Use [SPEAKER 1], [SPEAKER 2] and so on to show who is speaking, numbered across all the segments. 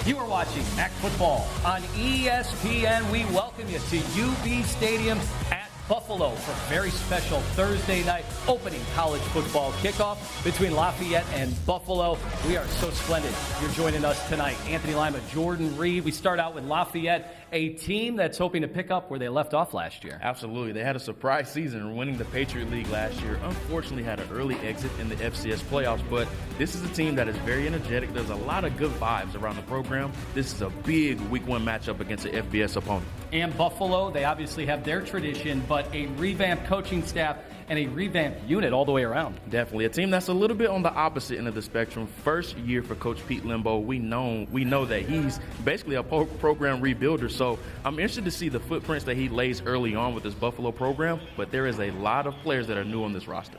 [SPEAKER 1] You are watching MAC Football on ESPN. We welcome you to UB Stadium at Buffalo for a very special Thursday night opening college football kickoff between Lafayette and Buffalo. We are so splendid you're joining us tonight. Anthony Lima, Jordan Reed. We start out with Lafayette, a team that's hoping to pick up where they left off last year.
[SPEAKER 2] Absolutely. They had a surprise season winning the Patriot League last year. Unfortunately had an early exit in the FCS playoffs, but this is a team that is very energetic. There's a lot of good vibes around the program. This is a big week one matchup against an FBS opponent.
[SPEAKER 1] And Buffalo, they obviously have their tradition, but a revamped coaching staff and a revamped unit all the way around.
[SPEAKER 2] Definitely. A team that's a little bit on the opposite end of the spectrum. First year for Coach Pete Lembo. We know that he's basically a program rebuilder, so I'm interested to see the footprints that he lays early on with this Buffalo program, but there is a lot of players that are new on this roster.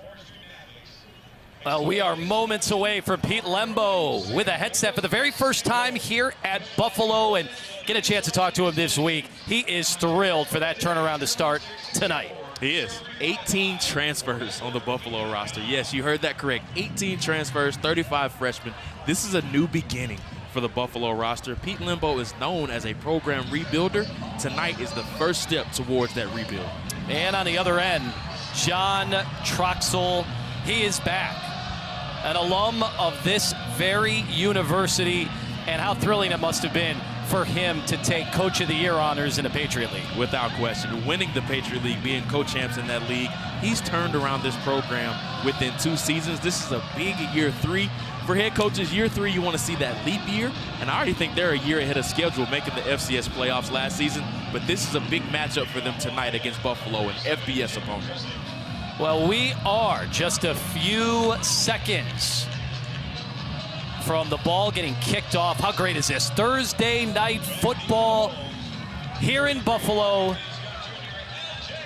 [SPEAKER 3] Well, we are moments away from Pete Lembo with a headset for the very first time here at Buffalo, and get a chance to talk to him this week. He is thrilled for that turnaround to start tonight.
[SPEAKER 4] He is. 18 transfers on the Buffalo roster. Yes, you heard that correct. 18 transfers, 35 freshmen. This is a new beginning for the Buffalo roster. Pete Lembo is known as a program rebuilder. Tonight is the first step towards that rebuild.
[SPEAKER 3] And on the other end, John Troxel, he is back. An alum of this very university, and how thrilling it must have been for him to take Coach of the Year honors in the Patriot League.
[SPEAKER 4] Without question, winning the Patriot League, being co-champs in that league, he's turned around this program within 2 seasons. This is a big year 3. For head coaches, year 3, you want to see that leap year, and I already think they're a year ahead of schedule making the FCS playoffs last season, but this is a big matchup for them tonight against Buffalo, an FBS opponent.
[SPEAKER 3] Well, we are just a few seconds from the ball getting kicked off. How great is this? Thursday night football here in Buffalo.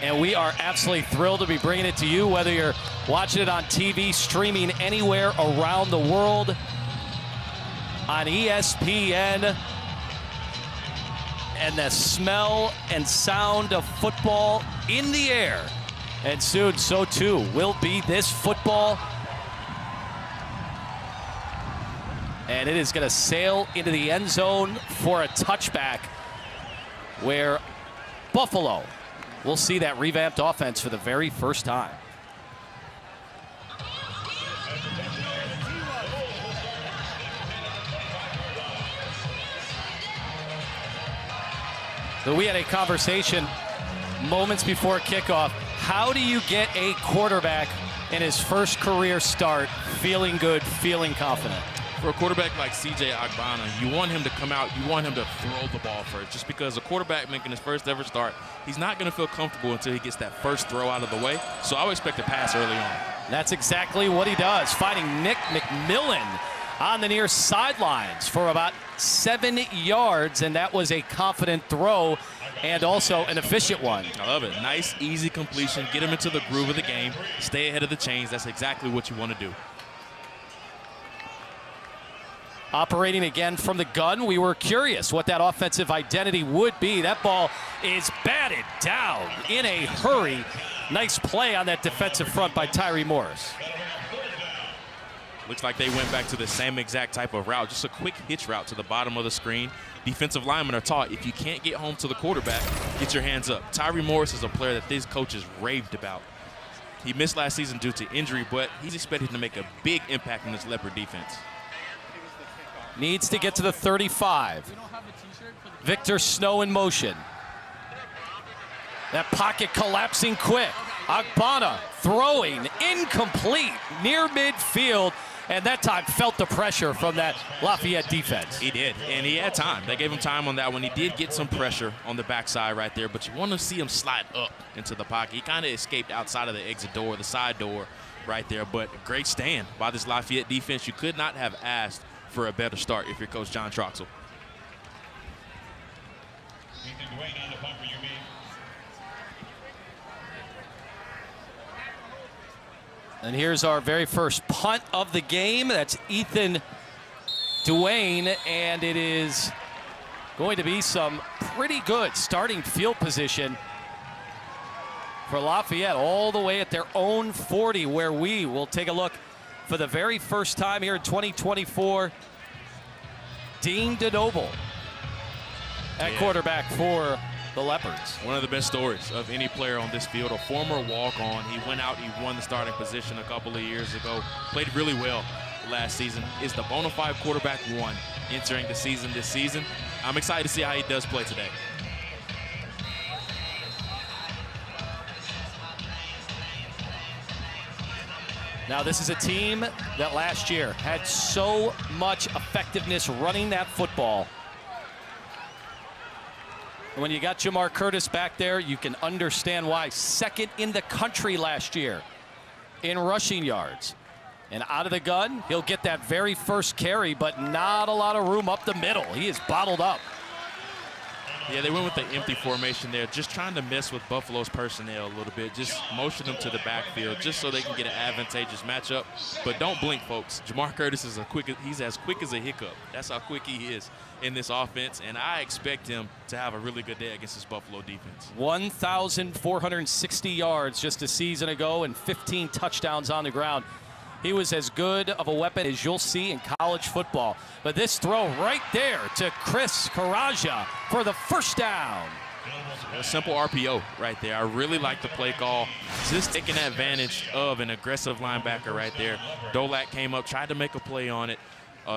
[SPEAKER 3] And we are absolutely thrilled to be bringing it to you, whether you're watching it on TV, streaming anywhere around the world, on ESPN. And the smell and sound of football in the air. And soon, so too, will be this football. And it is going to sail into the end zone for a touchback, where Buffalo will see that revamped offense for the very first time. So we had a conversation moments before kickoff. How do you get a quarterback in his first career start feeling good, feeling confident?
[SPEAKER 4] For a quarterback like C.J. Agbana, you want him to come out, you want him to throw the ball first. Just because a quarterback making his first ever start, he's not going to feel comfortable until he gets that first throw out of the way. So I would expect a pass early on.
[SPEAKER 3] That's exactly what he does, finding Nick McMillan on the near sidelines for about 7 yards, and that was a confident throw and also an efficient one.
[SPEAKER 4] I love it. Nice, easy completion. Get him into the groove of the game. Stay ahead of the chains. That's exactly what you want to do.
[SPEAKER 3] Operating again from the gun, we were curious what that offensive identity would be. That ball is batted down in a hurry. Nice play on that defensive front by Tyree Morris.
[SPEAKER 4] Looks like they went back to the same exact type of route, just a quick hitch route to the bottom of the screen. Defensive linemen are taught, if you can't get home to the quarterback, get your hands up. Tyree Morris is a player that these coaches raved about. He missed last season due to injury, but he's expected to make a big impact in this Leopard defense.
[SPEAKER 3] Needs to get to the 35. Victor Snow in motion. That pocket collapsing quick. Agbana throwing incomplete near midfield, and that time felt the pressure from that Lafayette defense.
[SPEAKER 4] He did, and he had time. They gave him time on that one. He did get some pressure on the backside right there, but you want to see him slide up into the pocket. He kind of escaped outside of the exit door, the side door right there, but great stand by this Lafayette defense. You could not have asked for a better start if you're Coach John Troxel.
[SPEAKER 3] And here's our very first punt of the game. That's Ethan Duane, and it is going to be some pretty good starting field position for Lafayette, all the way at their own 40, where we will take a look for the very first time here in 2024 Dean DeNoble at quarterback for the Leopards.
[SPEAKER 4] One of the best stories of any player on this field, a former walk-on. He went out, he won the starting position a couple of years ago, played really well last season, is the bona fide quarterback one entering the season this season. I'm excited to see how he does play today.
[SPEAKER 3] Now, this is a team that last year had so much effectiveness running that football. And when you got Jamar Curtis back there, you can understand why. Second in the country last year in rushing yards. And out of the gun, he'll get that very first carry, but not a lot of room up the middle. He is bottled up.
[SPEAKER 4] Yeah, they went with the empty formation there, just trying to mess with Buffalo's personnel a little bit, just motion them to the backfield just so they can get an advantageous matchup. But don't blink, folks. Jamar Curtis is he's as quick as a hiccup. That's how quick he is in this offense, and I expect him to have a really good day against this Buffalo defense.
[SPEAKER 3] 1,460 yards just a season ago and 15 touchdowns on the ground. He was as good of a weapon as you'll see in college football. But this throw right there to Chris Karaja for the first down.
[SPEAKER 4] A simple RPO right there. I really like the play call. Just taking advantage of an aggressive linebacker right there. Dolak came up, tried to make a play on it.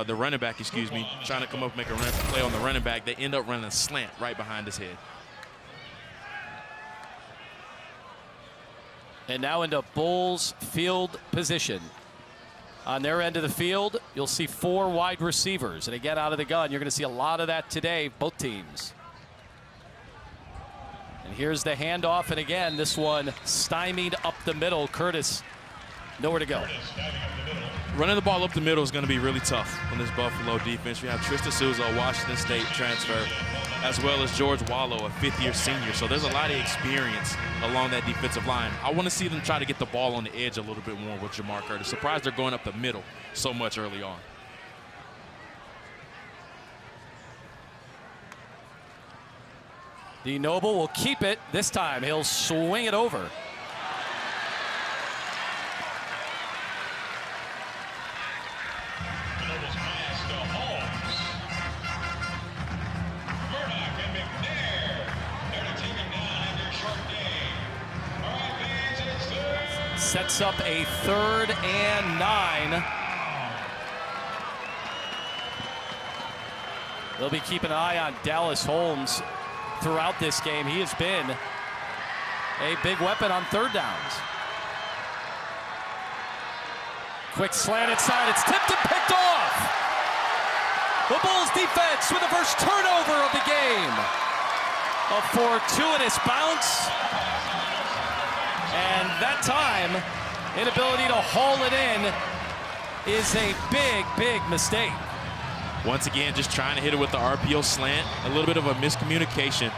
[SPEAKER 4] The running back, excuse me, trying to come up and make a play on the running back. They end up running a slant right behind his head.
[SPEAKER 3] And now into Bulls field position. On their end of the field, you'll see 4 wide receivers. And again, out of the gun, you're going to see a lot of that today, both teams. And here's the handoff. And again, this one stymied up the middle. Curtis, nowhere to go.
[SPEAKER 4] Running the ball up the middle is going to be really tough on this Buffalo defense. We have Tristan Souza, a Washington State transfer, as well as George Wallow, a fifth-year senior. So there's a lot of experience along that defensive line. I want to see them try to get the ball on the edge a little bit more with Jamar Curtis. Surprised they're going up the middle so much early on.
[SPEAKER 3] DeNoble will keep it. This time he'll swing it over. Sets up a 3rd and 9. They'll be keeping an eye on Dallas Holmes throughout this game. He has been a big weapon on 3rd downs. Quick slant inside. It's tipped and picked off. The Bulls defense with the first turnover of the game. A fortuitous bounce. And that time, inability to haul it in is a big, big mistake.
[SPEAKER 4] Once again, just trying to hit it with the RPO slant. A little bit of a miscommunication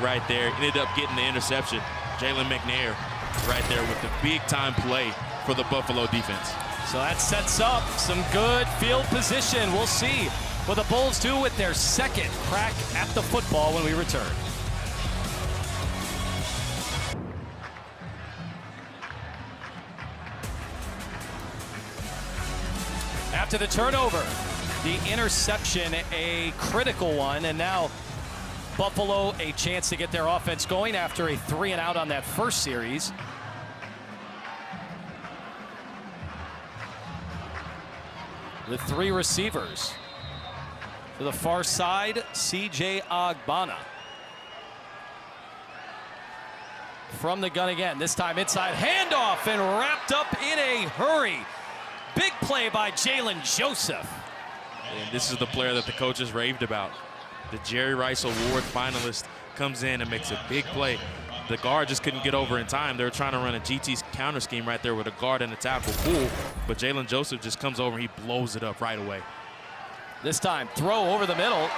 [SPEAKER 4] right there. Ended up getting the interception. Jalen McNair right there with the big-time play for the Buffalo defense.
[SPEAKER 3] So that sets up some good field position. We'll see what the Bulls do with their second crack at the football when we return. After the turnover, the interception, a critical one, and now Buffalo a chance to get their offense going after a 3-and-out on that first series. With 3 receivers. To the far side, C.J. Ogbonna. From the gun again, this time inside, handoff and wrapped up in a hurry. Big play by Jalen Joseph.
[SPEAKER 4] And this is the player that the coaches raved about. The Jerry Rice Award finalist comes in and makes a big play. The guard just couldn't get over in time. They were trying to run a GT counter scheme right there with a guard and a tackle pull, but Jalen Joseph just comes over and he blows it up right away.
[SPEAKER 3] This time, throw over the middle.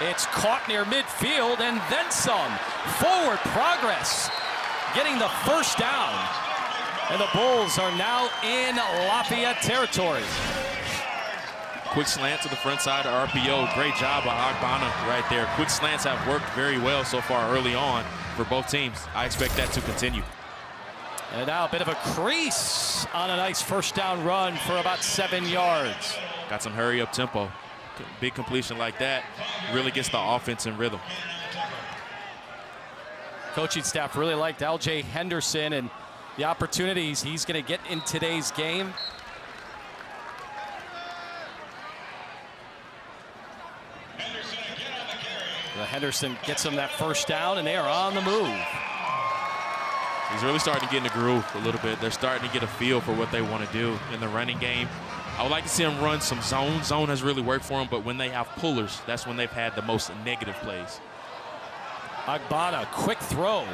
[SPEAKER 3] It's caught near midfield and then some. Forward progress, getting the first down. And the Bulls are now in Lafayette territory.
[SPEAKER 4] Quick slant to the front side of RPO. Great job by Ogbonna right there. Quick slants have worked very well so far early on for both teams. I expect that to continue.
[SPEAKER 3] And now a bit of a crease on a nice first down run for about 7 yards.
[SPEAKER 4] Got some hurry up tempo. big completion like that really gets the offense in rhythm.
[SPEAKER 3] Coaching staff really liked L.J. Henderson and the opportunities he's going to get in today's game. Henderson gets him that first down, and they are on the move.
[SPEAKER 4] He's really starting to get in the groove a little bit. They're starting to get a feel for what they want to do in the running game. I would like to see him run some zone. Zone has really worked for him, but when they have pullers, that's when they've had the most negative plays.
[SPEAKER 3] Agbana, quick throw.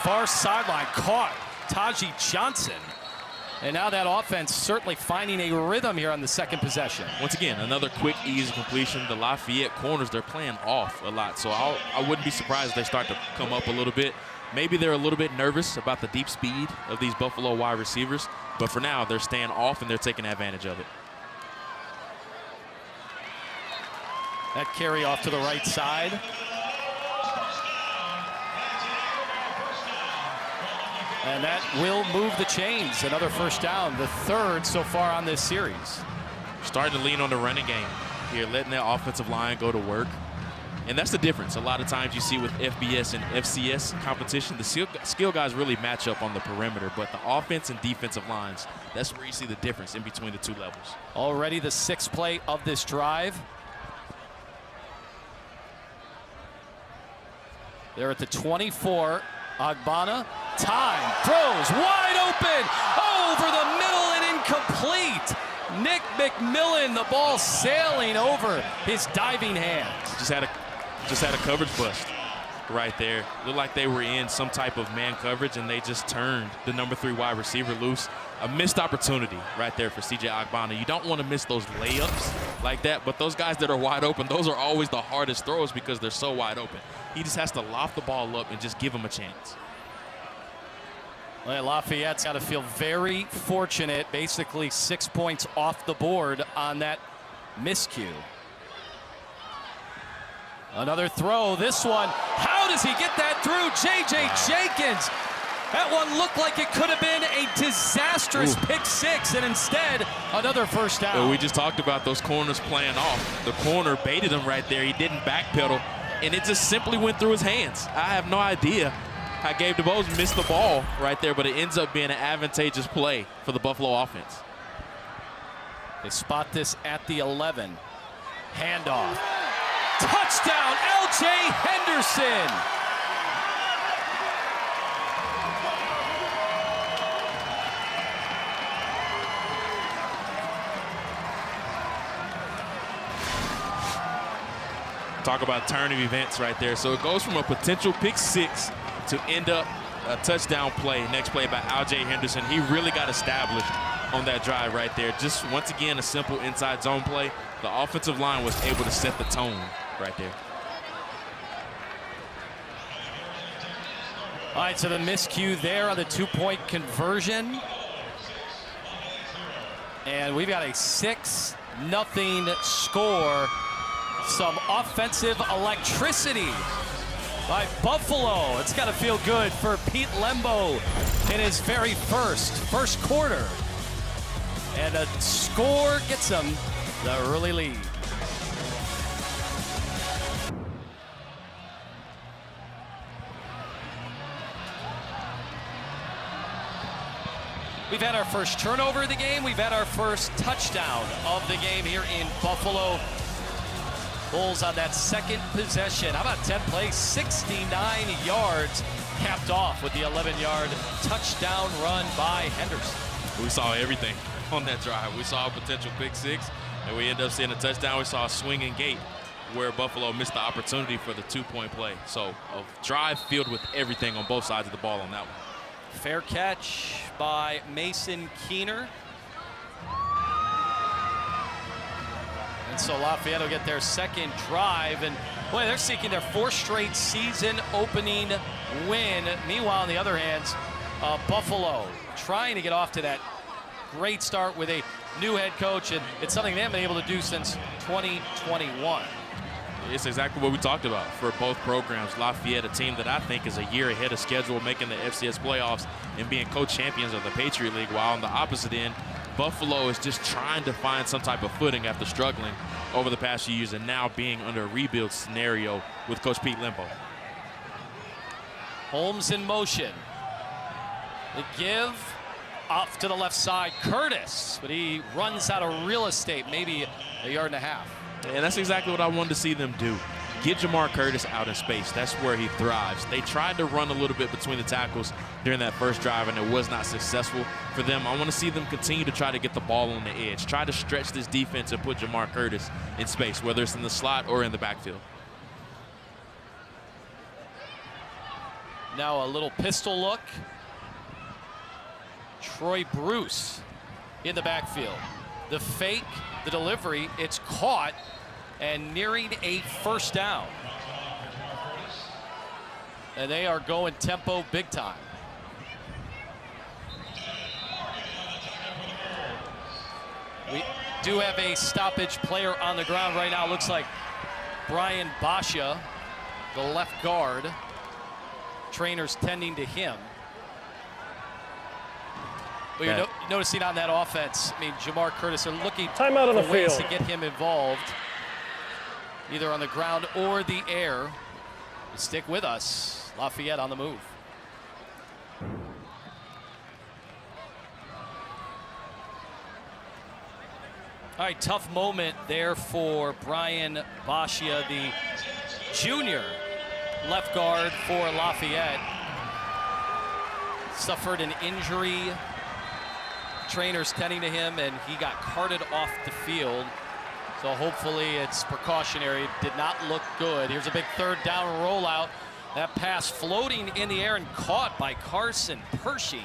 [SPEAKER 3] Far sideline, caught Taji Johnson. And now that offense certainly finding a rhythm here on the second possession.
[SPEAKER 4] Once again, another quick, easy completion. The Lafayette corners, they're playing off a lot. So I wouldn't be surprised if they start to come up a little bit. Maybe they're a little bit nervous about the deep speed of these Buffalo wide receivers. But for now, they're staying off and they're taking advantage of it.
[SPEAKER 3] That carry off to the right side. And that will move the chains. Another first down, the third so far on this series.
[SPEAKER 4] Starting to lean on the running game here, letting the offensive line go to work. And that's the difference. A lot of times you see with FBS and FCS competition, the skill guys really match up on the perimeter, but the offense and defensive lines, that's where you see the difference in between the two levels.
[SPEAKER 3] Already the sixth play of this drive. They're at the 24. Agbana, time, throws, wide open, over the middle and incomplete. Nick McMillan, the ball sailing over his diving hands.
[SPEAKER 4] Just had a coverage bust right there. Looked like they were in some type of man coverage, and they just turned the number 3 wide receiver loose. A missed opportunity right there for C.J. Agbana. You don't want to miss those layups like that, but those guys that are wide open, those are always the hardest throws because they're so wide open. He just has to loft the ball up and just give him a chance.
[SPEAKER 3] Well, Lafayette's got to feel very fortunate, basically 6 points off the board on that miscue. Another throw, this one, how does he get that through? J.J. Jenkins. That one looked like it could have been a disastrous pick six, and instead, another first down.
[SPEAKER 4] Well, we just talked about those corners playing off. The corner baited him right there. He didn't backpedal, and it just simply went through his hands. I have no idea how Gabe DuBose missed the ball right there, but it ends up being an advantageous play for the Buffalo offense.
[SPEAKER 3] They spot this at the 11. Handoff. Touchdown, L.J. Henderson.
[SPEAKER 4] Talk about turn of events right there. So it goes from a potential pick six to end up a touchdown play. Next play by L.J. Henderson. He really got established on that drive right there. Just once again, a simple inside zone play. The offensive line was able to set the tone right there.
[SPEAKER 3] All right, so the miscue there on the 2-point conversion. And we've got a 6-0 score. Some offensive electricity by Buffalo. It's got to feel good for Pete Lembo in his very first quarter. And a score gets him the early lead. We've had our first turnover of the game. We've had our first touchdown of the game here in Buffalo. Bulls on that second possession. How about 10 plays, 69 yards, capped off with the 11-yard touchdown run by Henderson.
[SPEAKER 4] We saw everything on that drive. We saw a potential pick six, and we end up seeing a touchdown. We saw a swinging gate where Buffalo missed the opportunity for the 2-point play. So a drive filled with everything on both sides of the ball on that one.
[SPEAKER 3] Fair catch by Mason Keener. And so Lafayette will get their second drive. And boy, they're seeking their 4th straight season opening win. Meanwhile, on the other hand, Buffalo trying to get off to that great start with a new head coach. And it's something they haven't been able to do since 2021.
[SPEAKER 4] It's exactly what we talked about for both programs. Lafayette, a team that I think is a year ahead of schedule, making the FCS playoffs and being co-champions of the Patriot League, while on the opposite end, Buffalo is just trying to find some type of footing after struggling over the past few years and now being under a rebuild scenario with Coach Pete Lembo.
[SPEAKER 3] Holmes in motion. The give off to the left side. Curtis, but he runs out of real estate, maybe a yard and a half.
[SPEAKER 4] And that's exactly what I wanted to see them do. Get Jamar Curtis out in space. That's where he thrives. They tried to run a little bit between the tackles during that first drive, and it was not successful for them. I want to see them continue to try to get the ball on the edge. Try to stretch this defense and put Jamar Curtis in space, whether it's in the slot or in the backfield.
[SPEAKER 3] Now a little pistol look. Troy Bruce in the backfield. The fake, the delivery, it's caught and nearing a first down. And they are going tempo big time. We do have a stoppage player on the ground right now. Looks like Brian Basha, the left guard. Trainers tending to him. But you're noticing on that offense, I mean, Jamar Curtis are looking for ways to get him involved, either on the ground or the air. Stick with us. Lafayette on the move. All right, tough moment there for Brian Bashia, the junior left guard for Lafayette. Suffered an injury. Trainers tending to him, and he got carted off the field. So hopefully it's precautionary. Did not look good. Here's a big third down rollout. That pass floating in the air and caught by Carson Pershing.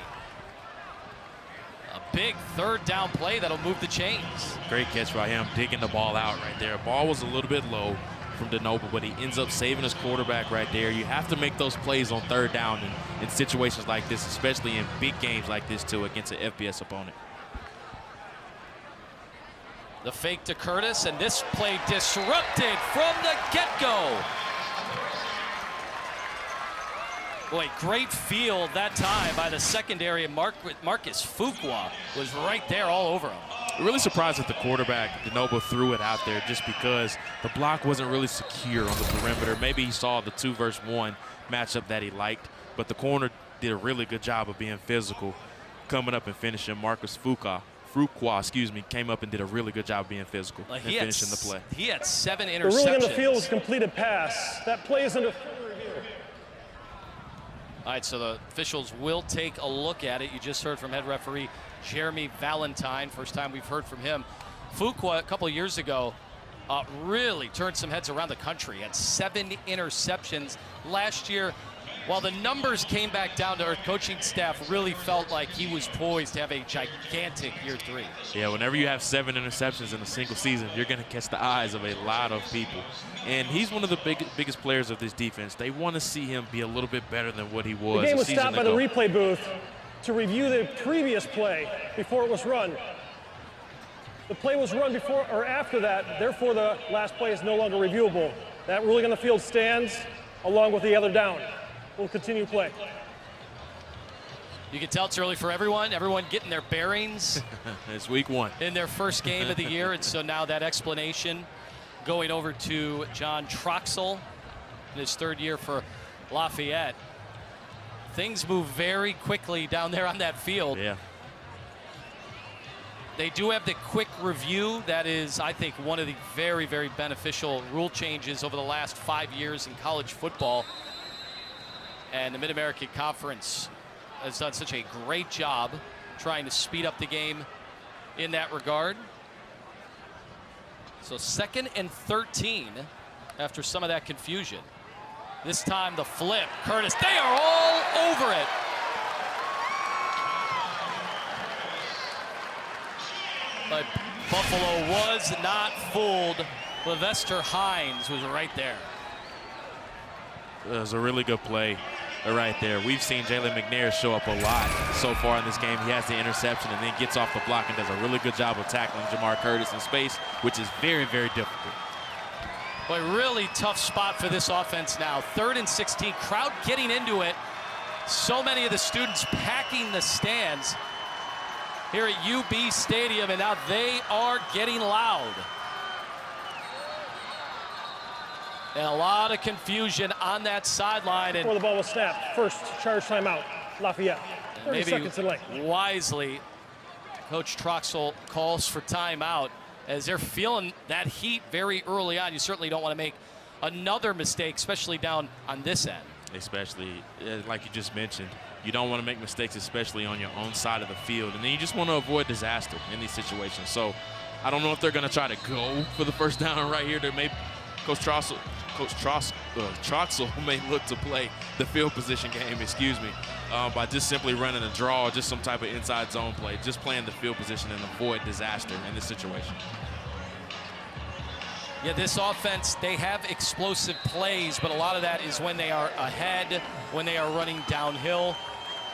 [SPEAKER 3] A big third down play that'll move the chains.
[SPEAKER 4] Great catch by him, digging the ball out right there. Ball was a little bit low from DeNoble, but he ends up saving his quarterback right there. You have to make those plays on third down in situations like this, especially in big games like this too, against an FBS opponent.
[SPEAKER 3] The fake to Curtis, and this play disrupted from the get-go. Boy, great field that time by the secondary. Marcus Fuqua was right there all over him.
[SPEAKER 4] Really surprised that the quarterback, DeNoble, threw it out there just because the block wasn't really secure on the perimeter. Maybe he saw the 2-versus-1 matchup that he liked, but the corner did a really good job of being physical, coming up and finishing. Marcus Fuqua, came up and did a really good job of being physical and finishing the play.
[SPEAKER 3] He had 7 interceptions.
[SPEAKER 5] The ruling on the field was completed pass. That play is under review.
[SPEAKER 3] All right, so the officials will take a look at it. You just heard from head referee Jeremy Valentine. First time we've heard from him. Fuqua, a couple of years ago, really turned some heads around the country. Had 7 interceptions last year. While the numbers came back down to our coaching staff, really felt like he was poised to have a gigantic year 3.
[SPEAKER 4] Yeah, whenever you have 7 interceptions in a single season, you're going to catch the eyes of a lot of people. And he's one of the biggest players of this defense. They want to see him be a little bit better than what he was.
[SPEAKER 5] The game
[SPEAKER 4] a
[SPEAKER 5] was
[SPEAKER 4] season
[SPEAKER 5] stopped by
[SPEAKER 4] ago.
[SPEAKER 5] the replay booth to review the previous play before it was run. The play was run before or after that, therefore the last play is no longer reviewable. That ruling on the field stands along with the other down. We'll continue play.
[SPEAKER 3] You can tell it's early for everyone. Everyone getting their bearings.
[SPEAKER 4] It's week 1.
[SPEAKER 3] In their first game of the year, and so now that explanation going over to John Troxell in his 3rd year for Lafayette. Things move very quickly down there on that field.
[SPEAKER 4] Yeah.
[SPEAKER 3] They do have the quick review. That is, I think, one of the very, very beneficial rule changes over the last 5 years in college football. And the Mid-American Conference has done such a great job trying to speed up the game in that regard. So 2nd and 13 after some of that confusion. This time the flip. Curtis, they are all over it. But Buffalo was not fooled. Sylvester Hines was right there.
[SPEAKER 4] It was a really good play right there. We've seen Jalen McNair show up a lot so far in this game. He has the interception and then gets off the block and does a really good job of tackling Jamar Curtis in space, which is very, very difficult.
[SPEAKER 3] Boy, really tough spot for this offense now. 3rd and 16, crowd getting into it. So many of the students packing the stands here at UB Stadium, and now they are getting loud. And a lot of confusion on that sideline.
[SPEAKER 5] Before the ball was snapped, first charge timeout, Lafayette. 30 seconds in length.
[SPEAKER 3] Wisely, Coach Troxel calls for timeout as they're feeling that heat very early on. You certainly don't want to make another mistake, especially down on this end.
[SPEAKER 4] Especially, like you just mentioned, you don't want to make mistakes, especially on your own side of the field. And then you just want to avoid disaster in these situations. So I don't know if they're going to try to go for the first down right here. Coach Troxel may look to play the field position game, by just simply running a draw, just some type of inside zone play, just playing the field position and avoid disaster in this situation.
[SPEAKER 3] Yeah, this offense, they have explosive plays, but a lot of that is when they are ahead, when they are running downhill.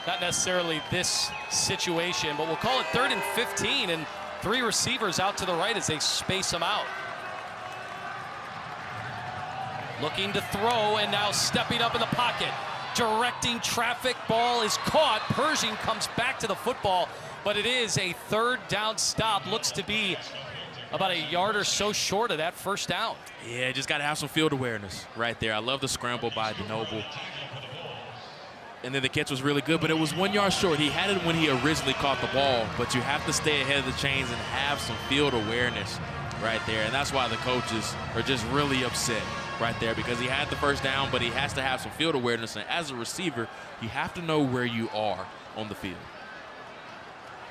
[SPEAKER 3] Not necessarily this situation, but we'll call it 3rd and 15, and 3 receivers out to the right as they space them out. Looking to throw, and now stepping up in the pocket. Directing traffic, ball is caught. Pershing comes back to the football, but it is a 3rd down stop. Looks to be about a yard or so short of that first down.
[SPEAKER 4] Yeah, just got to have some field awareness right there. I love the scramble by DeNoble. And then the catch was really good, but it was 1 yard short. He had it when he originally caught the ball, but you have to stay ahead of the chains and have some field awareness right there. And that's why the coaches are just really upset right there, because he had the first down, but he has to have some field awareness. And as a receiver, you have to know where you are on the field.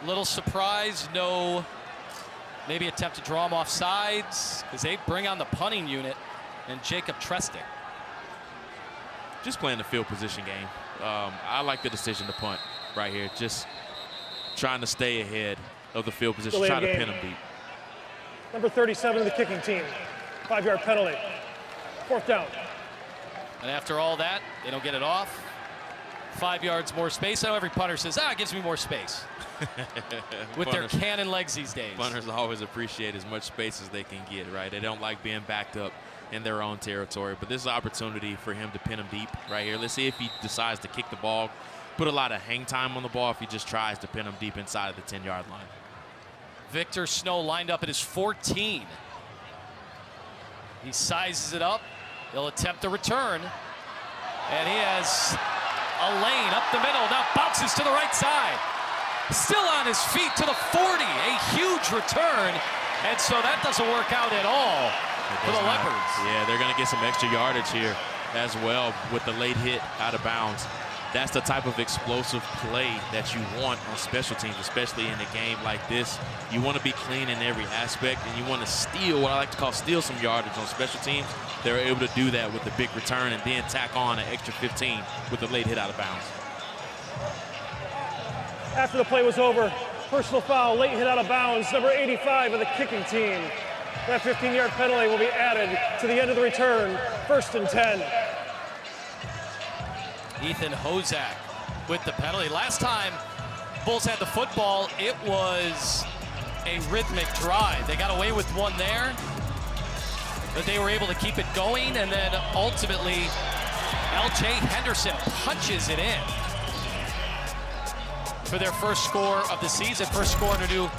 [SPEAKER 3] Little surprise, no maybe attempt to draw him off sides, because they bring on the punting unit and Jacob Trestic.
[SPEAKER 4] Just playing the field position game. I like the decision to punt right here. Just trying to stay ahead of the field position, try to pin him deep.
[SPEAKER 5] Number 37 of the kicking team. 5-yard penalty. 4th down.
[SPEAKER 3] And after all that, they don't get it off. 5 yards more space. I know every punter says, it gives me more space. With their cannon legs these days.
[SPEAKER 4] Punters always appreciate as much space as they can get, right? They don't like being backed up in their own territory. But this is an opportunity for him to pin him deep right here. Let's see if he decides to kick the ball, put a lot of hang time on the ball, if he just tries to pin him deep inside of the 10-yard line.
[SPEAKER 3] Victor Snow lined up at his 14. He sizes it up. He'll attempt the return. And he has a lane up the middle. Now bounces to the right side. Still on his feet to the 40. A huge return. And so that doesn't work out at all for the Leopards.
[SPEAKER 4] Yeah, they're going to get some extra yardage here as well with the late hit out of bounds. That's the type of explosive play that you want on special teams, especially in a game like this. You want to be clean in every aspect, and you want to steal, what I like to call steal some yardage on special teams. They're able to do that with the big return and then tack on an extra 15 with the late hit out of bounds.
[SPEAKER 5] After the play was over, personal foul, late hit out of bounds, number 85 of the kicking team. That 15-yard penalty will be added to the end of the return, 1st and 10.
[SPEAKER 3] Ethan Hozak with the penalty. Last time Bulls had the football, it was a rhythmic drive. They got away with one there, but they were able to keep it going, and then ultimately L.J. Henderson punches it in for their first score of the season, first score under new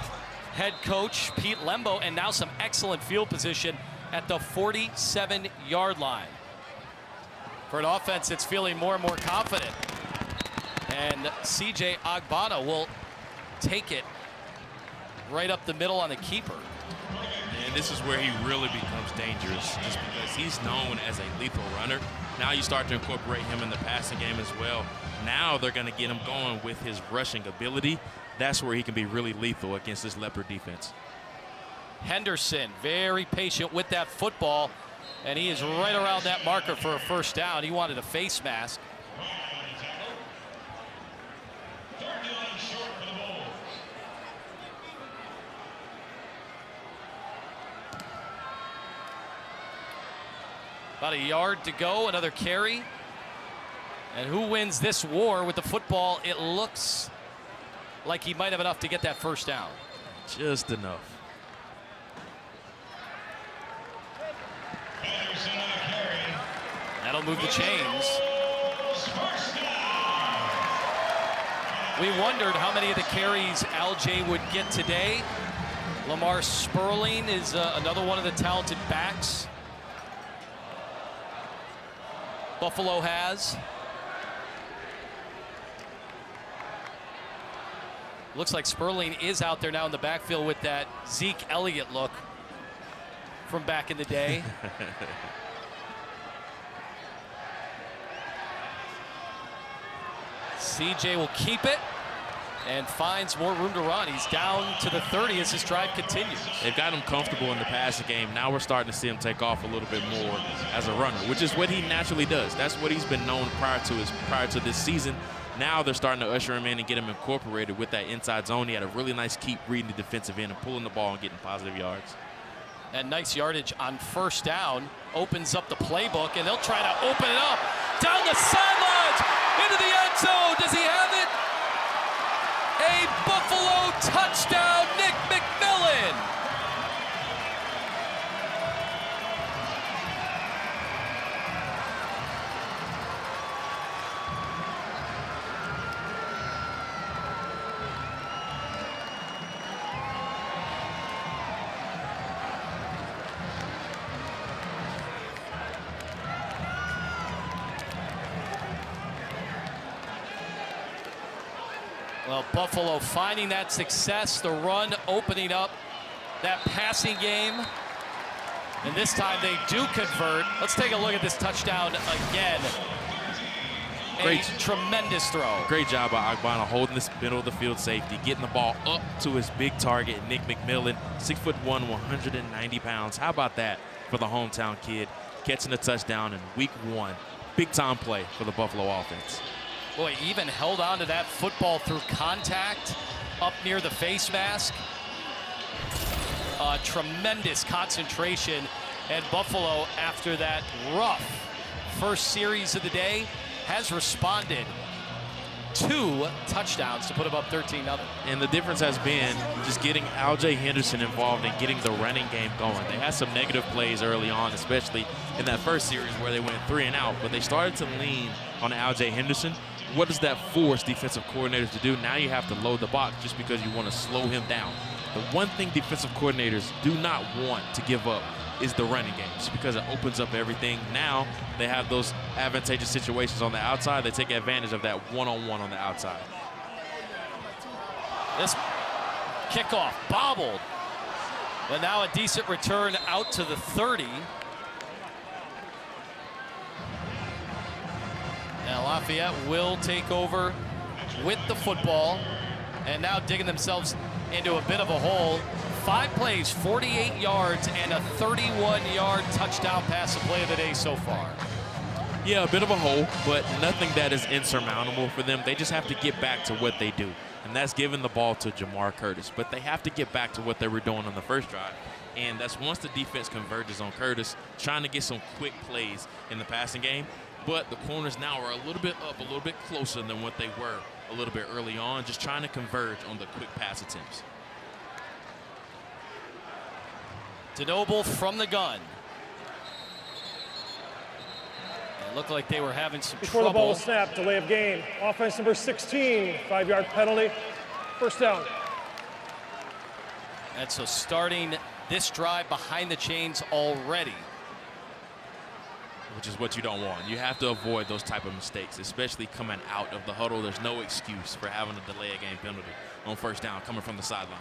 [SPEAKER 3] head coach Pete Lembo, and now some excellent field position at the 47-yard line. For an offense that's feeling more and more confident. And C.J. Agbana will take it right up the middle on the keeper.
[SPEAKER 4] And this is where he really becomes dangerous, just because he's known as a lethal runner. Now you start to incorporate him in the passing game as well. Now they're going to get him going with his rushing ability. That's where he can be really lethal against this Leopard defense.
[SPEAKER 3] Henderson, very patient with that football. And he is right around that marker for a first down. He wanted a face mask. About a yard to go, another carry. And who wins this war with the football? It looks like he might have enough to get that first down.
[SPEAKER 4] Just enough.
[SPEAKER 3] That'll move the chains. We wondered how many of the carries LJ would get today. Lamar Sperling is another one of the talented backs Buffalo has. Looks like Sperling is out there now in the backfield with that Zeke Elliott look from back in the day. CJ will keep it and finds more room to run. He's down to the 30 as his drive continues.
[SPEAKER 4] They've got him comfortable in the passing game. Now we're starting to see him take off a little bit more as a runner, which is what he naturally does. That's what he's been known prior to this season. Now they're starting to usher him in and get him incorporated with that inside zone. He had a really nice keep reading the defensive end and pulling the ball and getting positive yards.
[SPEAKER 3] And nice yardage on first down. Opens up the playbook, and they'll try to open it up. Down the sidelines, into the end zone. Does he have it? A Buffalo touchdown, Nick McMillan. Well, Buffalo finding that success, the run opening up that passing game. And this time they do convert. Let's take a look at this touchdown again. A tremendous throw.
[SPEAKER 4] Great job by Agbana holding this middle of the field safety, getting the ball up to his big target, Nick McMillan, 6'1", 190 pounds. How about that for the hometown kid, catching a touchdown in week 1. Big time play for the Buffalo offense.
[SPEAKER 3] Boy, even held on to that football through contact up near the face mask. Tremendous concentration. And Buffalo, after that rough first series of the day, has responded. 2 touchdowns to put them up 13-0.
[SPEAKER 4] And the difference has been just getting Al-Jay Henderson involved and getting the running game going. They had some negative plays early on, especially in that first series where they went 3 and out, but they started to lean on Al-Jay Henderson. What does that force defensive coordinators to do? Now you have to load the box just because you want to slow him down. The one thing defensive coordinators do not want to give up is the running game, just because it opens up everything. Now they have those advantageous situations on the outside. They take advantage of that one-on-one on the outside.
[SPEAKER 3] This kickoff bobbled, but now a decent return out to the 30. Now Lafayette will take over with the football, and now digging themselves into a bit of a hole. 5 plays, 48 yards, and a 31-yard touchdown pass, the play of the day so far.
[SPEAKER 4] Yeah, a bit of a hole, but nothing that is insurmountable for them. They just have to get back to what they do, and that's giving the ball to Jamar Curtis. But they have to get back to what they were doing on the first drive, and that's once the defense converges on Curtis, trying to get some quick plays in the passing game. But the corners now are a little bit up, a little bit closer than what they were a little bit early on, just trying to converge on the quick pass attempts.
[SPEAKER 3] DeNoble from the gun. It looked like they were having some
[SPEAKER 5] Before
[SPEAKER 3] trouble.
[SPEAKER 5] the ball was snapped, delay of game. Offense number 16, 5-yard penalty. First down.
[SPEAKER 3] And so starting this drive behind the chains already.
[SPEAKER 4] Which is what you don't want. You have to avoid those type of mistakes, especially coming out of the huddle. There's no excuse for having a delay of game penalty on first down coming from the sideline.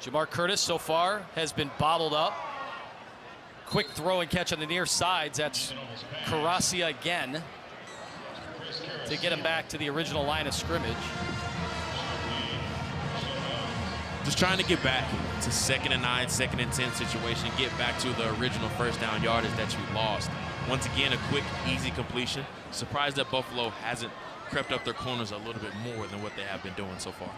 [SPEAKER 3] Jamar Curtis so far has been bottled up. Quick throw and catch on the near sides. That's Caracia again to get him back to the original line of scrimmage.
[SPEAKER 4] Just trying to get back to 2nd and 9, 2nd and 10 situation, get back to the original first down yardage that you lost. Once again, a quick, easy completion. Surprised that Buffalo hasn't crept up their corners a little bit more than what they have been doing so far.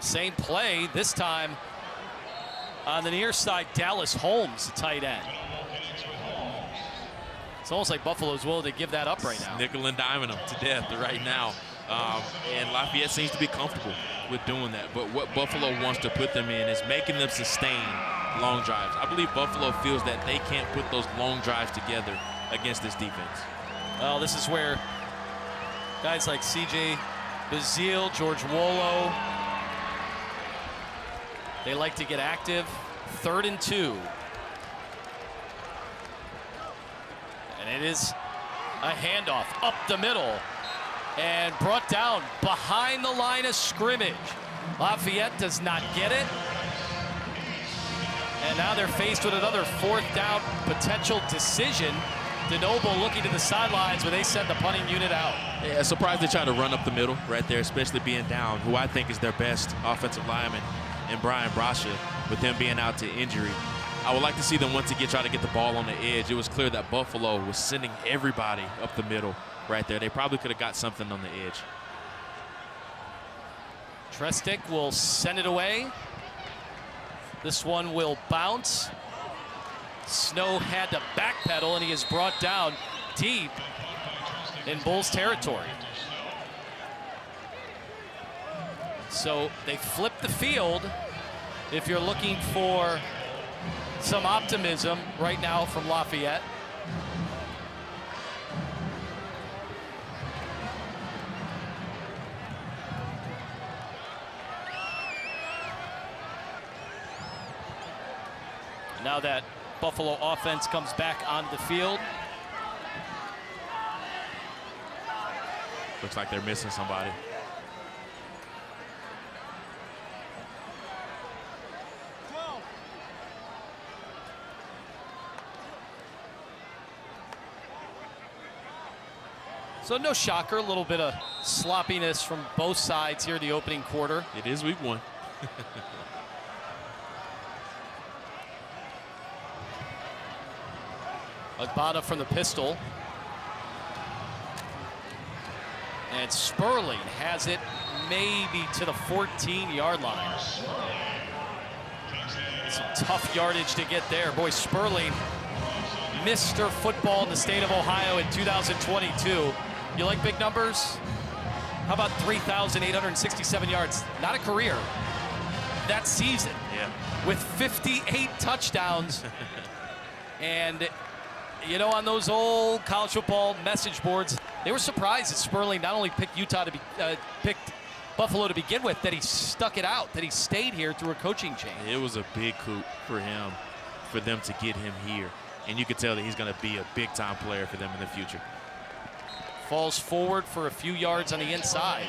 [SPEAKER 3] Same play, this time on the near side, Dallas Holmes, the tight end. It's almost like Buffalo's willing to give that up right now.
[SPEAKER 4] Nickel and diming them to death right now. And Lafayette seems to be comfortable with doing that. But what Buffalo wants to put them in is making them sustain long drives. I believe Buffalo feels that they can't put those long drives together against this defense.
[SPEAKER 3] Well, this is where guys like C.J. Bazile, George Wolo, They like to get active. 3rd and 2. And it is a handoff up the middle and brought down behind the line of scrimmage. Lafayette does not get it. And now they're faced with another 4th down potential decision. DeNoble looking to the sidelines where they send the punting unit out.
[SPEAKER 4] Yeah, surprised they tried to run up the middle right there, especially being down, who I think is their best offensive lineman, and Brian Brasha, with him being out to injury. I would like to see them once again try to get the ball on the edge. It was clear that Buffalo was sending everybody up the middle right there. They probably could have got something on the edge.
[SPEAKER 3] Trestick will send it away. This one will bounce. Snow had to backpedal, and he is brought down deep in Bulls territory. So they flip the field. If you're looking for some optimism right now from Lafayette. Now that Buffalo offense comes back onto the field.
[SPEAKER 4] Looks like they're missing somebody.
[SPEAKER 3] So no shocker, a little bit of sloppiness from both sides here in the opening quarter.
[SPEAKER 4] It is week 1.
[SPEAKER 3] Agbada from the pistol. And Sperling has it maybe to the 14-yard line. Some tough yardage to get there. Boy, Sperling, Mr. Football in the state of Ohio in 2022. You like big numbers? How about 3,867 yards? Not a career. That season.
[SPEAKER 4] Yeah.
[SPEAKER 3] With 58 touchdowns. And you know, on those old college football message boards, they were surprised that Sperling not only picked picked Buffalo to begin with, that he stuck it out, that he stayed here through a coaching change.
[SPEAKER 4] It was a big coup for him, for them to get him here. And you could tell that he's going to be a big-time player for them in the future.
[SPEAKER 3] Falls forward for a few yards on the inside.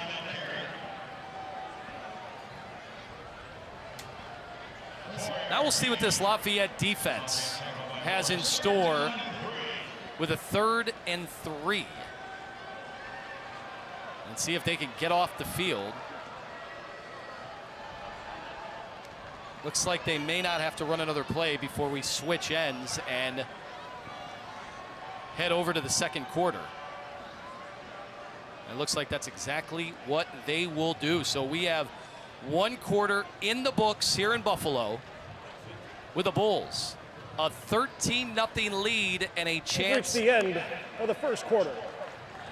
[SPEAKER 3] Now we'll see what this Lafayette defense has in store with a 3rd and 3. And see if they can get off the field. Looks like they may not have to run another play before we switch ends and head over to the second quarter. It looks like that's exactly what they will do. So we have 1 quarter in the books here in Buffalo with the Bulls. A 13-0 lead and a chance
[SPEAKER 5] Reach the end of the first quarter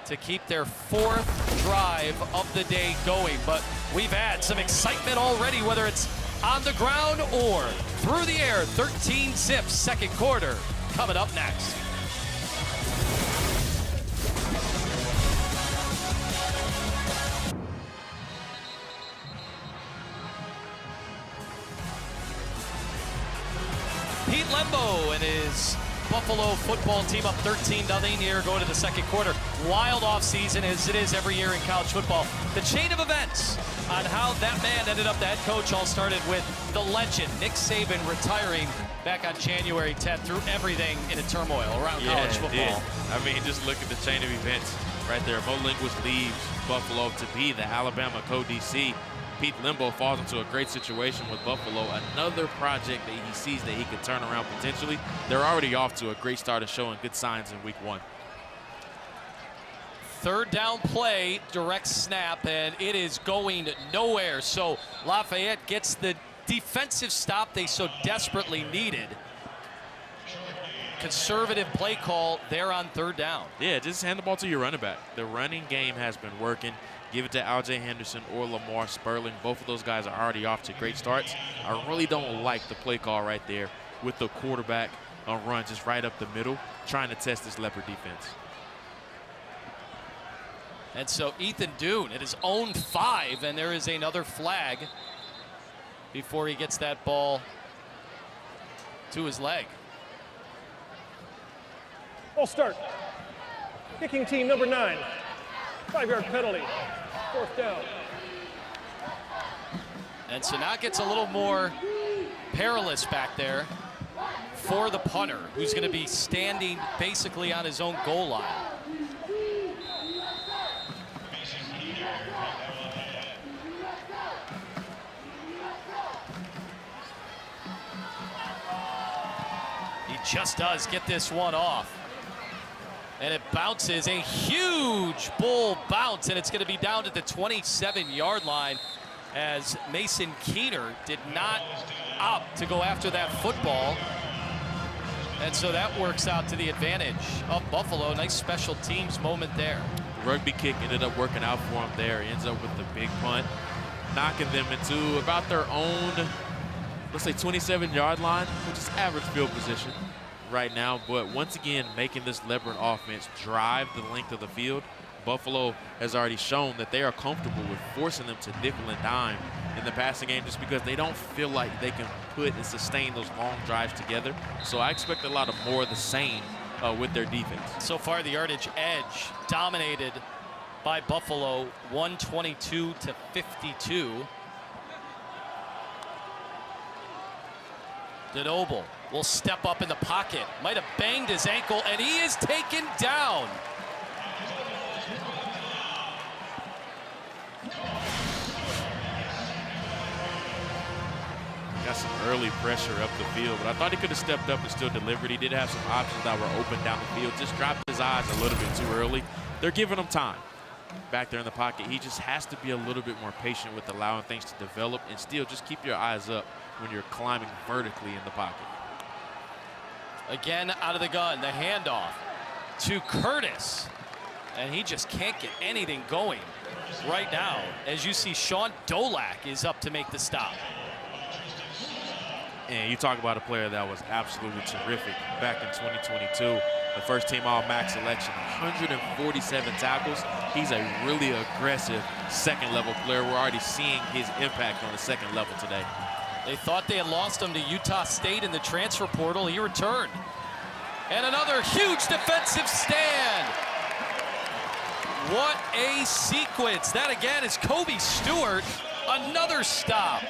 [SPEAKER 3] to keep their 4th drive of the day going. But we've had some excitement already, whether it's on the ground or through the air. 13 zips, second quarter coming up next. Pete Lembo and his Buffalo football team up 13-0 here going to the second quarter. Wild offseason as it is every year in college football. The chain of events on how that man ended up the head coach all started with the legend, Nick Saban, retiring back on January 10th, threw everything into turmoil around college football.
[SPEAKER 4] I mean, just look at the chain of events right there. Mo Linguist leaves Buffalo to be the Alabama co-DC. Pete Lembo falls into a great situation with Buffalo, another project that he sees that he could turn around potentially. They're already off to a great start of showing good signs in week 1.
[SPEAKER 3] 3rd down play, direct snap, and it is going nowhere. So Lafayette gets the defensive stop they so desperately needed. Conservative play call there on 3rd down.
[SPEAKER 4] Yeah, just hand the ball to your running back. The running game has been working. Give it to Aljay Henderson or Lamar Sperling. Both of those guys are already off to great starts. I really don't like the play call right there with the quarterback on run just right up the middle, trying to test this Leopard defense.
[SPEAKER 3] And so Ethan Dune at his own 5, and there is another flag. before he gets that ball to his leg.
[SPEAKER 5] Ball start. Kicking team number 9. 5-yard penalty. 4th down.
[SPEAKER 3] And so now it gets a little more perilous back there for the punter, who's going to be standing basically on his own goal line. He just does get this one off. And it bounces, a huge bull bounce, and it's going to be down to the 27-yard line, as Mason Keener did not opt to go after that football. And so that works out to the advantage of Buffalo. Nice special teams moment there.
[SPEAKER 4] The rugby kick ended up working out for him there. He ends up with the big punt, knocking them into about their own, let's say, 27-yard line, which is average field position right now. But once again, making this Leopard offense drive the length of the field. Buffalo has already shown that they are comfortable with forcing them to nickel and dime in the passing game, just because they don't feel like they can put and sustain those long drives together. So I expect a lot of more of the same with their defense. So
[SPEAKER 3] far, the yardage edge dominated by Buffalo, 122 to 52. DeNoble will step up in the pocket. Might have banged his ankle, and he is taken down.
[SPEAKER 4] Got some early pressure up the field, but I thought he could have stepped up and still delivered. He did have some options that were open down the field. Just dropped his eyes a little bit too early. They're giving him time back there in the pocket. He just has to be a little bit more patient with allowing things to develop, and still just keep your eyes up when you're climbing vertically in the pocket.
[SPEAKER 3] Again, out of the gun, the handoff to Curtis, and he just can't get anything going right now, as you see Sean Dolak is up to make the stop.
[SPEAKER 4] And you talk about a player that was absolutely terrific back in 2022. The first team All-MAC selection, 147 tackles. He's a really aggressive second-level player. We're already seeing his impact on the second level today.
[SPEAKER 3] They thought they had lost him to Utah State in the transfer portal. He returned. And another huge defensive stand. What a sequence. That again is Kobe Stewart. Another stop.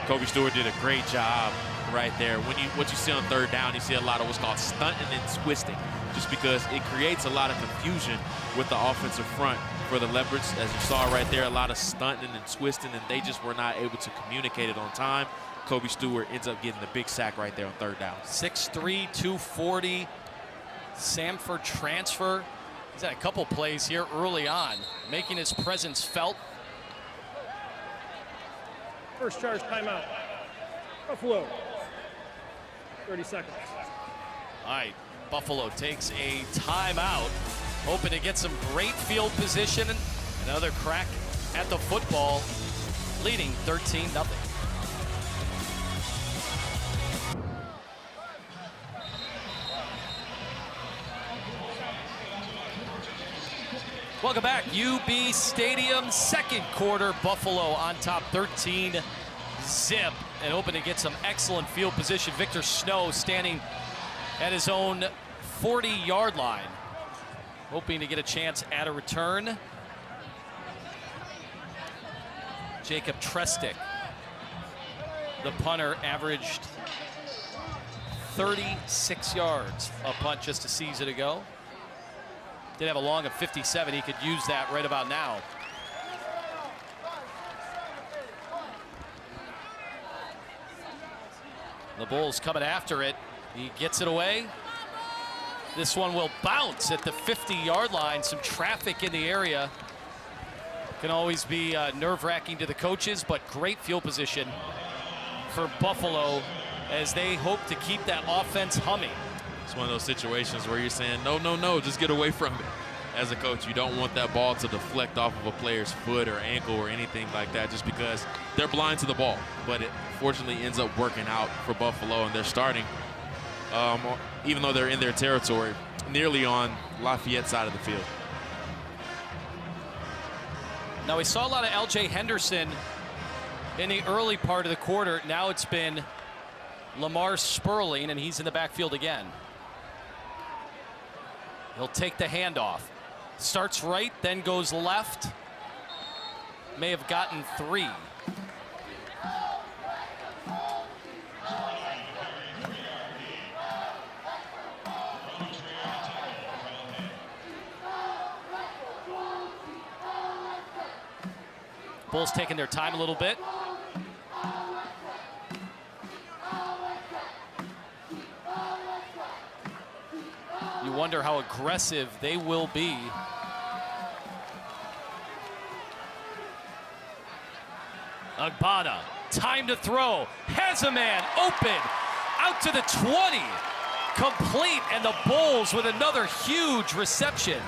[SPEAKER 4] Kobe Stewart did a great job right there. What you see on third down, you see a lot of what's called stunting and twisting, just because it creates a lot of confusion with the offensive front for the Leopards. As you saw right there, a lot of stunting and twisting, and they just were not able to communicate it on time. Kobe Stewart ends up getting the big sack right there on third down.
[SPEAKER 3] 6'3", 240, Samford transfer. He's had a couple plays here early on, making his presence felt.
[SPEAKER 5] First charge timeout. Buffalo. 30 seconds.
[SPEAKER 3] All right, Buffalo takes a timeout, hoping to get some great field position. Another crack at the football, leading 13-0. Welcome back. UB Stadium, second quarter. Buffalo on top 13-0, and hoping to get some excellent field position. Victor Snow standing at his own 40-yard line, hoping to get a chance at a return. Jacob Trestic, the punter, averaged 36 yards a punt just a season ago. Did have a long of 57. He could use that right about now. The Bulls coming after it. He gets it away. This one will bounce at the 50-yard line. Some traffic in the area. Can always be nerve-wracking to the coaches, but great field position for Buffalo as they hope to keep that offense humming.
[SPEAKER 4] It's one of those situations where you're saying, no, no, no, just get away from it. As a coach, you don't want that ball to deflect off of a player's foot or ankle or anything like that, just because they're blind to the ball. But it fortunately ends up working out for Buffalo, and they're starting, even though they're in their territory, nearly on Lafayette side of the field.
[SPEAKER 3] Now, we saw a lot of L.J. Henderson in the early part of the quarter. Now it's been Lamar Sperling, and he's in the backfield again. He'll take the handoff. Starts right, then goes left. May have gotten 3. Bulls taking their time a little bit. You wonder how aggressive they will be. Agbana, time to throw, has a man open, out to the 20, complete, and the Bulls with another huge reception.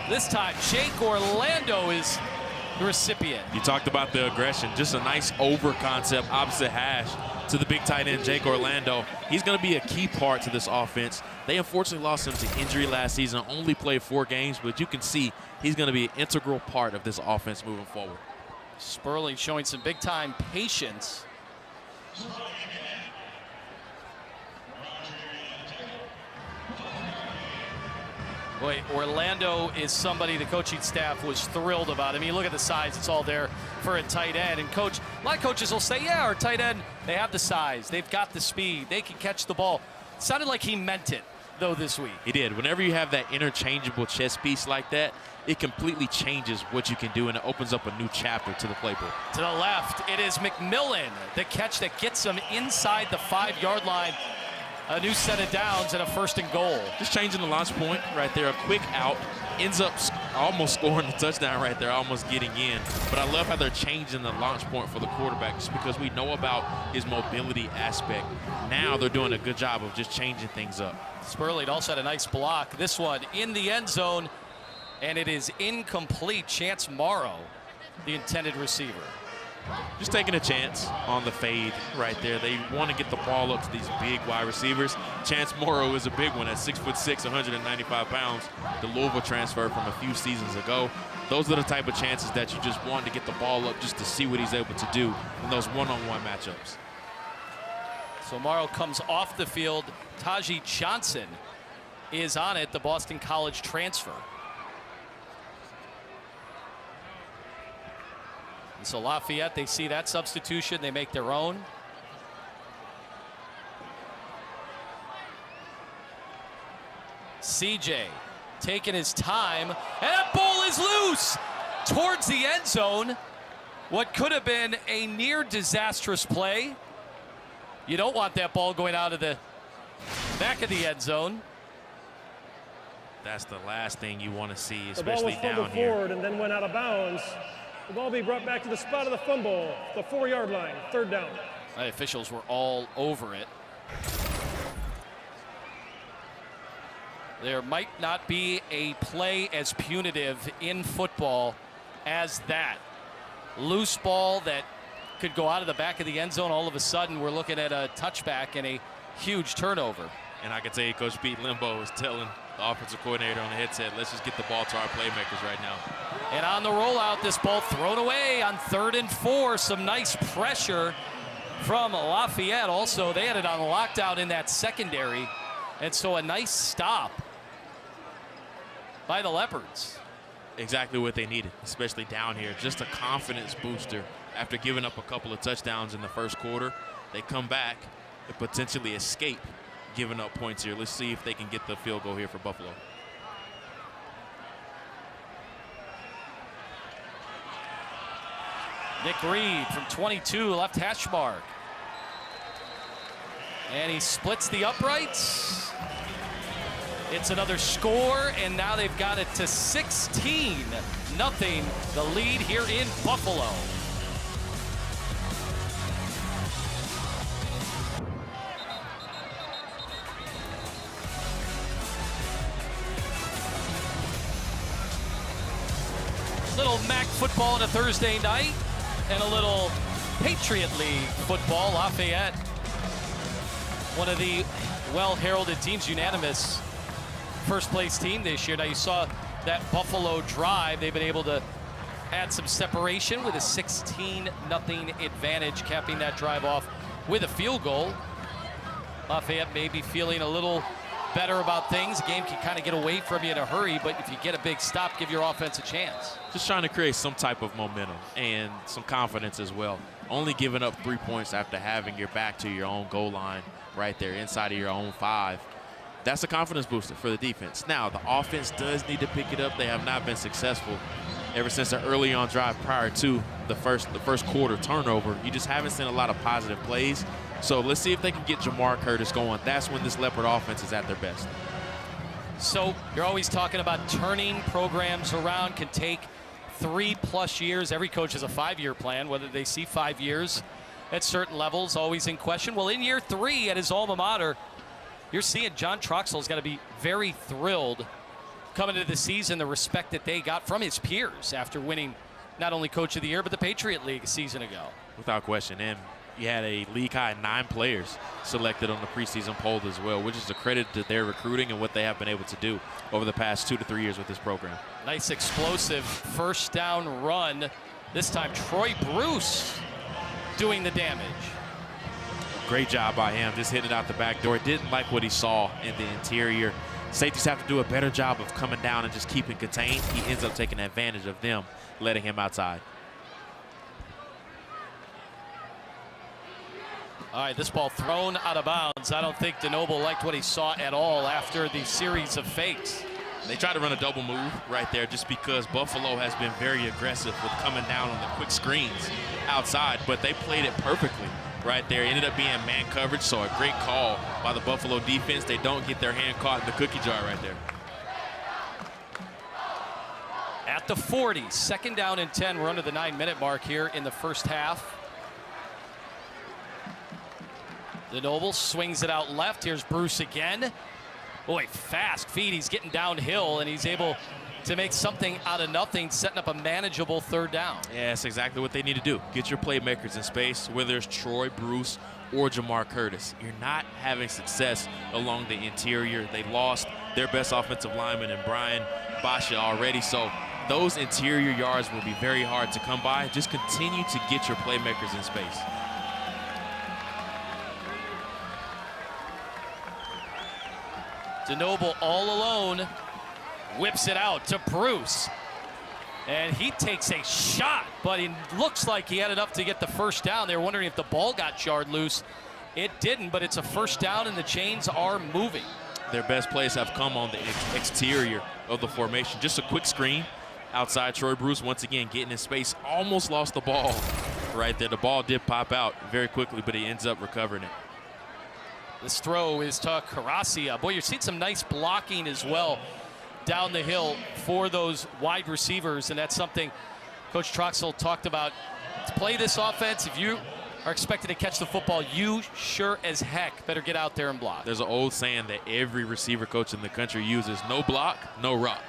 [SPEAKER 3] This time, Jake Orlando is the recipient.
[SPEAKER 4] You talked about the aggression, just a nice over concept, opposite hash to the big tight end, Jake Orlando. He's going to be a key part to this offense. They unfortunately lost him to injury last season, only played 4 games, but you can see he's going to be an integral part of this offense moving forward.
[SPEAKER 3] Sperling showing some big-time patience. Boy, Orlando is somebody the coaching staff was thrilled about. I mean, look at the size. It's all there for a tight end. And coach, a lot of coaches will say, yeah, our tight end, they have the size. They've got the speed. They can catch the ball. It sounded like he meant it, though, this week.
[SPEAKER 4] He did. Whenever you have that interchangeable chess piece like that, it completely changes what you can do, and it opens up a new chapter to the playbook.
[SPEAKER 3] To the left, it is McMillan, the catch that gets him inside the 5-yard line. A new set of downs and a 1st and goal.
[SPEAKER 4] Just changing the launch point right there. A quick out, ends up almost scoring the touchdown right there, almost getting in. But I love how they're changing the launch point for the quarterback, just because we know about his mobility aspect. Now they're doing a good job of just changing things up.
[SPEAKER 3] Sperling also had a nice block. This one in the end zone, and it is incomplete. Chance Morrow, the intended receiver.
[SPEAKER 4] Just taking a chance on the fade right there. They want to get the ball up to these big wide receivers. Chance Morrow is a big one at 6'6", 195 pounds. The Louisville transfer from a few seasons ago. Those are the type of chances that you just want to get the ball up just to see what he's able to do in those one-on-one matchups.
[SPEAKER 3] So Morrow comes off the field. Taji Johnson is on it, the Boston College transfer. And so Lafayette, they see that substitution, they make their own. CJ taking his time, and that ball is loose towards the end zone. What could have been a near disastrous play. You don't want that ball going out of the back of the end zone.
[SPEAKER 4] That's the last thing you want to see,
[SPEAKER 5] especially down here. The ball was fumbled forward and then went out of bounds. The ball be brought back to the spot of the fumble, the 4-yard line, 3rd down.
[SPEAKER 3] The officials were all over it. There might not be a play as punitive in football as that. Loose ball that could go out of the back of the end zone. All of a sudden, we're looking at a touchback and a huge turnover.
[SPEAKER 4] And I can tell you, Coach Pete Limbo is telling the offensive coordinator on the headset, let's just get the ball to our playmakers right now.
[SPEAKER 3] And on the rollout, this ball thrown away on 3rd and 4. Some nice pressure from Lafayette. Also, they had it on lockdown in that secondary. And so a nice stop by the Leopards.
[SPEAKER 4] Exactly what they needed, especially down here. Just a confidence booster after giving up a couple of touchdowns in the first quarter. They come back and potentially escape giving up points here. Let's see if they can get the field goal here for Buffalo.
[SPEAKER 3] Nick Reed from 22, left hash mark. And he splits the uprights. It's another score, and now they've got it to 16-0, the lead here in Buffalo. Little MAC football on a Thursday night, and a little Patriot League football. Lafayette, one of the well-heralded teams, unanimous first-place team this year. Now you saw that Buffalo drive. They've been able to add some separation with a 16-0 advantage, capping that drive off with a field goal. Lafayette may be feeling a little better about things. The game can kind of get away from you in a hurry, but if you get a big stop, give your offense a chance.
[SPEAKER 4] Just trying to create some type of momentum and some confidence as well. Only giving up 3 points after having your back to your own goal line right there inside of your own 5. That's a confidence booster for the defense. Now, the offense does need to pick it up. They have not been successful ever since the early on drive prior to the first quarter turnover. You just haven't seen a lot of positive plays. So let's see if they can get Jamar Curtis going. That's when this Leopard offense is at their best.
[SPEAKER 3] So you're always talking about turning programs around, can take 3+ years. Every coach has a 5-year plan. Whether they see 5 years at certain levels, always in question. Well, in year 3 at his alma mater, you're seeing John Troxell's got to be very thrilled coming into the season, the respect that they got from his peers after winning not only Coach of the Year, but the Patriot League a season ago.
[SPEAKER 4] Without question. And you had a league-high 9 players selected on the preseason poll as well, which is a credit to their recruiting and what they have been able to do over the past 2 to 3 years with this program.
[SPEAKER 3] Nice explosive first down run. This time Troy Bruce doing the damage.
[SPEAKER 4] Great job by him, just hitting it out the back door. Didn't like what he saw in the interior. Safeties have to do a better job of coming down and just keeping contained. He ends up taking advantage of them, letting him outside.
[SPEAKER 3] All right, this ball thrown out of bounds. I don't think DeNoble liked what he saw at all after the series of fakes.
[SPEAKER 4] They tried to run a double move right there just because Buffalo has been very aggressive with coming down on the quick screens outside, but they played it perfectly right there. Ended up being man coverage, so a great call by the Buffalo defense. They don't get their hand caught in the cookie jar right there.
[SPEAKER 3] At the 40, 2nd down and 10. We're under the 9-minute mark here in the first half. DeNoble swings it out left. Here's Bruce again. Boy, fast feet. He's getting downhill, and he's able to make something out of nothing, setting up a manageable 3rd down.
[SPEAKER 4] Yeah, that's exactly what they need to do. Get your playmakers in space, whether it's Troy Bruce or Jamar Curtis. You're not having success along the interior. They lost their best offensive lineman in Brian Basha already, so those interior yards will be very hard to come by. Just continue to get your playmakers in space.
[SPEAKER 3] DeNoble all alone, whips it out to Bruce. And he takes a shot, but it looks like he had enough to get the 1st down. They were wondering if the ball got jarred loose. It didn't, but it's a 1st down, and the chains are moving.
[SPEAKER 4] Their best plays have come on the exterior of the formation. Just a quick screen outside. Troy Bruce once again getting in space. Almost lost the ball right there. The ball did pop out very quickly, but he ends up recovering it.
[SPEAKER 3] This throw is to Caracia. Boy, you're seeing some nice blocking as well down the hill for those wide receivers, and that's something Coach Troxell talked about. To play this offense, if you are expected to catch the football, you sure as heck better get out there and block.
[SPEAKER 4] There's an old saying that every receiver coach in the country uses: no block, no rock.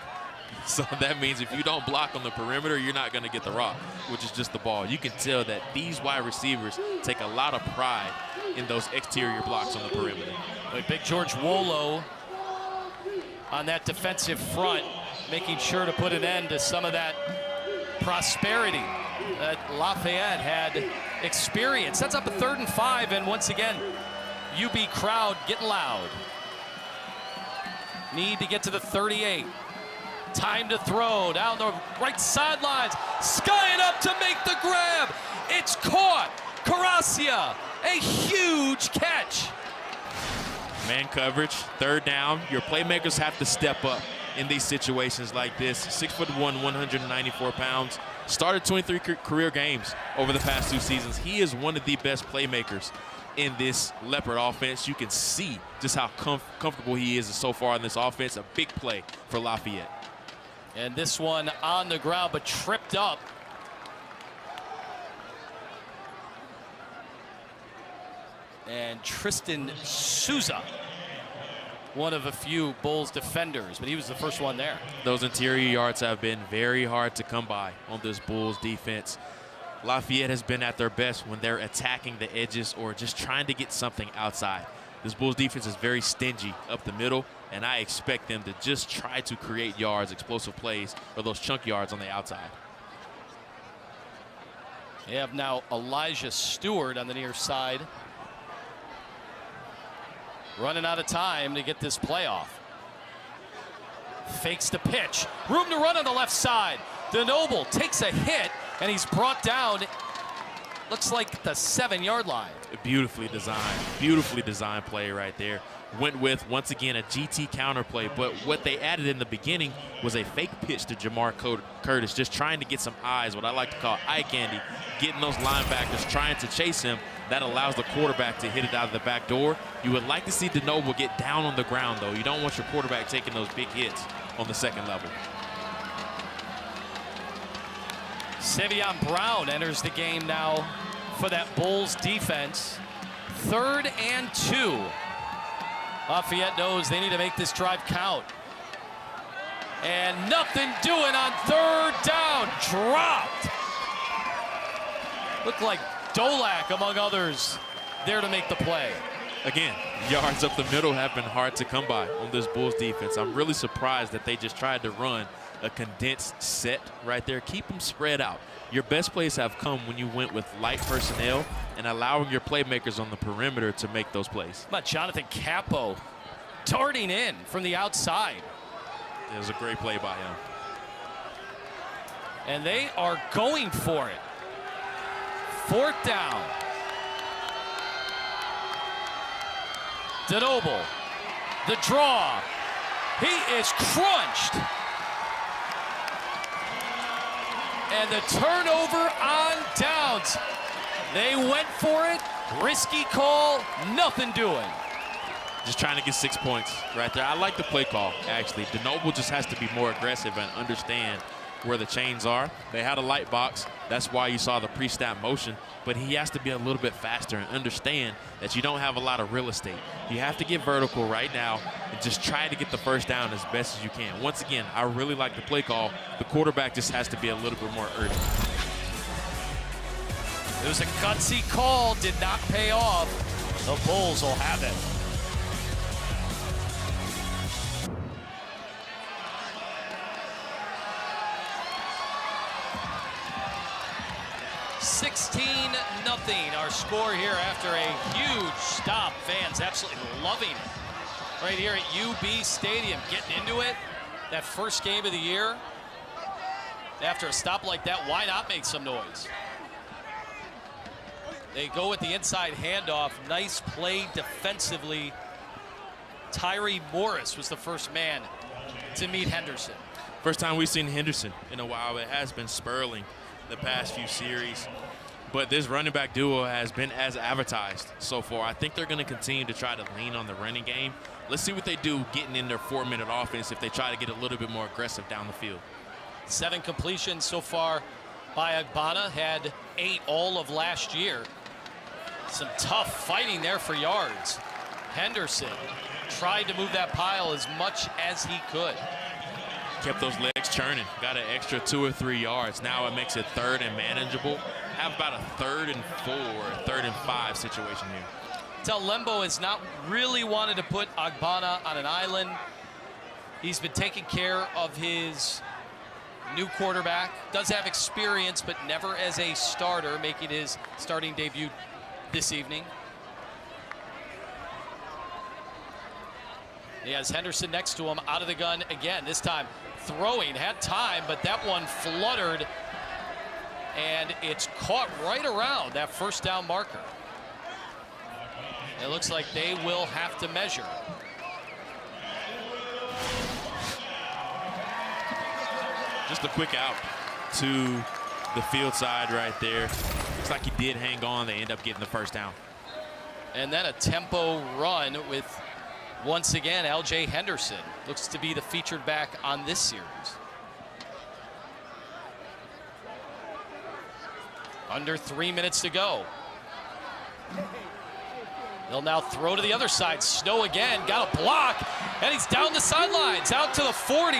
[SPEAKER 4] So that means if you don't block on the perimeter, you're not going to get the rock, which is just the ball. You can tell that these wide receivers take a lot of pride in those exterior blocks on the perimeter.
[SPEAKER 3] Big George Wolo on that defensive front, making sure to put an end to some of that prosperity that Lafayette had experienced. That's up a 3rd and 5, and once again, UB crowd getting loud. Need to get to the 38. Time to throw down the right sidelines. Skying up to make the grab. It's caught. Caracia, a huge catch.
[SPEAKER 4] Man coverage, 3rd down. Your playmakers have to step up in these situations like this. 6'1", 194 pounds. Started 23 career games over the past 2 seasons. He is one of the best playmakers in this Leopard offense. You can see just how comfortable he is so far in this offense. A big play for Lafayette.
[SPEAKER 3] And this one on the ground, but tripped up. And Tristan Souza, one of a few Bulls defenders, but he was the first one there.
[SPEAKER 4] Those interior yards have been very hard to come by on this Bulls defense. Lafayette has been at their best when they're attacking the edges or just trying to get something outside. This Bulls defense is very stingy up the middle, and I expect them to just try to create yards, explosive plays, or those chunk yards on the outside.
[SPEAKER 3] They have now Elijah Stewart on the near side. Running out of time to get this play off. Fakes the pitch. Room to run on the left side. DeNoble takes a hit, and he's brought down, looks like the 7-yard line.
[SPEAKER 4] Beautifully designed play right there. Went with, once again, a GT counter play, but what they added in the beginning was a fake pitch to Jamar Curtis, just trying to get some eyes, what I like to call eye candy, getting those linebackers trying to chase him. That allows the quarterback to hit it out of the back door. You would like to see DeNoble get down on the ground, though. You don't want your quarterback taking those big hits on the second level.
[SPEAKER 3] Savion Brown enters the game now for that Bulls defense. 3rd and 2. Lafayette knows they need to make this drive count. And nothing doing on 3rd down. Dropped. Looked like Dolak, among others, there to make the play.
[SPEAKER 4] Again, yards up the middle have been hard to come by on this Bulls defense. I'm really surprised that they just tried to run a condensed set right there. Keep them spread out. Your best plays have come when you went with light personnel and allowing your playmakers on the perimeter to make those plays.
[SPEAKER 3] How about Jonathan Capo darting in from the outside?
[SPEAKER 4] It was a great play by him.
[SPEAKER 3] And they are going for it. 4th down. DeNoble, the draw. He is crunched. And the turnover on downs. They went for it. Risky call, nothing doing.
[SPEAKER 4] Just trying to get 6 points right there. I like the play call, actually. DeNoble just has to be more aggressive and understand where the chains are. They had a light box. That's why you saw the pre-snap motion. But he has to be a little bit faster and understand that you don't have a lot of real estate. You have to get vertical right now and just try to get the first down as best as you can. Once again, I really like the play call. The quarterback just has to be a little bit more urgent.
[SPEAKER 3] It was a gutsy call, did not pay off. The Bulls will have it. $16-0, our score here after a huge stop. Fans absolutely loving it. Right here at UB Stadium, getting into it. That first game of the year. After a stop like that, why not make some noise? They go with the inside handoff. Nice play defensively. Tyree Morris was the first man to meet Henderson.
[SPEAKER 4] First time we've seen Henderson in a while. It has been Sperling the past few series. But this running back duo has been as advertised so far. I think they're going to continue to try to lean on the running game. Let's see what they do getting in their 4-minute offense if they try to get a little bit more aggressive down the field.
[SPEAKER 3] 7 completions so far by Agbana. Had 8 all of last year. Some tough fighting there for yards. Henderson tried to move that pile as much as he could.
[SPEAKER 4] Kept those legs churning. Got an extra 2 or 3 yards. Now it makes it 3rd and manageable. Have about a 3rd and 4, 3rd and 5 situation here.
[SPEAKER 3] Tell Lembo has not really wanted to put Agbana on an island. He's been taking care of his new quarterback. Does have experience, but never as a starter, making his starting debut this evening. He has Henderson next to him, out of the gun again. This time throwing, had time, but that one fluttered, and it's caught right around that first down marker. It looks like they will have to measure.
[SPEAKER 4] Just a quick out to the field side right there. Looks like he did hang on. They end up getting the first down.
[SPEAKER 3] And then a tempo run with, once again, L.J. Henderson. Looks to be the featured back on this series. Under 3 minutes to go. They'll now throw to the other side. Snow again, got a block, and he's down the sidelines, out to the 40.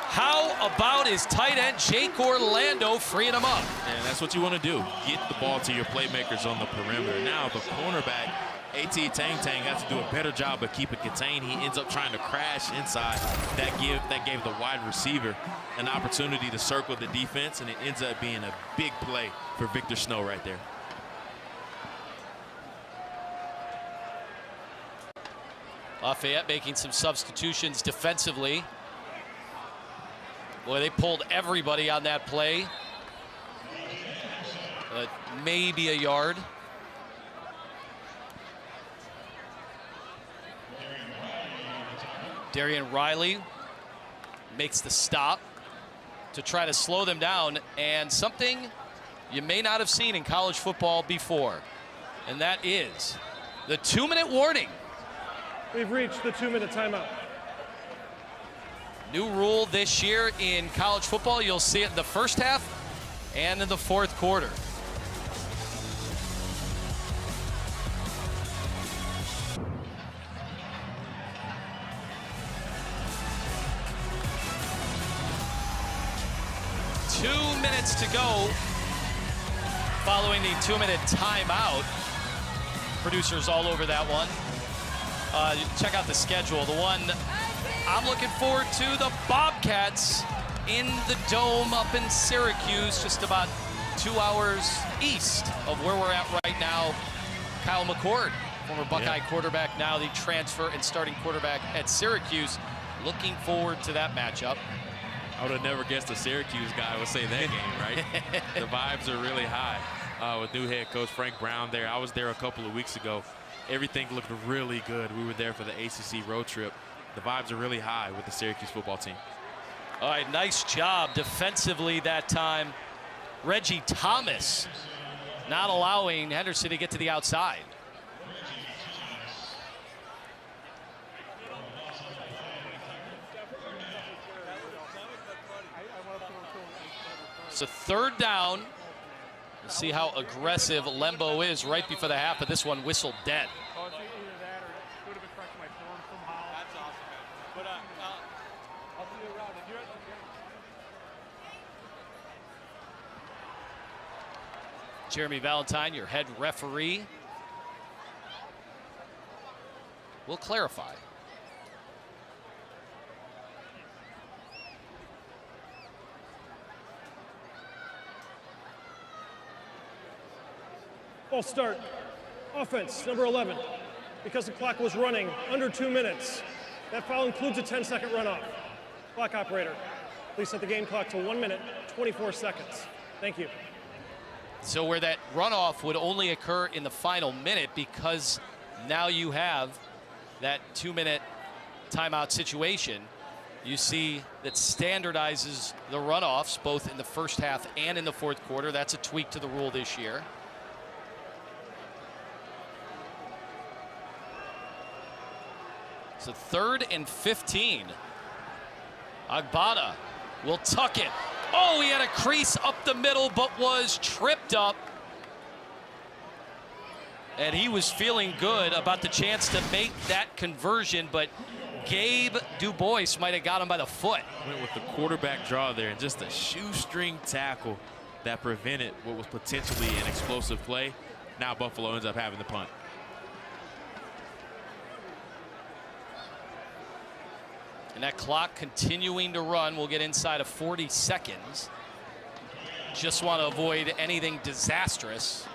[SPEAKER 3] How about his tight end, Jake Orlando, freeing him up?
[SPEAKER 4] And that's what you want to do. Get the ball to your playmakers on the perimeter. Now the cornerback A.T. Tang Tang has to do a better job of keeping contained. He ends up trying to crash inside. That gave the wide receiver an opportunity to circle the defense, and it ends up being a big play for Victor Snow right there.
[SPEAKER 3] Lafayette making some substitutions defensively. Boy, they pulled everybody on that play. But maybe a yard. Darian Riley makes the stop to try to slow them down, and something you may not have seen in college football before, and that is the 2-minute warning.
[SPEAKER 5] We've reached the 2-minute timeout.
[SPEAKER 3] New rule this year in college football. You'll see it in the first half and in the fourth quarter. Two minutes to go following the 2-minute timeout. Producers all over that one. Check out the schedule. The one I'm looking forward to, the Bobcats in the Dome up in Syracuse, just about 2 hours east of where we're at right now. Kyle McCord, former Buckeye quarterback, now the transfer and starting quarterback at Syracuse. Looking forward to that matchup.
[SPEAKER 4] I would have never guessed a Syracuse guy would say that game, right? The vibes are really high with new head coach Frank Brown there. I was there a couple of weeks ago. Everything looked really good. We were there for the ACC road trip. The vibes are really high with the Syracuse football team.
[SPEAKER 3] All right, nice job defensively that time. Reggie Thomas not allowing Henderson to get to the outside. So third down. We'll see how aggressive Lembo is right before the half, but this one whistled dead. Jeremy Valentine, your head referee, will clarify.
[SPEAKER 5] False start. Offense, number 11. Because the clock was running under 2 minutes, that foul includes a 10-second runoff. Clock operator, please set the game clock to 1 minute, 24 seconds. Thank you.
[SPEAKER 3] So where that runoff would only occur in the final minute, because now you have that 2-minute timeout situation, you see that standardizes the runoffs both in the first half and in the fourth quarter. That's a tweak to the rule this year. So 3rd and 15. Agbada will tuck it. Oh, he had a crease up the middle, but was tripped up. And he was feeling good about the chance to make that conversion, but Gabe Dubois might have got him by the foot.
[SPEAKER 4] Went with the quarterback draw there, and just a shoestring tackle that prevented what was potentially an explosive play. Now Buffalo ends up having the punt.
[SPEAKER 3] And that clock continuing to run. We'll get inside of 40 seconds. Just want to avoid anything disastrous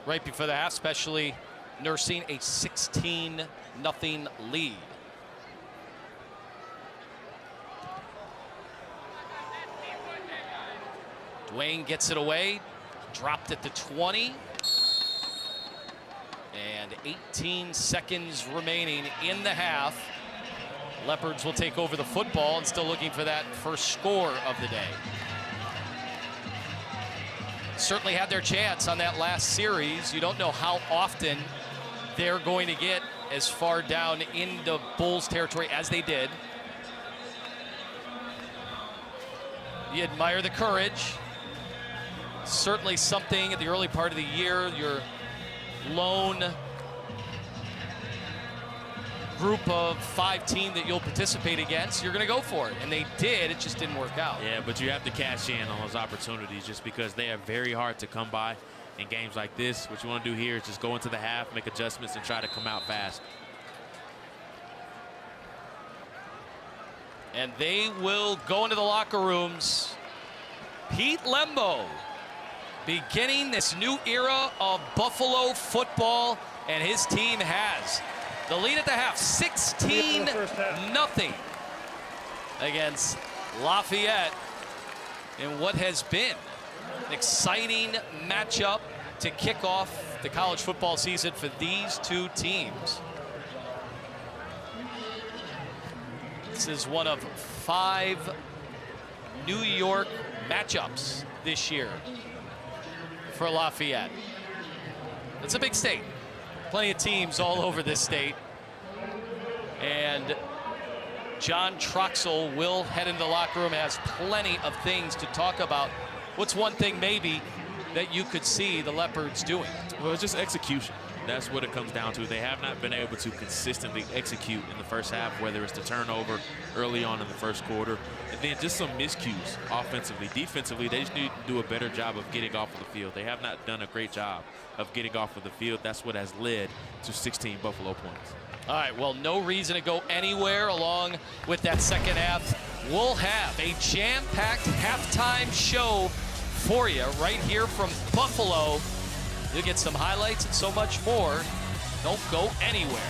[SPEAKER 3] right before the half, especially nursing a 16-0 lead. Dwayne gets it away, dropped at the 20. And 18 seconds remaining in the half. Leopards will take over the football and still looking for that first score of the day. Certainly had their chance on that last series. You don't know how often they're going to get as far down into Bulls territory as they did. You admire the courage. Certainly something at the early part of the year, your lone group of 5 team that you'll participate against, you're going to go for it. And they did, it just didn't work out.
[SPEAKER 4] Yeah, but you have to cash in on those opportunities just because they are very hard to come by In games like this, what you want to do here is just go into the half, make adjustments, and try to come out fast.
[SPEAKER 3] And they will go into the locker rooms. Pete Lembo beginning this new era of Buffalo football, and his team has the lead at the half, 16-0 against Lafayette in what has been an exciting matchup to kick off the college football season for these two teams. This is one of 5 New York matchups this year for Lafayette. It's a big state. Plenty of teams all over this state. And John Troxell will head into the locker room, has plenty of things to talk about. What's one thing maybe that you could see the Leopards doing?
[SPEAKER 4] Well, it's just execution. That's what it comes down to. They have not been able to consistently execute in the first half, whether it's the turnover early on in the first quarter, and then just some miscues offensively. Defensively, they just need to do a better job of getting off of the field. They have not done a great job of getting off of the field. That's what has led to 16 Buffalo points.
[SPEAKER 3] All right, well, no reason to go anywhere along with that second half. We'll have a jam-packed halftime show for you right here from Buffalo. You'll get some highlights and so much more. Don't go anywhere.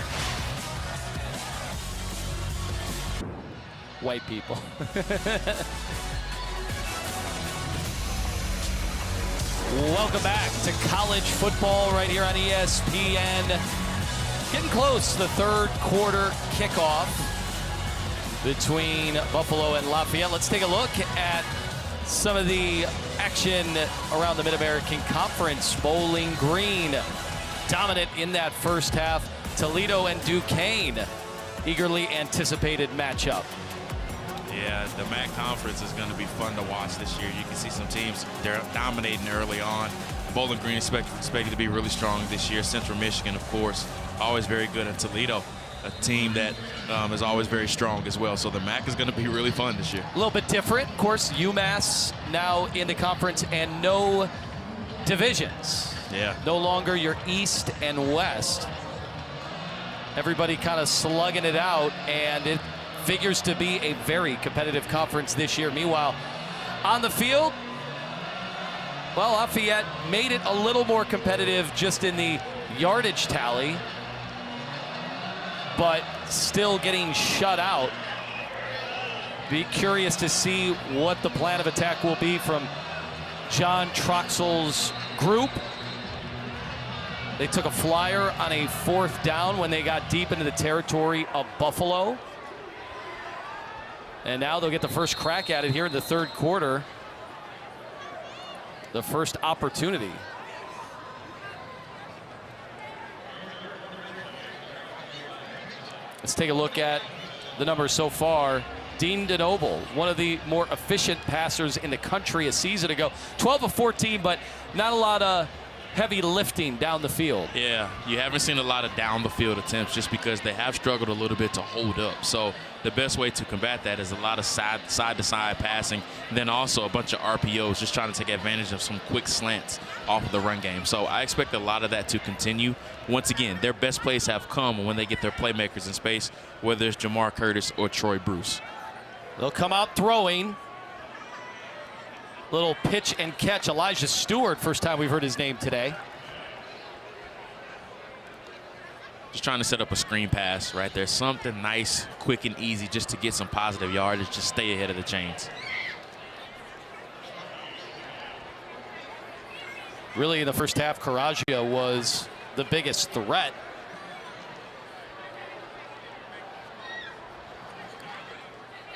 [SPEAKER 3] White people. Welcome back to college football right here on ESPN. Getting close to the third quarter kickoff between Buffalo and Lafayette. Let's take a look at some of the action around the Mid-American Conference. Bowling Green dominant in that first half. Toledo and Duquesne, eagerly anticipated matchup.
[SPEAKER 4] Yeah, the MAC Conference is going to be fun to watch this year. You can see some teams, they're dominating early on. Bowling Green expected to be really strong this year. Central Michigan, of course, always very good. And Toledo, a team that is always very strong as well. So the MAC is going to be really fun this year.
[SPEAKER 3] A little bit different. Of course, UMass now in the conference and no divisions.
[SPEAKER 4] Yeah.
[SPEAKER 3] No longer your East and West. Everybody kind of slugging it out, and it figures to be a very competitive conference this year. Meanwhile, on the field, well, Lafayette made it a little more competitive just in the yardage tally, but still getting shut out. Be curious to see what the plan of attack will be from John Troxell's group. They took a flyer on a 4th down when they got deep into the territory of Buffalo. And now they'll get the first crack at it here in the third quarter. The first opportunity. Let's take a look at the numbers so far. Dean DeNoble, one of the more efficient passers in the country a season ago. 12 of 14, but not a lot of heavy lifting down the field.
[SPEAKER 4] Yeah, you haven't seen a lot of down the field attempts just because they have struggled a little bit to hold up. So the best way to combat that is a lot of side to side passing, and then also a bunch of RPOs, just trying to take advantage of some quick slants off of the run game. So I expect a lot of that to continue. Once again, their best plays have come when they get their playmakers in space, whether it's Jamar Curtis or Troy Bruce.
[SPEAKER 3] They'll come out throwing. Little pitch and catch. Elijah Stewart, first time we've heard his name today.
[SPEAKER 4] Just trying to set up a screen pass right there. Something nice, quick, and easy just to get some positive yardage. Just stay ahead of the chains.
[SPEAKER 3] Really, in the first half, Karagia was the biggest threat.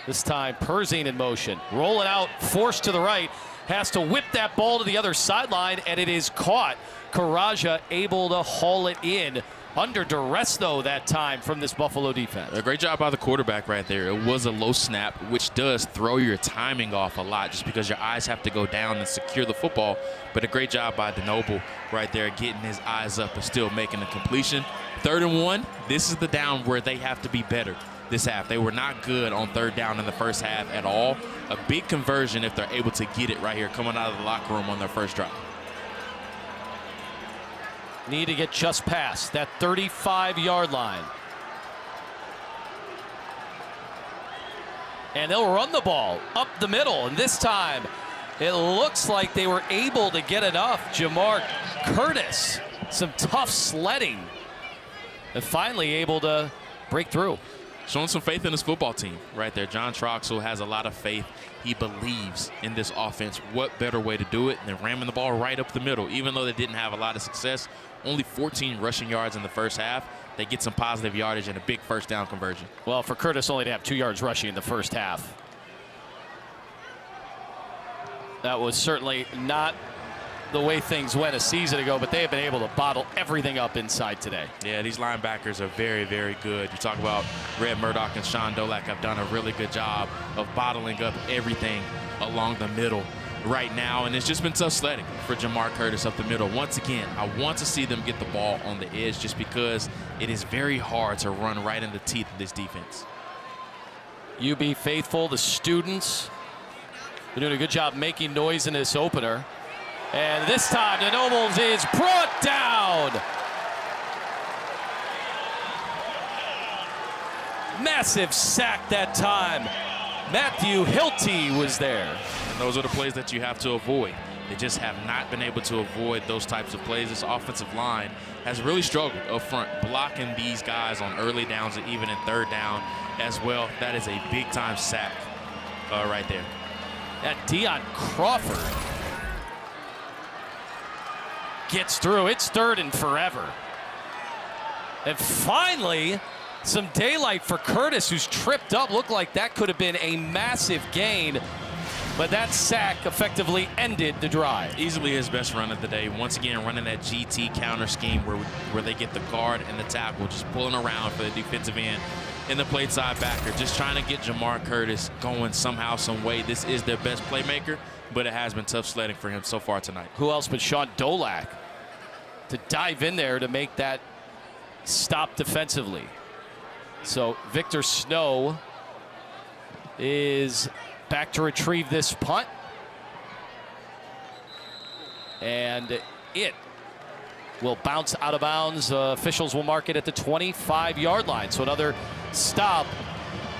[SPEAKER 3] This time, Perzine in motion. Rolling out, forced to the right. Has to whip that ball to the other sideline, and it is caught. Karagia able to haul it in. Under duress, though, that time from this Buffalo defense.
[SPEAKER 4] A great job by the quarterback right there. It was a low snap, which does throw your timing off a lot just because your eyes have to go down and secure the football. But a great job by DeNoble right there, getting his eyes up and still making the completion. 3rd and 1, this is the down where they have to be better this half. They were not good on 3rd down in the first half at all. A big conversion if they're able to get it right here coming out of the locker room on their first drive.
[SPEAKER 3] Need to get just past that 35-yard line. And they'll run the ball up the middle. And this time, it looks like they were able to get enough. Jamar Curtis, some tough sledding. And finally able to break through.
[SPEAKER 4] Showing some faith in his football team right there. John Troxell has a lot of faith. He believes in this offense. What better way to do it than ramming the ball right up the middle? Even though they didn't have a lot of success, only 14 rushing yards in the first half, they get some positive yardage and a big first down conversion.
[SPEAKER 3] Well, for Curtis only to have 2 yards rushing in the first half. That was certainly not the way things went a season ago, but they have been able to bottle everything up inside today.
[SPEAKER 4] Yeah, these linebackers are very, very good. You talk about Red Murdoch and Sean Dolak have done a really good job of bottling up everything along the middle right now, and it's just been tough sledding for Jamar Curtis up the middle. Once again, I want to see them get the ball on the edge just because it is very hard to run right in the teeth of this defense.
[SPEAKER 3] UB faithful, the students, they're doing a good job making noise in this opener. And this time, the Nobles is brought down. Massive sack that time. Matthew Hilty was there.
[SPEAKER 4] And those are the plays that you have to avoid. They just have not been able to avoid those types of plays. This offensive line has really struggled up front, blocking these guys on early downs and even in third down as well. That is a big-time sack right there.
[SPEAKER 3] That Deion Crawford gets through. It's third and forever. And finally, some daylight for Curtis, who's tripped up. Looked like that could have been a massive gain, but that sack effectively ended the drive.
[SPEAKER 4] Easily his best run of the day. Once again, running that GT counter scheme where they get the guard and the tackle, just pulling around for the defensive end and the plate side backer, just trying to get Jamar Curtis going somehow, some way. This is their best playmaker, but it has been tough sledding for him so far tonight.
[SPEAKER 3] Who else but Sean Dolak to dive in there to make that stop defensively. So Victor Snow is back to retrieve this punt. And it will bounce out of bounds. Officials will mark it at the 25-yard line. So another stop.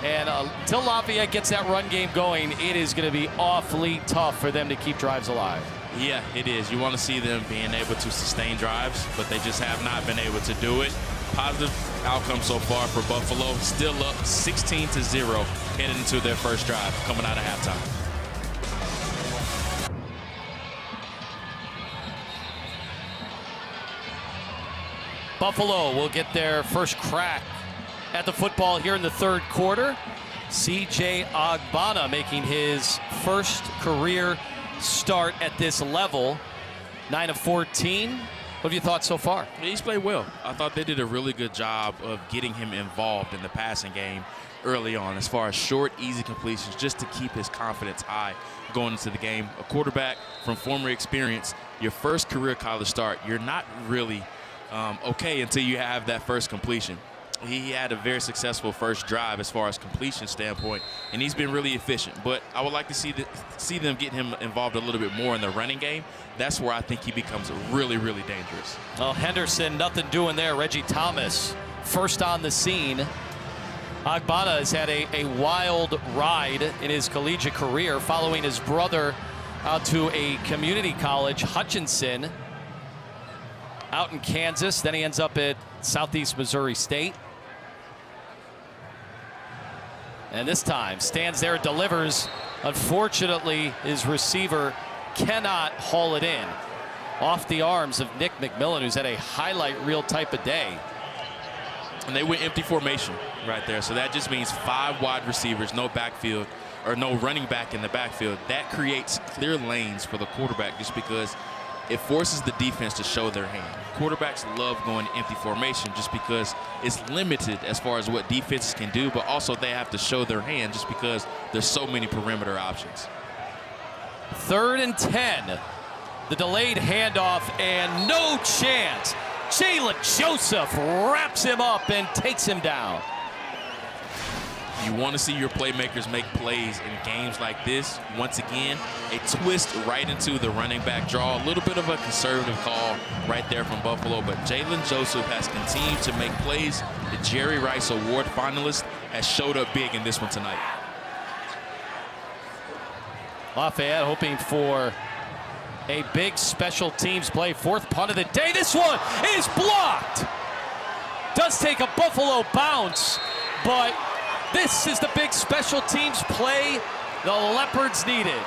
[SPEAKER 3] And until Lafayette gets that run game going, it is going to be awfully tough for them to keep drives alive.
[SPEAKER 4] Yeah, it is. You want to see them being able to sustain drives, but they just have not been able to do it. Positive outcome so far for Buffalo. Still up 16-0 heading into their first drive coming out of halftime.
[SPEAKER 3] Buffalo will get their first crack at the football here in the third quarter. C.J. Agbana making his first career start at this level. 9 of 14. What have you thought so far?
[SPEAKER 4] He's played well. I thought they did a really good job of getting him involved in the passing game early on as far as short, easy completions, just to keep his confidence high going into the game. A quarterback from former experience, your first career college start, you're not really okay until you have that first completion. He had a very successful first drive as far as completion standpoint, and he's been really efficient. But I would like to see them get him involved a little bit more in the running game. That's where I think he becomes really, really dangerous.
[SPEAKER 3] Well, Henderson, nothing doing there. Reggie Thomas, first on the scene. Agbana has had a wild ride in his collegiate career, following his brother out to a community college, Hutchinson, out in Kansas. Then he ends up at Southeast Missouri State. And this time stands there, delivers. Unfortunately, his receiver cannot haul it in. Off the arms of Nick McMillan, who's had a highlight reel type of day.
[SPEAKER 4] And they went empty formation right there. So that just means 5 wide receivers, no backfield, or no running back in the backfield. That creates clear lanes for the quarterback just because it forces the defense to show their hand. Quarterbacks love going empty formation just because it's limited as far as what defenses can do, but also they have to show their hand just because there's so many perimeter options.
[SPEAKER 3] 3rd and 10. The delayed handoff and no chance. Jalen Joseph wraps him up and takes him down.
[SPEAKER 4] You want to see your playmakers make plays in games like this. Once again, a twist right into the running back draw. A little bit of a conservative call right there from Buffalo, but Jalen Joseph has continued to make plays. The Jerry Rice Award finalist has showed up big in this one tonight.
[SPEAKER 3] Lafayette hoping for a big special teams play. Fourth punt of the day. This one is blocked. Does take a Buffalo bounce, but this is the big special teams play the Leopards needed.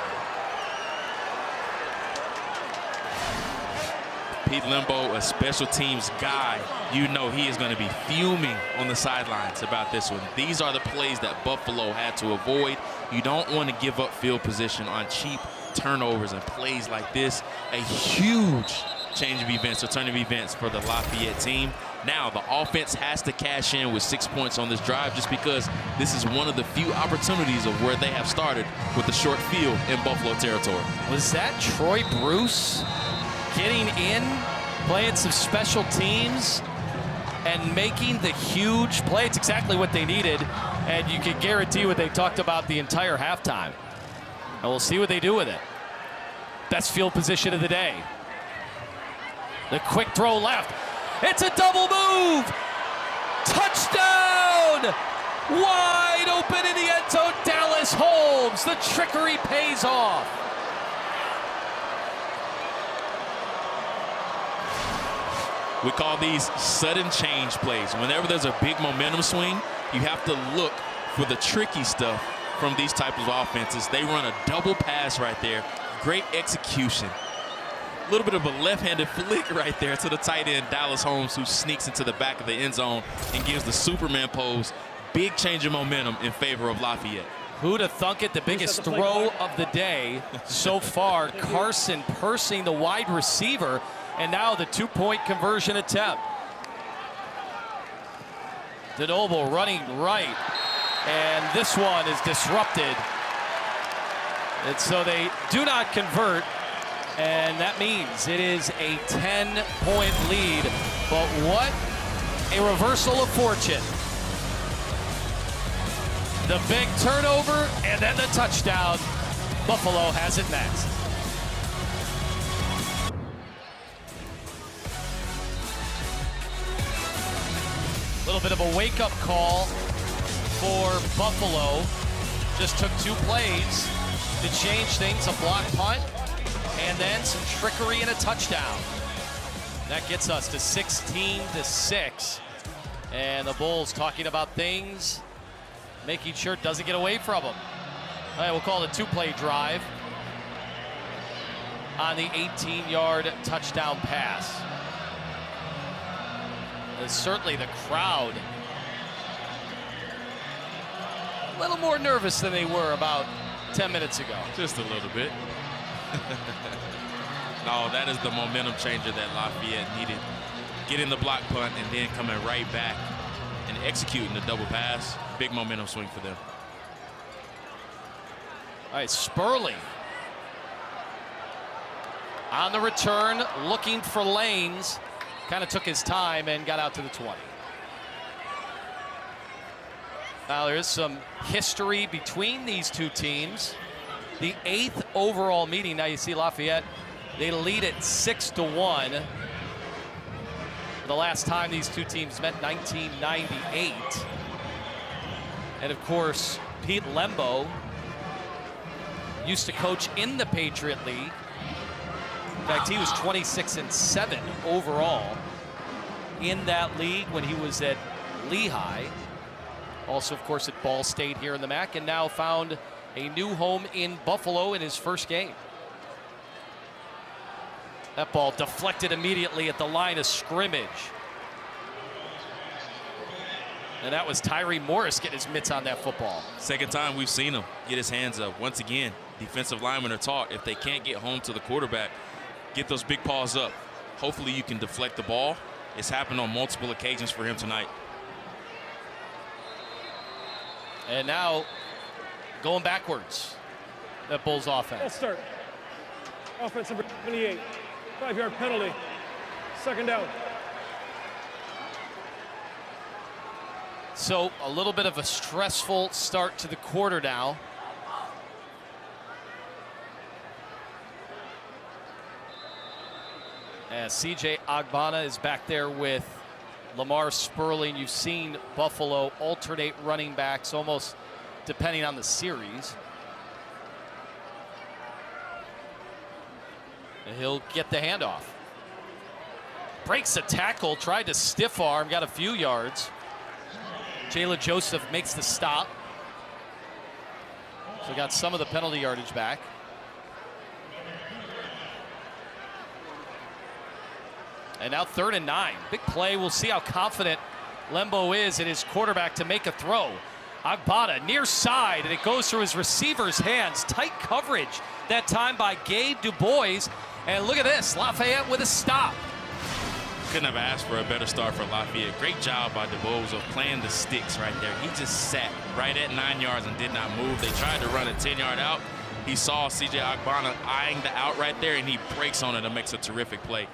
[SPEAKER 4] Pete Lembo, a special teams guy, you know he is going to be fuming on the sidelines about this one. These are the plays that Buffalo had to avoid. You don't want to give up field position on cheap turnovers and plays like this. A huge change of events, or turn of events for the Lafayette team. Now the offense has to cash in with 6 points on this drive, just because this is one of the few opportunities of where they have started with the short field in Buffalo territory.
[SPEAKER 3] Was that Troy Bruce getting in, playing some special teams, and making the huge play? It's exactly what they needed, and you can guarantee what they talked about the entire halftime. And we'll see what they do with it. Best field position of the day. The quick throw left. It's a double move. Touchdown! Wide open in the end zone, Dallas Holmes. The trickery pays off.
[SPEAKER 4] We call these sudden change plays. Whenever there's a big momentum swing, you have to look for the tricky stuff from these types of offenses. They run a double pass right there. Great execution. A little bit of a left-handed flick right there to the tight end, Dallas Holmes, who sneaks into the back of the end zone and gives the Superman pose. Big change of momentum in favor of Lafayette.
[SPEAKER 3] Who'd have thunk it? The biggest throw of the day so far. Carson pursing the wide receiver, and now the two-point conversion attempt. DeNoble running right, and this one is disrupted. And so they do not convert, and that means it is a 10-point lead. But what a reversal of fortune. The big turnover and then the touchdown. Buffalo has it next. A little bit of a wake-up call for Buffalo. Just took 2 plays to change things, a block punt, and then some trickery and a touchdown. That gets us to 16-6. And the Bulls talking about things, making sure it doesn't get away from them. All right, we'll call it a 2-play drive on the 18-yard touchdown pass. And certainly the crowd a little more nervous than they were about 10 minutes ago.
[SPEAKER 4] Just a little bit. No, that is the momentum changer that Lafayette needed. Getting the block punt and then coming right back and executing the double pass. Big momentum swing for them.
[SPEAKER 3] All right, Spurley on the return, looking for lanes. Kind of took his time and got out to the 20. Now there is some history between these two teams. The 8th overall meeting. Now you see Lafayette, they lead it 6-1. The last time these two teams met, 1998. And of course, Pete Lembo used to coach in the Patriot League. In fact, he was 26-7 overall in that league when he was at Lehigh. Also, of course, at Ball State here in the MAC, and now found a new home in Buffalo in his first game. That ball deflected immediately at the line of scrimmage. And that was Tyree Morris getting his mitts on that football.
[SPEAKER 4] Second time we've seen him get his hands up. Once again, defensive linemen are taught if they can't get home to the quarterback, get those big paws up. Hopefully you can deflect the ball. It's happened on multiple occasions for him tonight.
[SPEAKER 3] And now going backwards, that Bulls offense.
[SPEAKER 5] Let's start. Offense number 78. 5-yard penalty. Second down.
[SPEAKER 3] So a little bit of a stressful start to the quarter now. As CJ Agbana is back there with Lamar Sperling. You've seen Buffalo alternate running backs almost depending on the series. And he'll get the handoff. Breaks a tackle, tried to stiff arm, got a few yards. Jayla Joseph makes the stop. So got some of the penalty yardage back. And now 3rd and 9. Big play. We'll see how confident Lembo is in his quarterback to make a throw. Agbada near side, and it goes through his receiver's hands. Tight coverage that time by Gabe Dubois. And look at this, Lafayette with a stop.
[SPEAKER 4] Couldn't have asked for a better start for Lafayette. Great job by Dubois of playing the sticks right there. He just sat right at 9 yards and did not move. They tried to run a 10-yard out. He saw CJ Agbana eyeing the out right there, and he breaks on it and makes a terrific play.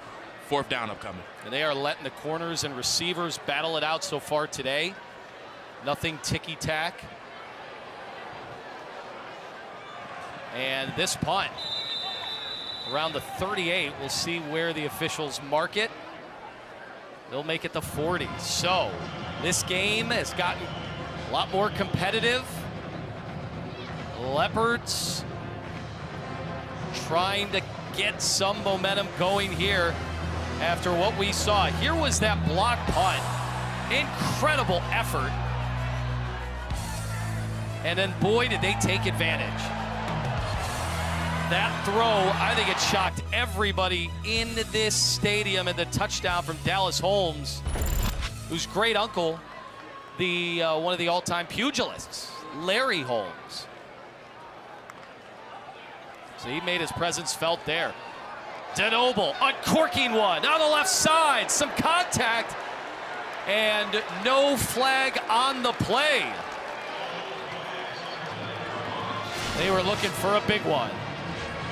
[SPEAKER 4] 4th down upcoming.
[SPEAKER 3] And they are letting the corners and receivers battle it out so far today. Nothing ticky-tack. And this punt around the 38. We'll see where the officials mark it. They'll make it the 40. So this game has gotten a lot more competitive. Leopards trying to get some momentum going here after what we saw. Here was that block punt. Incredible effort. And then boy, did they take advantage. That throw, I think it shocked everybody in this stadium, and the touchdown from Dallas Holmes, whose great uncle, the one of the all-time pugilists, Larry Holmes. So he made his presence felt there. DeNoble uncorking one on the left side. Some contact and no flag on the play. They were looking for a big one.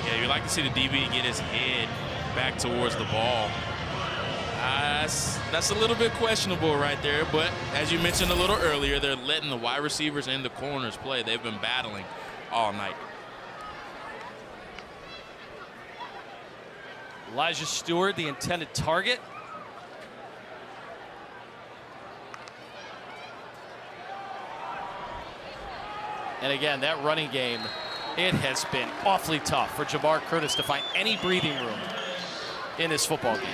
[SPEAKER 4] Yeah, you like to see the DB get his head back towards the ball. That's a little bit questionable right there, but as you mentioned a little earlier, they're letting the wide receivers and the corners play. They've been battling all night.
[SPEAKER 3] Elijah Stewart, the intended target. And again, that running game, it has been awfully tough for Jamar Curtis to find any breathing room in this football game.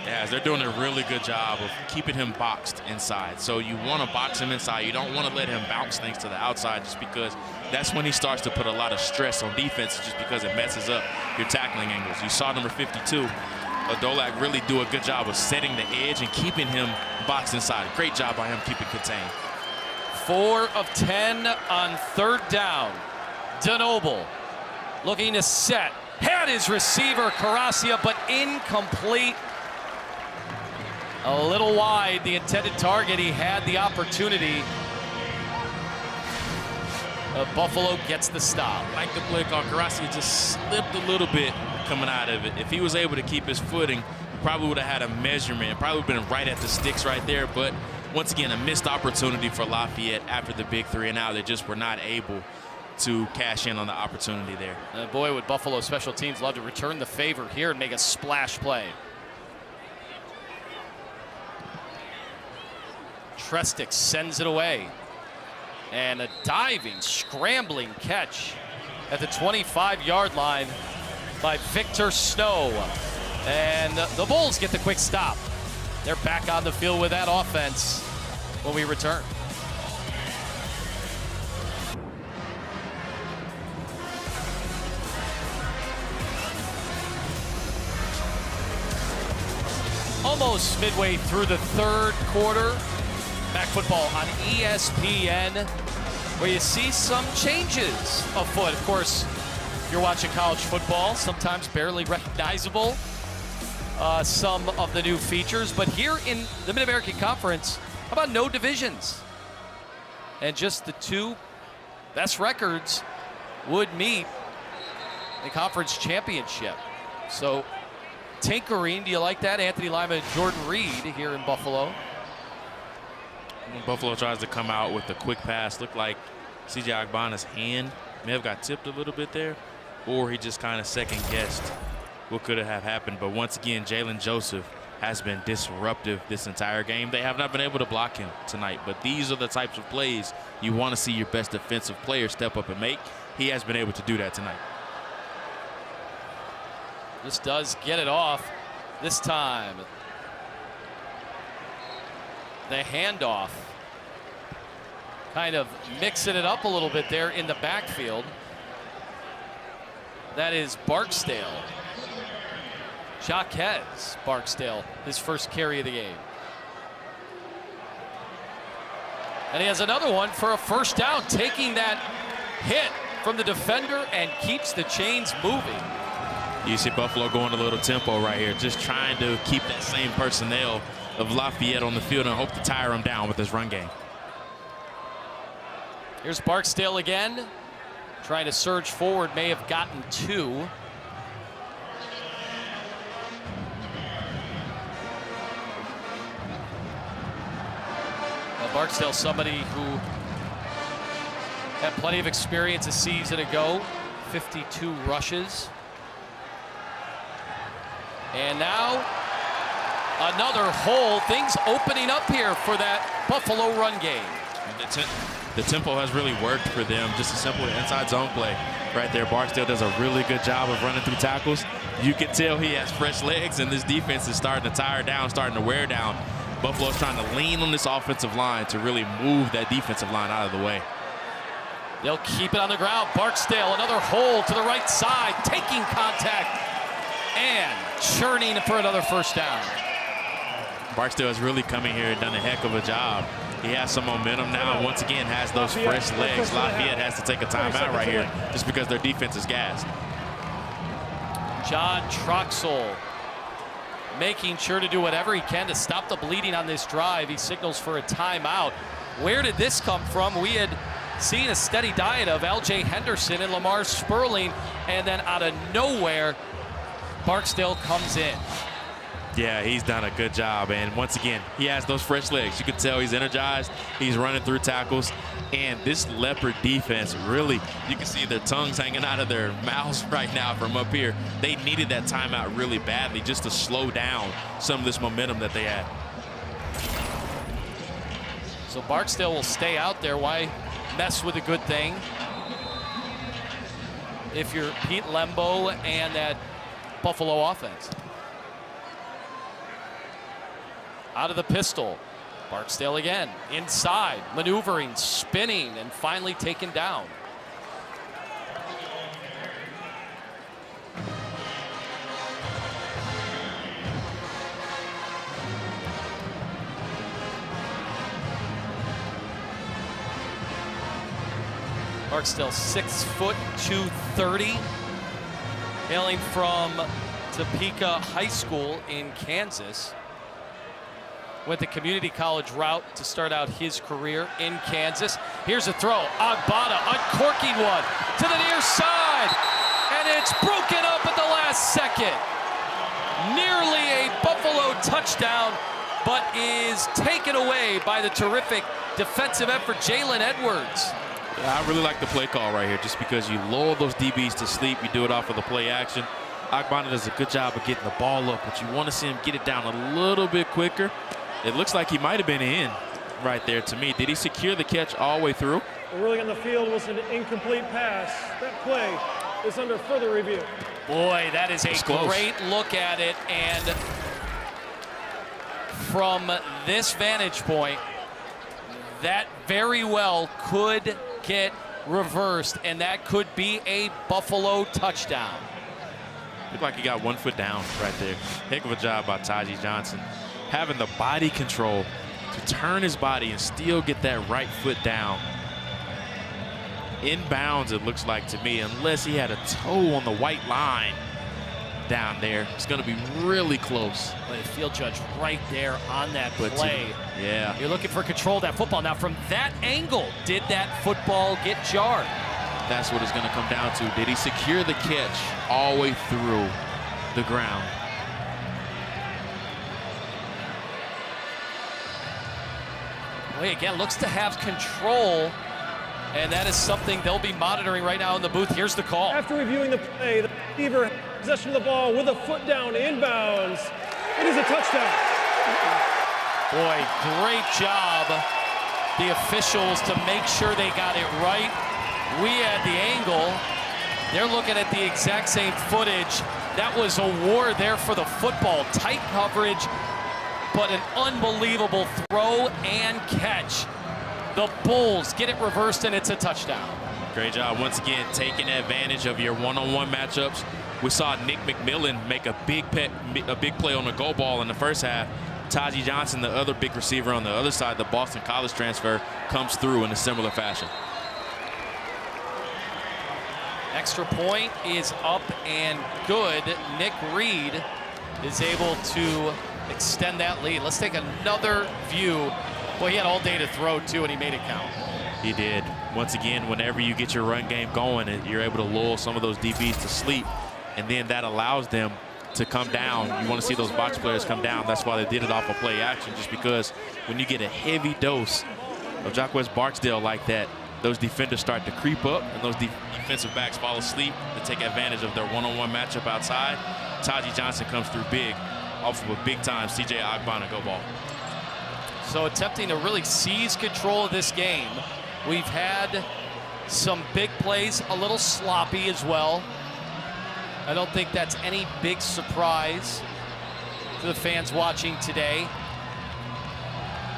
[SPEAKER 4] Yeah, they're doing a really good job of keeping him boxed inside. So you want to box him inside. You don't want to let him bounce things to the outside, just because that's when he starts to put a lot of stress on defense, just because it messes up your tackling angles. You saw number 52, Adolak, really do a good job of setting the edge and keeping him boxed inside. Great job by him keeping contained.
[SPEAKER 3] 4 of 10 on 3rd down. DeNoble looking to set. Had his receiver, Caracia, but incomplete. A little wide, the intended target. He had the opportunity. Buffalo gets the stop.
[SPEAKER 4] Like the play call, Caracia just slipped a little bit coming out of it. If he was able to keep his footing, he probably would have had a measurement. Probably been right at the sticks right there. But once again, a missed opportunity for Lafayette after the big 3 and out. They just were not able to cash in on the opportunity there.
[SPEAKER 3] And boy, would Buffalo special teams love to return the favor here and make a splash play. Trestic sends it away. And a diving, scrambling catch at the 25-yard line by Victor Snow. And the Bulls get the quick stop. They're back on the field with that offense when we return. Almost midway through the 3rd quarter. Back football on ESPN, where you see some changes afoot. Of course, if you're watching college football, sometimes barely recognizable, some of the new features. But here in the Mid-American Conference, how about no divisions? And just the 2 best records would meet the conference championship. So tinkering, do you like that? Anthony Lima and Jordan Reed here in Buffalo.
[SPEAKER 4] When Buffalo tries to come out with a quick pass, looked like C.J. Agbana's hand may have got tipped a little bit there, or he just kind of second-guessed what could have happened. But once again, Jalen Joseph has been disruptive this entire game. They have not been able to block him tonight, but these are the types of plays you want to see your best defensive player step up and make. He has been able to do that tonight.
[SPEAKER 3] This does get it off this time. The handoff, kind of mixing it up a little bit there in the backfield. That is Barksdale. Jaquez Barksdale, his first carry of the game. And he has another one for a first down, taking that hit from the defender and keeps the chains moving.
[SPEAKER 4] You see Buffalo going a little tempo right here, just trying to keep that same personnel of Lafayette on the field and hope to tire him down with this run game.
[SPEAKER 3] Here's Barksdale again, trying to surge forward, may have gotten two. Barksdale, somebody who had plenty of experience a season ago, 52 rushes. And now another hole, things opening up here for that Buffalo run game.
[SPEAKER 4] The tempo has really worked for them, just a simple inside zone play right there. Barksdale does a really good job of running through tackles. You can tell he has fresh legs, and this defense is starting to tire down, starting to wear down. Buffalo's trying to lean on this offensive line to really move that defensive line out of the way.
[SPEAKER 3] They'll keep it on the ground. Barksdale, another hole to the right side, taking contact and churning for another first down.
[SPEAKER 4] Barksdale is really coming here and done a heck of a job. He has some momentum now, and once again has those fresh legs. Lafayette has to take a timeout right here just because their defense is gassed.
[SPEAKER 3] John Troxell making sure to do whatever he can to stop the bleeding on this drive. He signals for a timeout. Where did this come from? We had seen a steady diet of L.J. Henderson and Lamar Sperling, and then out of nowhere, Barksdale comes in.
[SPEAKER 4] Yeah, he's done a good job, and once again, he has those fresh legs. You can tell he's energized. He's running through tackles, and this Leopard defense really, you can see their tongues hanging out of their mouths right now from up here. They needed that timeout really badly just to slow down some of this momentum that they had.
[SPEAKER 3] So Barksdale will stay out there. Why mess with a good thing? If you're Pete Lembo and that Buffalo offense. Out of the pistol, Barksdale again, inside, maneuvering, spinning, and finally taken down. Barksdale 6 foot 230, hailing from Topeka High School in Kansas. Went the community college route to start out his career in Kansas. Here's a throw. Agbada uncorking one to the near side. And it's broken up at the last second. Nearly a Buffalo touchdown, but is taken away by the terrific defensive effort, Jalen Edwards.
[SPEAKER 4] Yeah, I really like the play call right here just because you lull those DBs to sleep. You do it off of the play action. Agbada does a good job of getting the ball up, but you want to see him get it down a little bit quicker. It looks like he might have been in right there to me. Did he secure the catch all the way through?
[SPEAKER 5] The ruling on the field was an incomplete pass. That play is under further review.
[SPEAKER 3] Boy, that is a great look at it. And from this vantage point, that very well could get reversed, and that could be a Buffalo touchdown.
[SPEAKER 4] Looked like he got 1 foot down right there. Heck of a job by Taji Johnson. Having the body control to turn his body and still get that right foot down. In bounds, it looks like to me, unless he had a toe on the white line down there. It's going to be really close.
[SPEAKER 3] But a field judge right there on that play.
[SPEAKER 4] Yeah.
[SPEAKER 3] You're looking for control of that football. Now, from that angle, did that football get jarred?
[SPEAKER 4] That's what it's going to come down to. Did he secure the catch all the way through the ground?
[SPEAKER 3] Boy, again, looks to have control, and that is something they'll be monitoring right now in the booth. Here's the call.
[SPEAKER 5] After reviewing the play, the receiver has possession of the ball with a foot down inbounds. It is a touchdown.
[SPEAKER 3] Boy, great job, the officials, to make sure they got it right. We had the angle. They're looking at the exact same footage. That was a war there for the football. Tight coverage, but an unbelievable throw and catch. The Bulls get it reversed, and it's a touchdown.
[SPEAKER 4] Great job once again taking advantage of your one-on-one matchups. We saw Nick McMillan make a big play on the goal ball in the first half. Taji Johnson, the other big receiver on the other side, the Boston College transfer, comes through in a similar fashion.
[SPEAKER 3] Extra point is up and good. Nick Reed is able to extend that lead. Let's take another view. Boy, he had all day to throw, too, and he made it count.
[SPEAKER 4] He did. Once again, whenever you get your run game going, and you're able to lull some of those DBs to sleep, and then that allows them to come down. You want to see those box players come down. That's why they did it off of play action, just because when you get a heavy dose of Jacquez Barksdale like that, those defenders start to creep up, and those defensive backs fall asleep to take advantage of their one-on-one matchup outside. Taji Johnson comes through big off of a big-time C.J. Agbana go ball.
[SPEAKER 3] So attempting to really seize control of this game. We've had some big plays, a little sloppy as well. I don't think that's any big surprise to the fans watching today.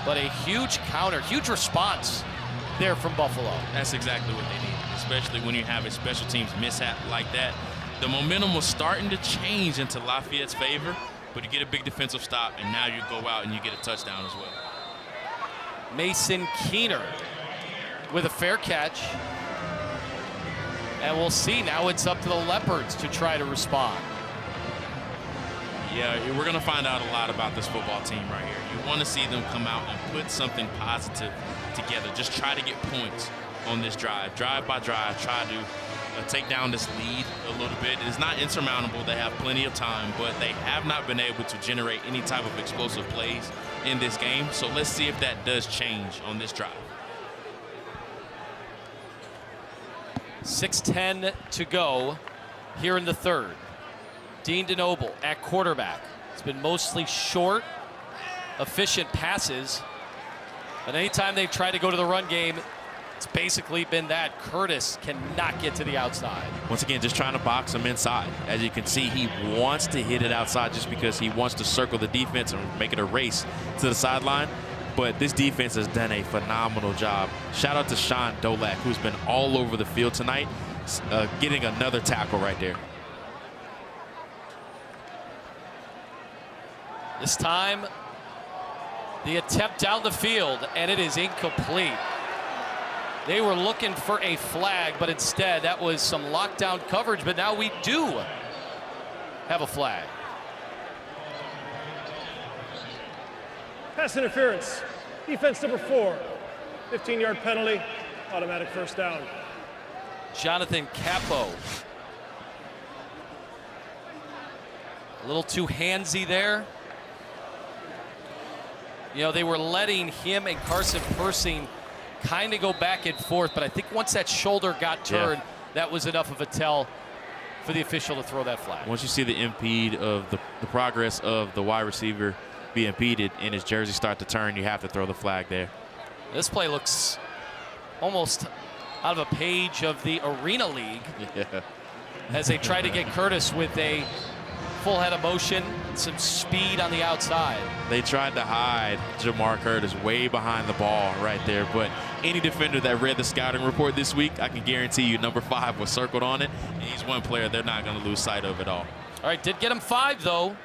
[SPEAKER 3] But a huge counter, huge response there from Buffalo.
[SPEAKER 4] That's exactly what they need, especially when you have a special teams mishap like that. The momentum was starting to change into Lafayette's favor, but you get a big defensive stop, and now you go out and you get a touchdown as well.
[SPEAKER 3] Mason Keener with a fair catch. And we'll see. Now it's up to the Leopards to try to respond.
[SPEAKER 4] Yeah, we're going to find out a lot about this football team right here. You want to see them come out and put something positive together. Just try to get points on this drive. Drive by drive, try to take down this lead a little bit. It is not insurmountable. They have plenty of time, but they have not been able to generate any type of explosive plays in this game. So let's see if that does change on this drive.
[SPEAKER 3] 6:10 to go here in the third. Dean DeNoble at quarterback. It's been mostly short, efficient passes. But anytime they've tried to go to the run game, it's basically been that. Curtis cannot get to the outside.
[SPEAKER 4] Once again, just trying to box him inside. As you can see, he wants to hit it outside just because he wants to circle the defense and make it a race to the sideline. But this defense has done a phenomenal job. Shout out to Sean Dolak, who's been all over the field tonight, getting another tackle right there.
[SPEAKER 3] This time, the attempt down the field, and it is incomplete. They were looking for a flag, but instead that was some lockdown coverage, but now we do have a flag.
[SPEAKER 5] Pass interference. Defense number 4. 15-yard penalty. Automatic first down.
[SPEAKER 3] Jonathan Capo. A little too handsy there. You know, they were letting him and Carson Persing kind of go back and forth, but I think once that shoulder got turned, that was enough of a tell for the official to throw that flag.
[SPEAKER 4] Once you see the impede of the progress of the wide receiver be impeded and his jersey start to turn, you have to throw the flag there.
[SPEAKER 3] This play looks almost out of a page of the Arena League.
[SPEAKER 4] Yeah.
[SPEAKER 3] As they try to get Curtis with a full head of motion, some speed on the outside.
[SPEAKER 4] They tried to hide Jamar Curtis way behind the ball right there, but any defender that read the scouting report this week, I can guarantee you number 5 was circled on it, and he's one player they're not going to lose sight of at all.
[SPEAKER 3] All right, did get him 5 though.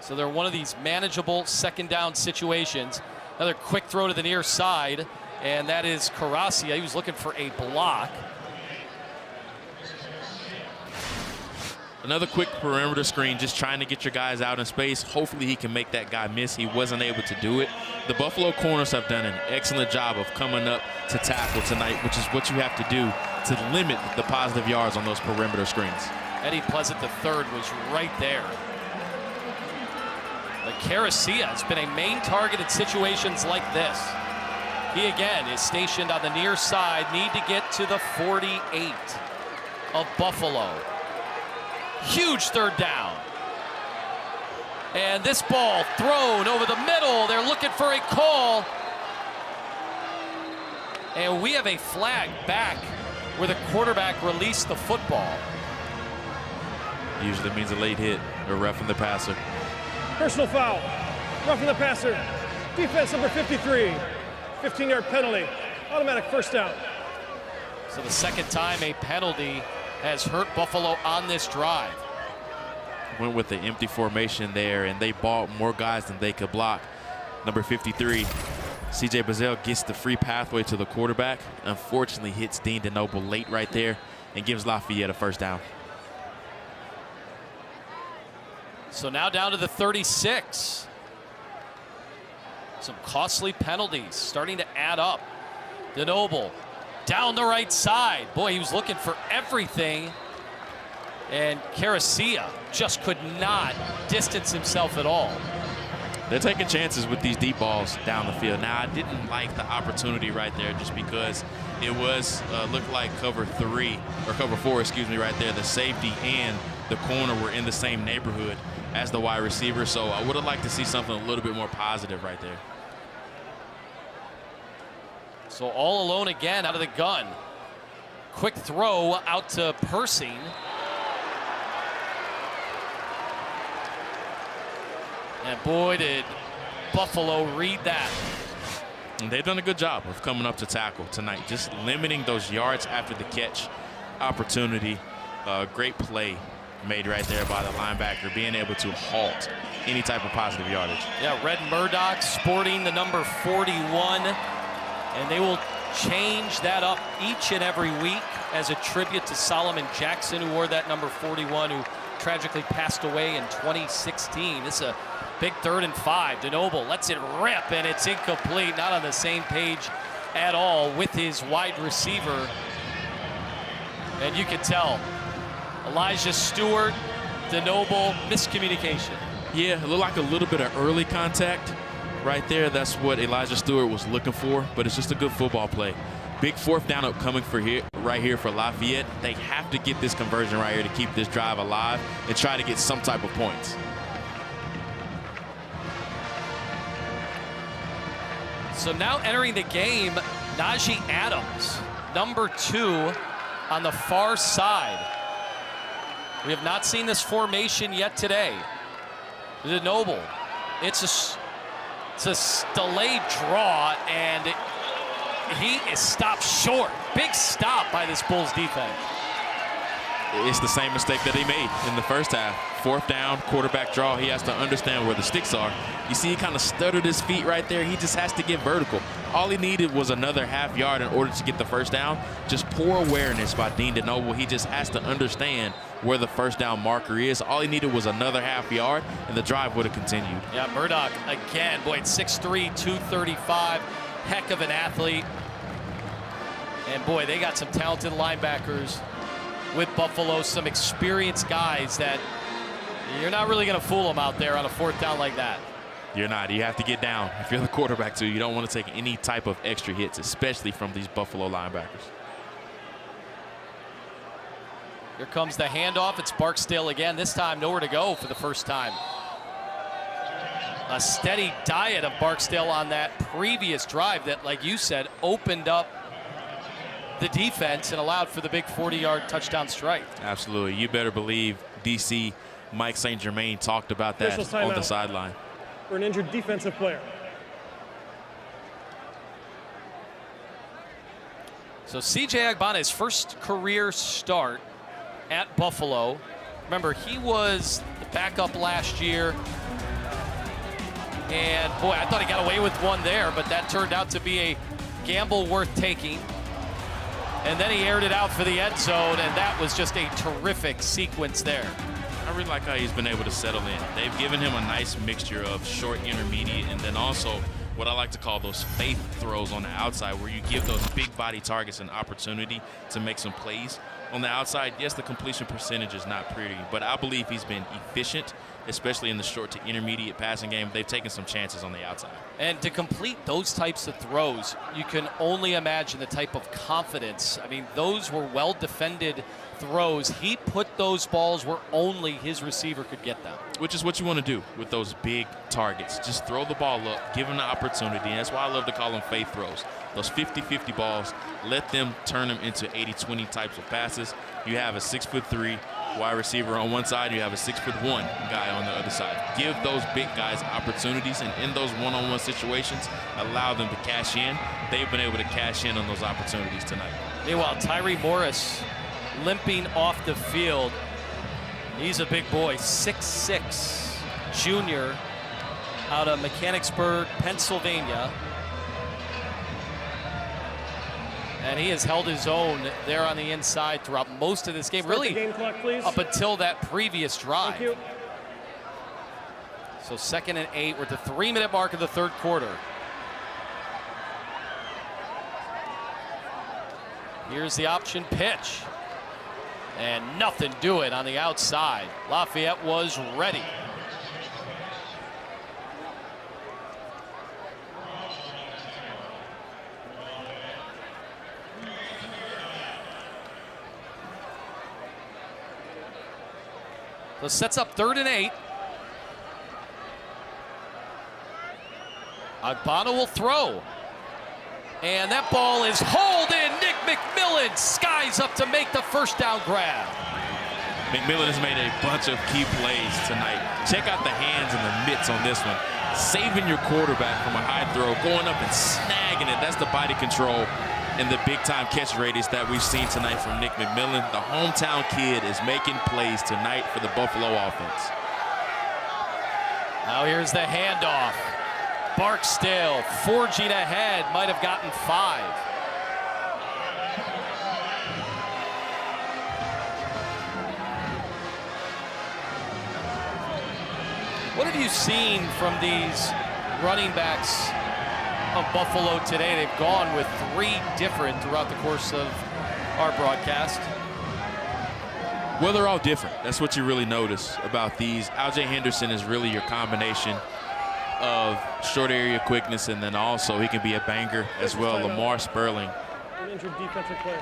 [SPEAKER 3] So they're one of these manageable second down situations. Another quick throw to the near side, and that is Caracia. He was looking for a block.
[SPEAKER 4] Another quick perimeter screen, just trying to get your guys out in space. Hopefully he can make that guy miss. He wasn't able to do it. The Buffalo corners have done an excellent job of coming up to tackle tonight, which is what you have to do to limit the positive yards on those perimeter screens.
[SPEAKER 3] Eddie Pleasant III was right there. The Caracia has been a main target in situations like this. He again is stationed on the near side, need to get to the 48 of Buffalo. Huge third down. And this ball thrown over the middle. They're looking for a call. And we have a flag back where the quarterback released the football.
[SPEAKER 4] Usually means a late hit or roughing the passer.
[SPEAKER 5] Personal foul. Roughing the passer. Defense number 53. 15-yard penalty. Automatic first down.
[SPEAKER 3] So the second time a penalty has hurt Buffalo on this drive.
[SPEAKER 4] Went with the empty formation there, and they bought more guys than they could block. Number 53, C.J. Bazell gets the free pathway to the quarterback. Unfortunately, hits Dean DeNoble late right there and gives Lafayette a first down.
[SPEAKER 3] So now down to the 36. Some costly penalties starting to add up. DeNoble down the right side. Boy, he was looking for everything. And Caracia just could not distance himself at all.
[SPEAKER 4] They're taking chances with these deep balls down the field. Now, I didn't like the opportunity right there just because it was looked like cover 3 or cover 4, excuse me, right there. The safety and the corner were in the same neighborhood as the wide receiver. So I would have liked to see something a little bit more positive right there.
[SPEAKER 3] So all alone again out of the gun. Quick throw out to Persing. And boy, did Buffalo read that.
[SPEAKER 4] And they've done a good job of coming up to tackle tonight, just limiting those yards after the catch opportunity. Great play made right there by the linebacker, being able to halt any type of positive yardage.
[SPEAKER 3] Yeah, Red Murdoch sporting the number 41, and they will change that up each and every week as a tribute to Solomon Jackson, who wore that number 41, who tragically passed away in 2016. This is a big 3rd and 5. DeNoble lets it rip, and it's incomplete. Not on the same page at all with his wide receiver. And you can tell Elijah Stewart, DeNoble, miscommunication.
[SPEAKER 4] Yeah, it looked like a little bit of early contact right there. That's what Elijah Stewart was looking for, but it's just a good football play. Big 4th down upcoming right here for Lafayette. They have to get this conversion right here to keep this drive alive and try to get some type of points.
[SPEAKER 3] So now entering the game, Najee Adams, number 2 on the far side. We have not seen this formation yet today. DeNoble, it's a delayed draw, and he is stopped short. Big stop by this Bulls defense.
[SPEAKER 4] It's the same mistake that he made in the first half. 4th down, quarterback draw. He has to understand where the sticks are. You see he kind of stuttered his feet right there. He just has to get vertical. All he needed was another half yard in order to get the first down. Just poor awareness by Dean DeNoble. He just has to understand where the first down marker is. All he needed was another half yard, and the drive would have continued.
[SPEAKER 3] Yeah, Murdoch again. Boy, it's 6'3", 235. Heck of an athlete. And boy, they got some talented linebackers with Buffalo, some experienced guys that you're not really going to fool them out there on a 4th down like that.
[SPEAKER 4] You're not. You have to get down. If you're the quarterback, too, you don't want to take any type of extra hits, especially from these Buffalo linebackers.
[SPEAKER 3] Here comes the handoff. It's Barksdale again. This time nowhere to go for the first time. A steady diet of Barksdale on that previous drive that, like you said, opened up the defense and allowed for the big 40-yard touchdown strike.
[SPEAKER 4] Absolutely. You better believe DC Mike St. Germain talked about that on the sideline.
[SPEAKER 5] For an injured defensive player.
[SPEAKER 3] So C.J. Agbana, first career start at Buffalo. Remember, he was the backup last year. And boy, I thought he got away with one there, but that turned out to be a gamble worth taking. And then he aired it out for the end zone, and that was just a terrific sequence there.
[SPEAKER 4] I really like how he's been able to settle in. They've given him a nice mixture of short, intermediate, and then also what I like to call those faith throws on the outside, where you give those big body targets an opportunity to make some plays. On the outside, yes, the completion percentage is not pretty, but I believe he's been efficient especially in the short to intermediate passing game. They've taken some chances on the outside.
[SPEAKER 3] And to complete those types of throws, you can only imagine the type of confidence. I mean, those were well-defended throws. He put those balls where only his receiver could get them.
[SPEAKER 4] Which is what you want to do with those big targets. Just throw the ball up, give them the opportunity. And that's why I love to call them faith throws. Those 50-50 balls, let them turn them into 80-20 types of passes. You have a 6'3" wide receiver on one side, you have a 6'1" guy on the other side. Give those big guys opportunities, and in those one-on-one situations, allow them to cash in. They've been able to cash in on those opportunities tonight.
[SPEAKER 3] Meanwhile, Tyree Morris limping off the field. He's a big boy, 6'6", junior out of Mechanicsburg, Pennsylvania. And he has held his own there on the inside throughout most of this game.
[SPEAKER 5] Start
[SPEAKER 3] really,
[SPEAKER 5] the game clock, please.
[SPEAKER 3] up until that previous drive.
[SPEAKER 5] Thank you.
[SPEAKER 3] So 2nd and 8. We're at the 3-minute mark of the third quarter. Here's the option pitch. And nothing doing on the outside. Lafayette was ready. So sets up 3rd and 8. Agbana will throw. And that ball is hauled in. Nick McMillan skies up to make the first down grab.
[SPEAKER 4] McMillan has made a bunch of key plays tonight. Check out the hands and the mitts on this one. Saving your quarterback from a high throw, going up and snagging it. That's the body control and the big-time catch radius that we've seen tonight from Nick McMillan. The hometown kid is making plays tonight for the Buffalo offense.
[SPEAKER 3] Now here's the handoff. Barksdale forging ahead, might have gotten 5. What have you seen from these running backs of Buffalo today? They've gone with 3 different throughout the course of our broadcast.
[SPEAKER 4] Well, they're all different. That's what you really notice about these. Aljay Henderson is really your combination of short area quickness, and then also he can be a banger as well. Lamar Sperling.
[SPEAKER 5] An injured defensive player.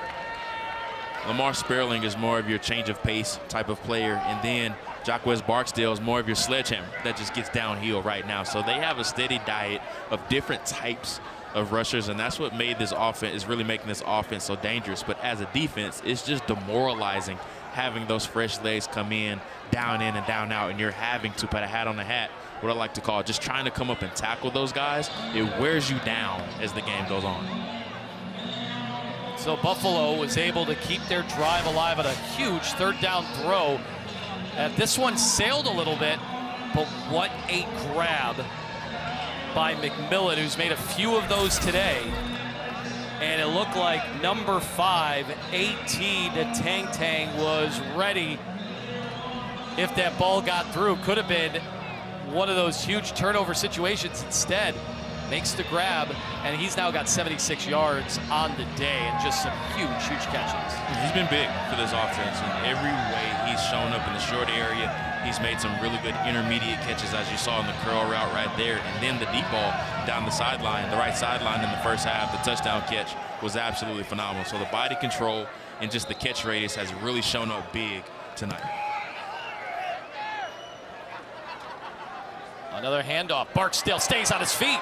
[SPEAKER 4] Lamar Sperling is more of your change of pace type of player, and then Jacquez Barksdale is more of your sledgehammer that just gets downhill right now. So they have a steady diet of different types of rushers, and that's what made this offense, is really making this offense so dangerous. But as a defense, it's just demoralizing having those fresh legs come in and down out, and you're having to put a hat on the hat, what I like to call just trying to come up and tackle those guys. It wears you down as the game goes on.
[SPEAKER 3] So Buffalo was able to keep their drive alive on a huge 3rd down throw. This one sailed a little bit, but what a grab by McMillan, who's made a few of those today. And it looked like number 5, A.T. Tang was ready. If that ball got through, could have been one of those huge turnover situations. Instead, makes the grab, and he's now got 76 yards on the day and just some huge catches.
[SPEAKER 4] He's been big for this offense in every way. He's shown up in the short area. He's made some really good intermediate catches, as you saw in the curl route right there. And then the deep ball down the sideline, the right sideline in the first half, the touchdown catch was absolutely phenomenal. So the body control and just the catch radius has really shown up big tonight.
[SPEAKER 3] Another handoff. Barksdale stays on his feet.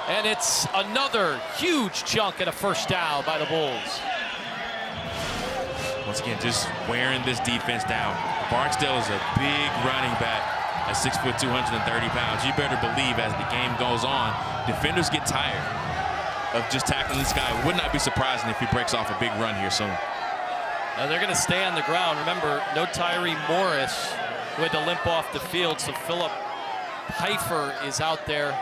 [SPEAKER 3] And it's another huge chunk and a first down by the Bulls.
[SPEAKER 4] Once again, just wearing this defense down. Barksdale is a big running back at 6 foot, 230 pounds. You better believe as the game goes on, defenders get tired of just tackling this guy. Would not be surprising if he breaks off a big run here soon.
[SPEAKER 3] Now they're going to stay on the ground. Remember, no Tyree Morris, who had to limp off the field, so Philip Pfeiffer is out there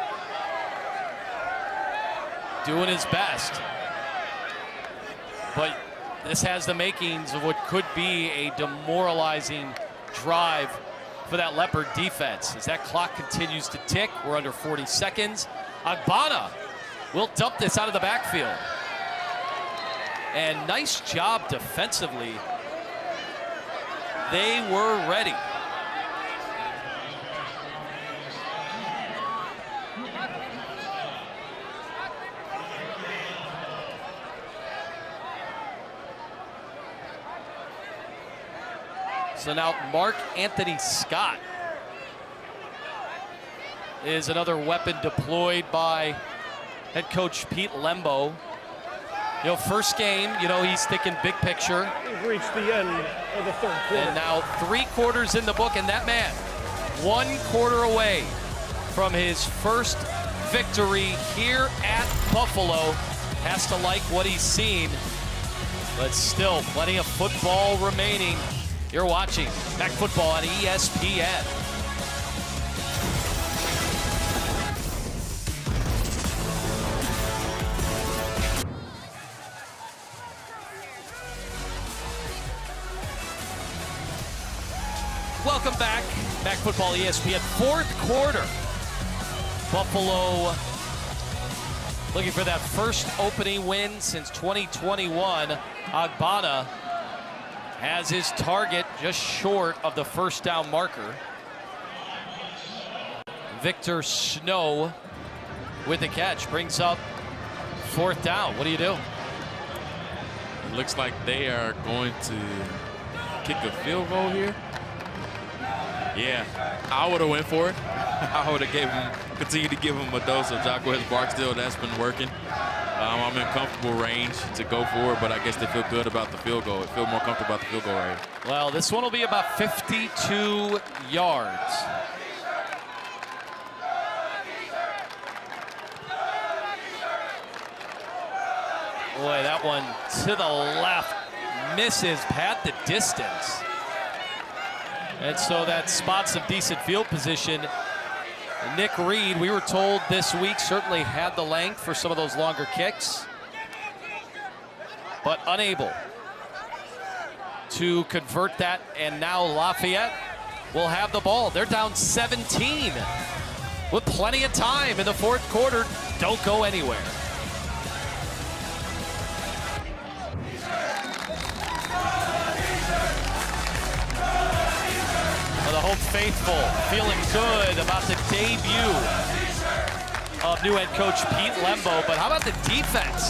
[SPEAKER 3] doing his best. But this has the makings of what could be a demoralizing drive for that Leopard defense. As that clock continues to tick, we're under 40 seconds. Agbana will dump this out of the backfield. And nice job defensively. They were ready. So now Mark Anthony Scott is another weapon deployed by head coach Pete Lembo. You know, first game, you know, he's thinking big picture.
[SPEAKER 5] We've reached the end of the third quarter.
[SPEAKER 3] And now 3 quarters in the book, and that man, 1 quarter away from his first victory here at Buffalo. Has to like what he's seen, but still plenty of football remaining. You're watching MAC Football on ESPN. Welcome back. MAC Football ESPN. 4th quarter. Buffalo looking for that first opening win since 2021. Agbana has his target just short of the first down marker. Victor Snow with the catch brings up 4th down. What do you do?
[SPEAKER 4] It looks like they are going to kick a field goal here. Yeah, I would have went for it. I would have continued to give him a dose of Jacquez Barksdale. That's been working. I'm in comfortable range to go for it, but I guess they feel good about the field goal. They feel more comfortable about the field goal range.
[SPEAKER 3] Well, this one will be about 52 yards. Boy, that one to the left misses past the distance. And so that spots some decent field position. Nick Reed, we were told this week, certainly had the length for some of those longer kicks, but unable to convert that. And now Lafayette will have the ball. They're down 17 with plenty of time in the 4th quarter. Don't go anywhere. The home faithful feeling good about the debut of new head coach Pete Lembo. But how about the defense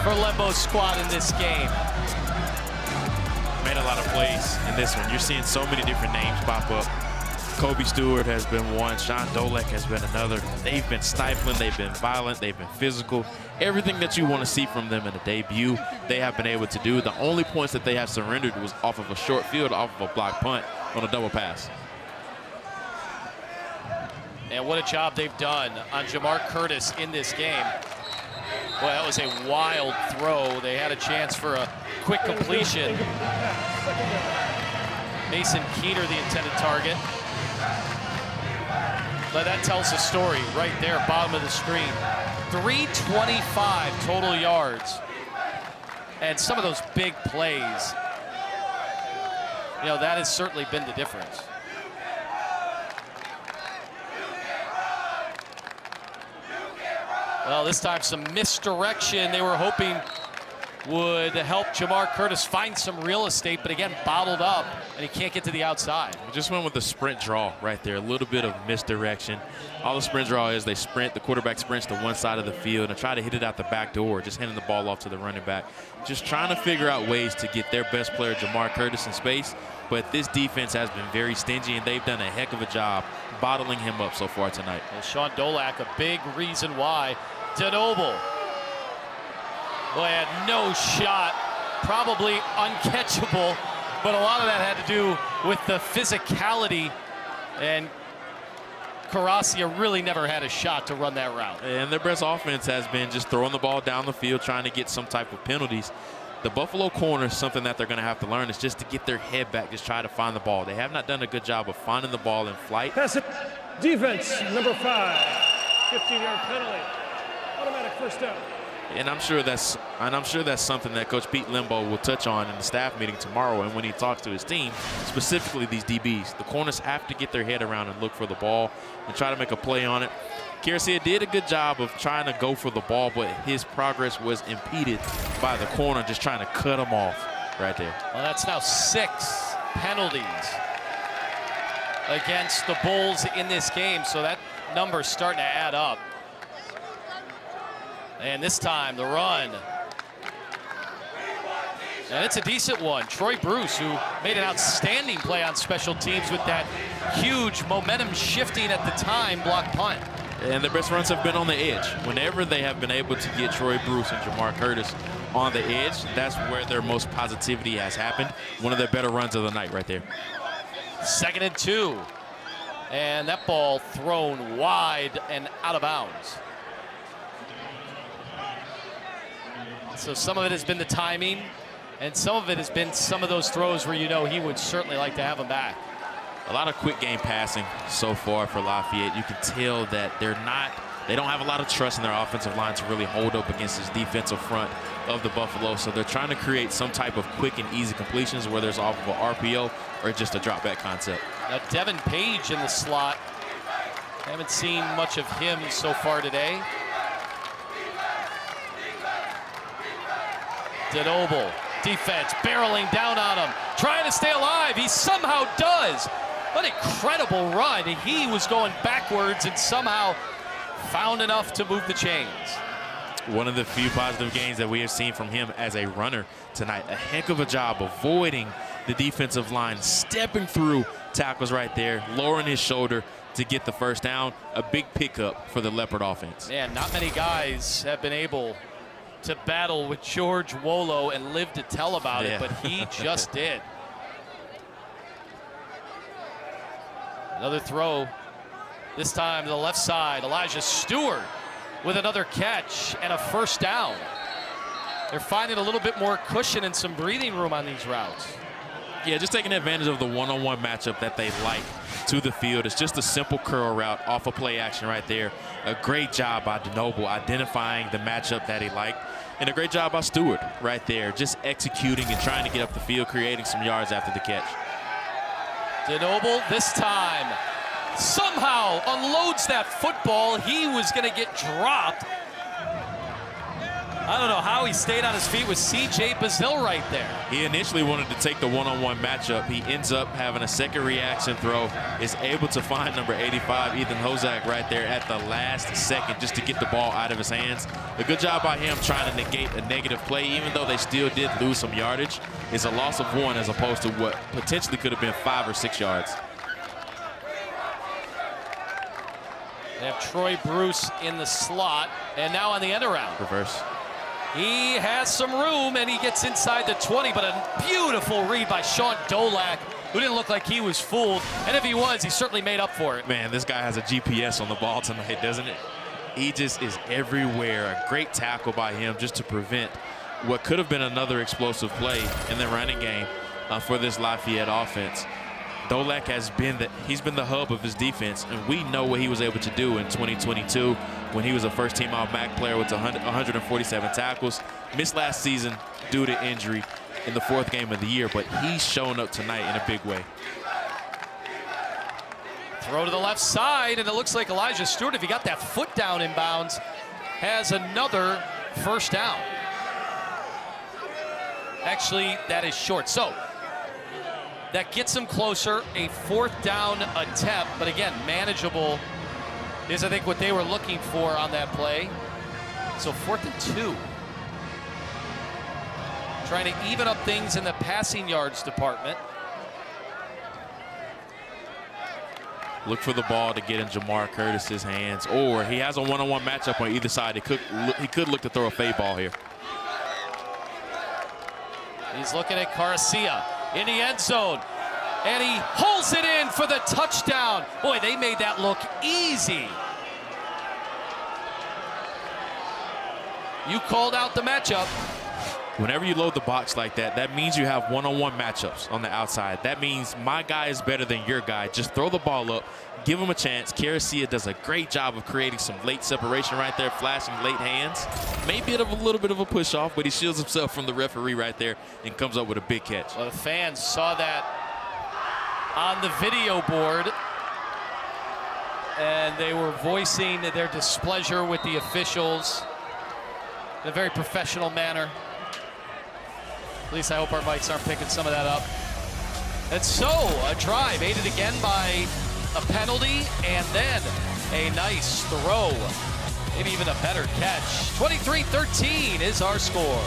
[SPEAKER 3] for Lembo's squad in this game?
[SPEAKER 4] Made a lot of plays in this one. You're seeing so many different names pop up. Kobe Stewart has been one. Sean Dolek has been another. They've been stifling. They've been violent. They've been physical. Everything that you want to see from them in a debut, they have been able to do. The only points that they have surrendered was off of a short field, off of a block punt on a double pass.
[SPEAKER 3] And what a job they've done on Jamar Curtis in this game. Boy, that was a wild throw. They had a chance for a quick completion. Mason Keener, the intended target. But that tells the story right there, bottom of the screen. 325 total yards. And some of those big plays, you know, that has certainly been the difference. Well, this time some misdirection they were hoping would help Jamar Curtis find some real estate, but again, bottled up, and he can't get to the outside.
[SPEAKER 4] We just went with the sprint draw right there, a little bit of misdirection. All the sprint draw is they sprint, the quarterback sprints to one side of the field and try to hit it out the back door, just handing the ball off to the running back. Just trying to figure out ways to get their best player, Jamar Curtis, in space, but this defense has been very stingy, and they've done a heck of a job bottling him up so far tonight.
[SPEAKER 3] Well, Sean Dolak, a big reason why. DeNoble, boy, had no shot, probably uncatchable, but a lot of that had to do with the physicality, and Caracia really never had a shot to run that route.
[SPEAKER 4] And their best offense has been just throwing the ball down the field, trying to get some type of penalties. The Buffalo corner is something that they're going to have to learn, is just to get their head back, just try to find the ball. They have not done a good job of finding the ball in flight.
[SPEAKER 5] Pass it. Defense, number 5. 15-yard penalty. Automatic first down.
[SPEAKER 4] And I'm sure that's something that Coach Pete Lembo will touch on in the staff meeting tomorrow, and when he talks to his team, specifically these DBs. The corners have to get their head around and look for the ball and try to make a play on it. Caracia did a good job of trying to go for the ball, but his progress was impeded by the corner just trying to cut him off right there.
[SPEAKER 3] Well, that's now 6 penalties against the Bulls in this game, so that number's starting to add up. And this time, the run. And it's a decent one. Troy Bruce, who made an outstanding play on special teams with that huge momentum shifting at the time block punt.
[SPEAKER 4] And their best runs have been on the edge. Whenever they have been able to get Troy Bruce and Jamar Curtis on the edge, that's where their most positivity has happened. One of their better runs of the night right there.
[SPEAKER 3] 2nd and 2. And that ball thrown wide and out of bounds. So some of it has been the timing, and some of it has been some of those throws where you know he would certainly like to have them back.
[SPEAKER 4] A lot of quick game passing so far for Lafayette. You can tell that they don't have a lot of trust in their offensive line to really hold up against this defensive front of the Buffalo. So they're trying to create some type of quick and easy completions, whether it's off of an RPO or just a drop back concept.
[SPEAKER 3] Now Devin Page in the slot. Haven't seen much of him so far today. DeNoble, defense barreling down on him, trying to stay alive. He somehow does. What an incredible run. He was going backwards and somehow found enough to move the chains.
[SPEAKER 4] One of the few positive gains that we have seen from him as a runner tonight. A heck of a job avoiding the defensive line, stepping through tackles right there, lowering his shoulder to get the first down. A big pickup for the Leopard offense.
[SPEAKER 3] Man, not many guys have been able to battle with George Wolo and live to tell about it, but he just did. Another throw, this time to the left side. Elijah Stewart with another catch and a first down. They're finding a little bit more cushion and some breathing room on these routes.
[SPEAKER 4] Yeah, just taking advantage of the one-on-one matchup that they like to the field. It's just a simple curl route off of play action right there. A great job by DeNoble identifying the matchup that he liked. And a great job by Stewart right there, just executing and trying to get up the field, creating some yards after the catch.
[SPEAKER 3] DeNoble this time somehow unloads that football. He was going to get dropped. I don't know how he stayed on his feet with C.J. Bazille right there.
[SPEAKER 4] He initially wanted to take the one-on-one matchup. He ends up having a second reaction throw, is able to find number 85, Ethan Hozak, right there at the last second just to get the ball out of his hands. A good job by him trying to negate a negative play, even though they still did lose some yardage. It's a loss of 1 as opposed to what potentially could have been 5 or 6 yards.
[SPEAKER 3] They have Troy Bruce in the slot, and now on the end around.
[SPEAKER 4] Reverse.
[SPEAKER 3] He has some room, and he gets inside the 20, but a beautiful read by Sean Dolak, who didn't look like he was fooled. And if he was, he certainly made up for it.
[SPEAKER 4] Man, this guy has a GPS on the ball tonight, doesn't it? He just is everywhere. A great tackle by him just to prevent what could have been another explosive play in the running game for this Lafayette offense. Dolak he's been the hub of his defense, and we know what he was able to do in 2022 when he was a first-team All-MAC player with 147 tackles. Missed last season due to injury in the 4th game of the year, but he's shown up tonight in a big way.
[SPEAKER 3] Throw to the left side, and it looks like Elijah Stewart, if he got that foot down in bounds, has another first down. Actually, that is short. So that gets him closer, a 4th down attempt, but again, manageable is, I think, what they were looking for on that play. So 4th and 2. Trying to even up things in the passing yards department.
[SPEAKER 4] Look for the ball to get in Jamar Curtis's hands, or he has a one-on-one matchup on either side. He could look to throw a fade ball here.
[SPEAKER 3] He's looking at Garcia in the end zone, and he holds it in for the touchdown. Boy, they made that look easy. You called out the matchup.
[SPEAKER 4] Whenever you load the box like that, that means you have one-on-one matchups on the outside. That means my guy is better than your guy. Just throw the ball up, give him a chance. Garcia does a great job of creating some late separation right there, flashing late hands. Maybe a little bit of a push off, but he shields himself from the referee right there and comes up with a big catch.
[SPEAKER 3] Well, the fans saw that on the video board, and they were voicing their displeasure with the officials in a very professional manner. At least I hope our mics aren't picking some of that up. And so, a drive aided again by a penalty, and then a nice throw. Maybe even a better catch. 23-13 is our score.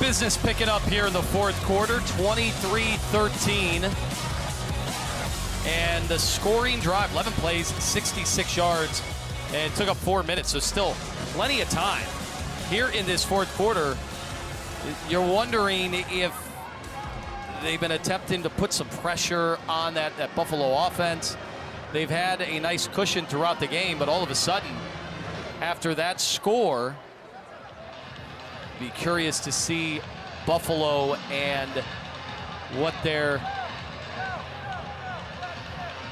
[SPEAKER 3] business picking up here in the fourth quarter, 23-13. And the scoring drive, 11 plays, 66 yards, and it took up 4 minutes, so still plenty of time. Here in this fourth quarter, you're wondering if they've been attempting to put some pressure on that Buffalo offense. They've had a nice cushion throughout the game, but all of a sudden, after that score, be curious to see Buffalo and what their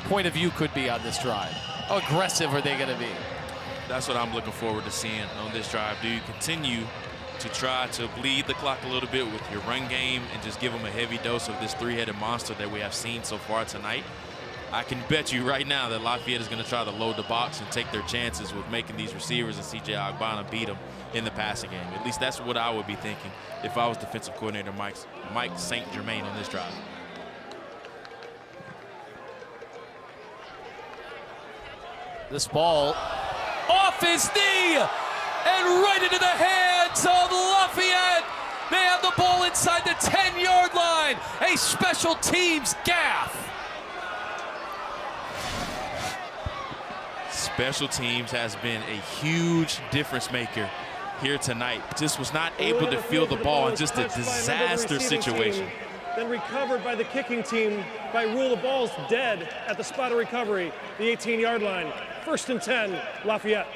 [SPEAKER 3] point of view could be on this drive. How aggressive are they going to be?
[SPEAKER 4] That's what I'm looking forward to seeing on this drive. Do you continue to try to bleed the clock a little bit with your run game and just give them a heavy dose of this three-headed monster that we have seen so far tonight? I can bet you right now that Lafayette is going to try to load the box and take their chances with making these receivers and C.J. Agbana beat them in the passing game. At least that's what I would be thinking if I was defensive coordinator Mike St. Germain on this drive.
[SPEAKER 3] This ball off his knee and right into the hands of Lafayette. They have the ball inside the 10-yard line. A special teams gaffe.
[SPEAKER 4] Special teams has been a huge difference maker here tonight. Just was not able to field the ball in just a disaster situation.
[SPEAKER 5] Then recovered by the kicking team by rule. The ball's dead at the spot of recovery, the 18-yard line. 1st and 10, Lafayette.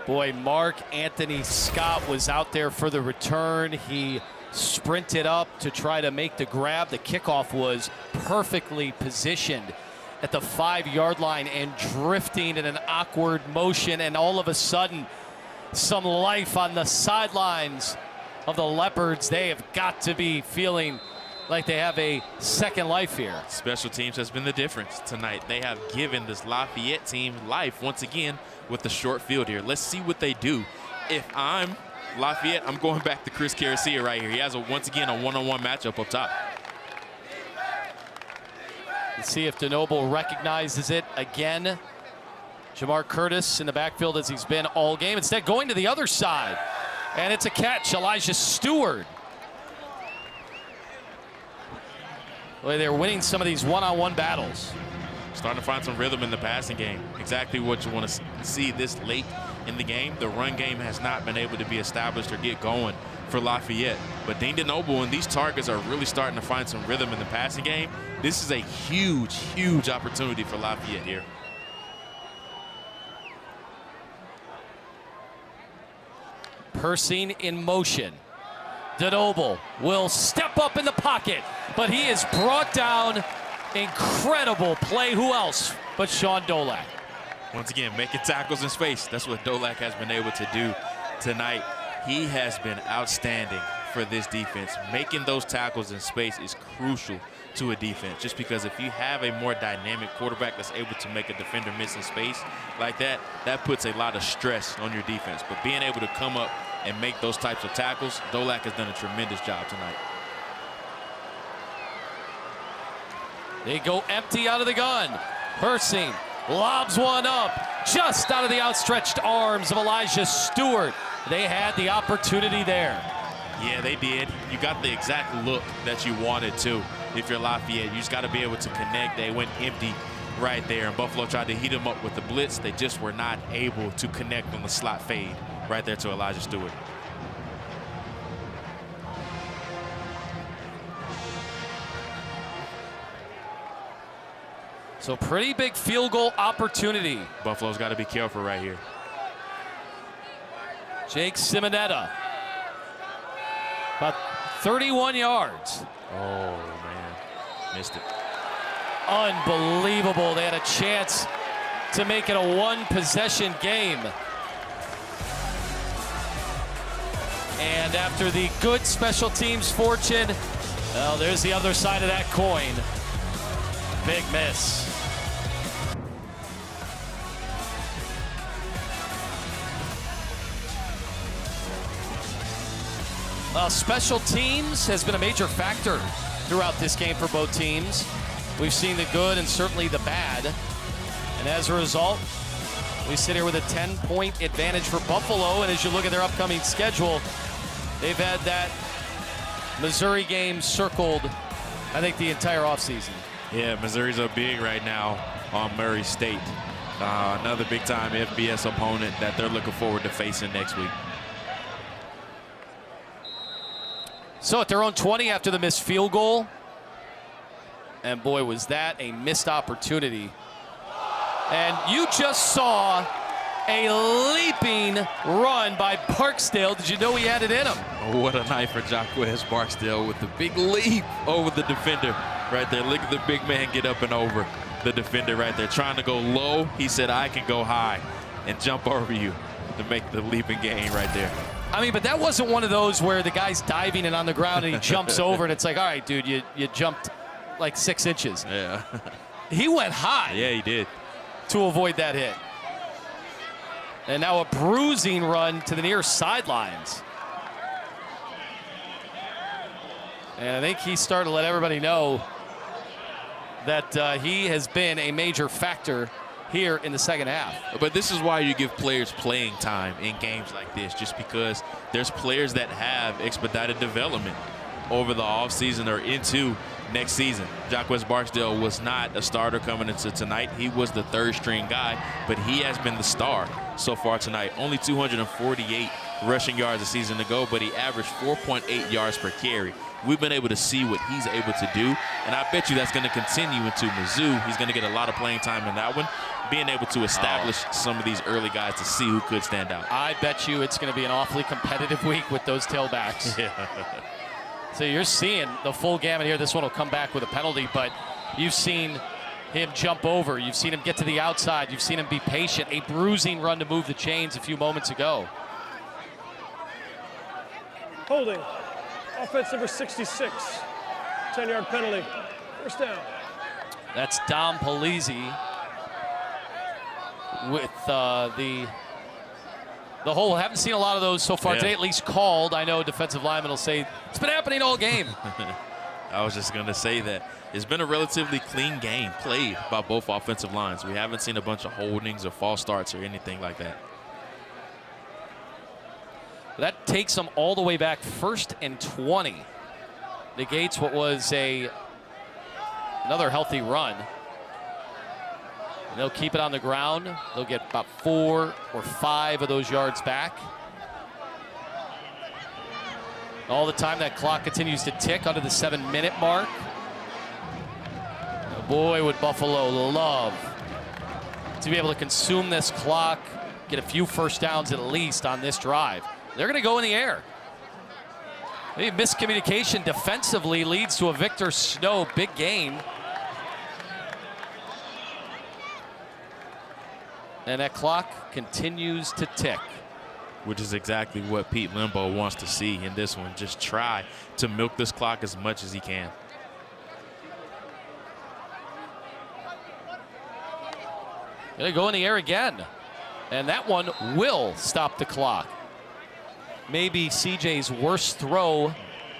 [SPEAKER 3] Boy, Mark Anthony Scott was out there for the return. He sprinted up to try to make the grab. The kickoff was perfectly positioned at the 5-yard line and drifting in an awkward motion, and all of a sudden some life on the sidelines of the Leopards. They have got to be feeling like they have a second life here.
[SPEAKER 4] Special teams has been the difference tonight. They have given this Lafayette team life once again with the short field here. Let's see what they do. If I'm Lafayette, I'm going back to Chris Caracia right here. He has once again a one-on-one matchup up top.
[SPEAKER 3] Let's see if DeNoble recognizes it again. Jamar Curtis in the backfield as he's been all game. Instead, going to the other side. And it's a catch. Elijah Stewart. Boy, they're winning some of these one-on-one battles.
[SPEAKER 4] Starting to find some rhythm in the passing game. Exactly what you want to see this late in the game. The run game has not been able to be established or get going for Lafayette. But Dean DeNoble and these targets are really starting to find some rhythm in the passing game. This is a huge, huge opportunity for Lafayette here.
[SPEAKER 3] Persing in motion. DeNoble will step up in the pocket, but he is brought down. Incredible play. Who else but Sean Dolak?
[SPEAKER 4] Once again, making tackles in space. That's what Dolak has been able to do tonight. He has been outstanding for this defense. Making those tackles in space is crucial to a defense, just because if you have a more dynamic quarterback that's able to make a defender miss in space like that, that puts a lot of stress on your defense. But being able to come up and make those types of tackles, Dolak has done a tremendous job tonight.
[SPEAKER 3] They go empty out of the gun. Persing lobs one up just out of the outstretched arms of Elijah Stewart. They had the opportunity there.
[SPEAKER 4] Yeah, they did. You got the exact look that you wanted to. If you're Lafayette, you just got to be able to connect. They went empty right there, and Buffalo tried to heat them up with the blitz. They just were not able to connect on the slot fade right there to Elijah Stewart.
[SPEAKER 3] So pretty big field goal opportunity.
[SPEAKER 4] Buffalo's got to be careful right here.
[SPEAKER 3] Jake Simonetta. About 31 yards.
[SPEAKER 4] Oh, man. Missed it.
[SPEAKER 3] Unbelievable. They had a chance to make it a one-possession game. And after the good special teams fortune, well, there's the other side of that coin. Big miss. Well, special teams has been a major factor throughout this game for both teams. We've seen the good and certainly the bad. And as a result, we sit here with a 10-point advantage for Buffalo. And as you look at their upcoming schedule, they've had that Missouri game circled, I think, the entire offseason.
[SPEAKER 4] Yeah, Missouri's up big right now on Murray State. Another big-time FBS opponent that they're looking forward to facing next week.
[SPEAKER 3] So at their own 20 after the missed field goal. And boy, was that a missed opportunity. And you just saw a leaping run by Barksdale. Did you know he had it in him?
[SPEAKER 4] Oh, what a night for Jacquez Barksdale with the big leap over the defender right there. Look at the big man get up and over the defender right there. Trying to go low. He said, I can go high and jump over you to make the leaping gain right there.
[SPEAKER 3] I mean, but that wasn't one of those where the guy's diving and on the ground and he jumps over and it's like, all right, dude, you jumped like 6 inches.
[SPEAKER 4] Yeah.
[SPEAKER 3] He went high.
[SPEAKER 4] Yeah, he did.
[SPEAKER 3] To avoid that hit. And now a bruising run to the near sidelines. And I think he started to let everybody know that he has been a major factor here in the second half.
[SPEAKER 4] But this is why you give players playing time in games like this, just because there's players that have expedited development over the offseason or into next season. Jacquez Barksdale was not a starter coming into tonight. He was the third string guy, but he has been the star so far tonight. Only 248 rushing yards a season ago, but he averaged 4.8 yards per carry. We've been able to see what he's able to do, and I bet you that's going to continue into Mizzou. He's going to get a lot of playing time in that one, being able to establish some of these early guys to see who could stand out.
[SPEAKER 3] I bet you it's going to be an awfully competitive week with those tailbacks.
[SPEAKER 4] Yeah.
[SPEAKER 3] So you're seeing the full gamut here. This one will come back with a penalty, but you've seen him jump over. You've seen him get to the outside. You've seen him be patient. A bruising run to move the chains a few moments ago.
[SPEAKER 5] Holding. Offense number 66. 10-yard penalty. First down.
[SPEAKER 3] That's Dom Polizzi with the whole. Haven't seen a lot of those so far today, at least called. I know defensive linemen will say it's been happening all game.
[SPEAKER 4] I was just going to say that it's been a relatively clean game played by both offensive lines. We haven't seen a bunch of holdings or false starts or anything like that.
[SPEAKER 3] That takes them all the way back 1st and 20. Negates what was another healthy run. And they'll keep it on the ground. They'll get about 4 or 5 of those yards back. All the time that clock continues to tick under the 7-minute mark. Oh boy, would Buffalo love to be able to consume this clock, get a few first downs at least on this drive. They're going to go in the air. Maybe miscommunication defensively leads to a Victor Snow big gain. And that clock continues to tick.
[SPEAKER 4] Which is exactly what Pete Lembo wants to see in this one. Just try to milk this clock as much as he can.
[SPEAKER 3] Gonna go in the air again. And that one will stop the clock. Maybe CJ's worst throw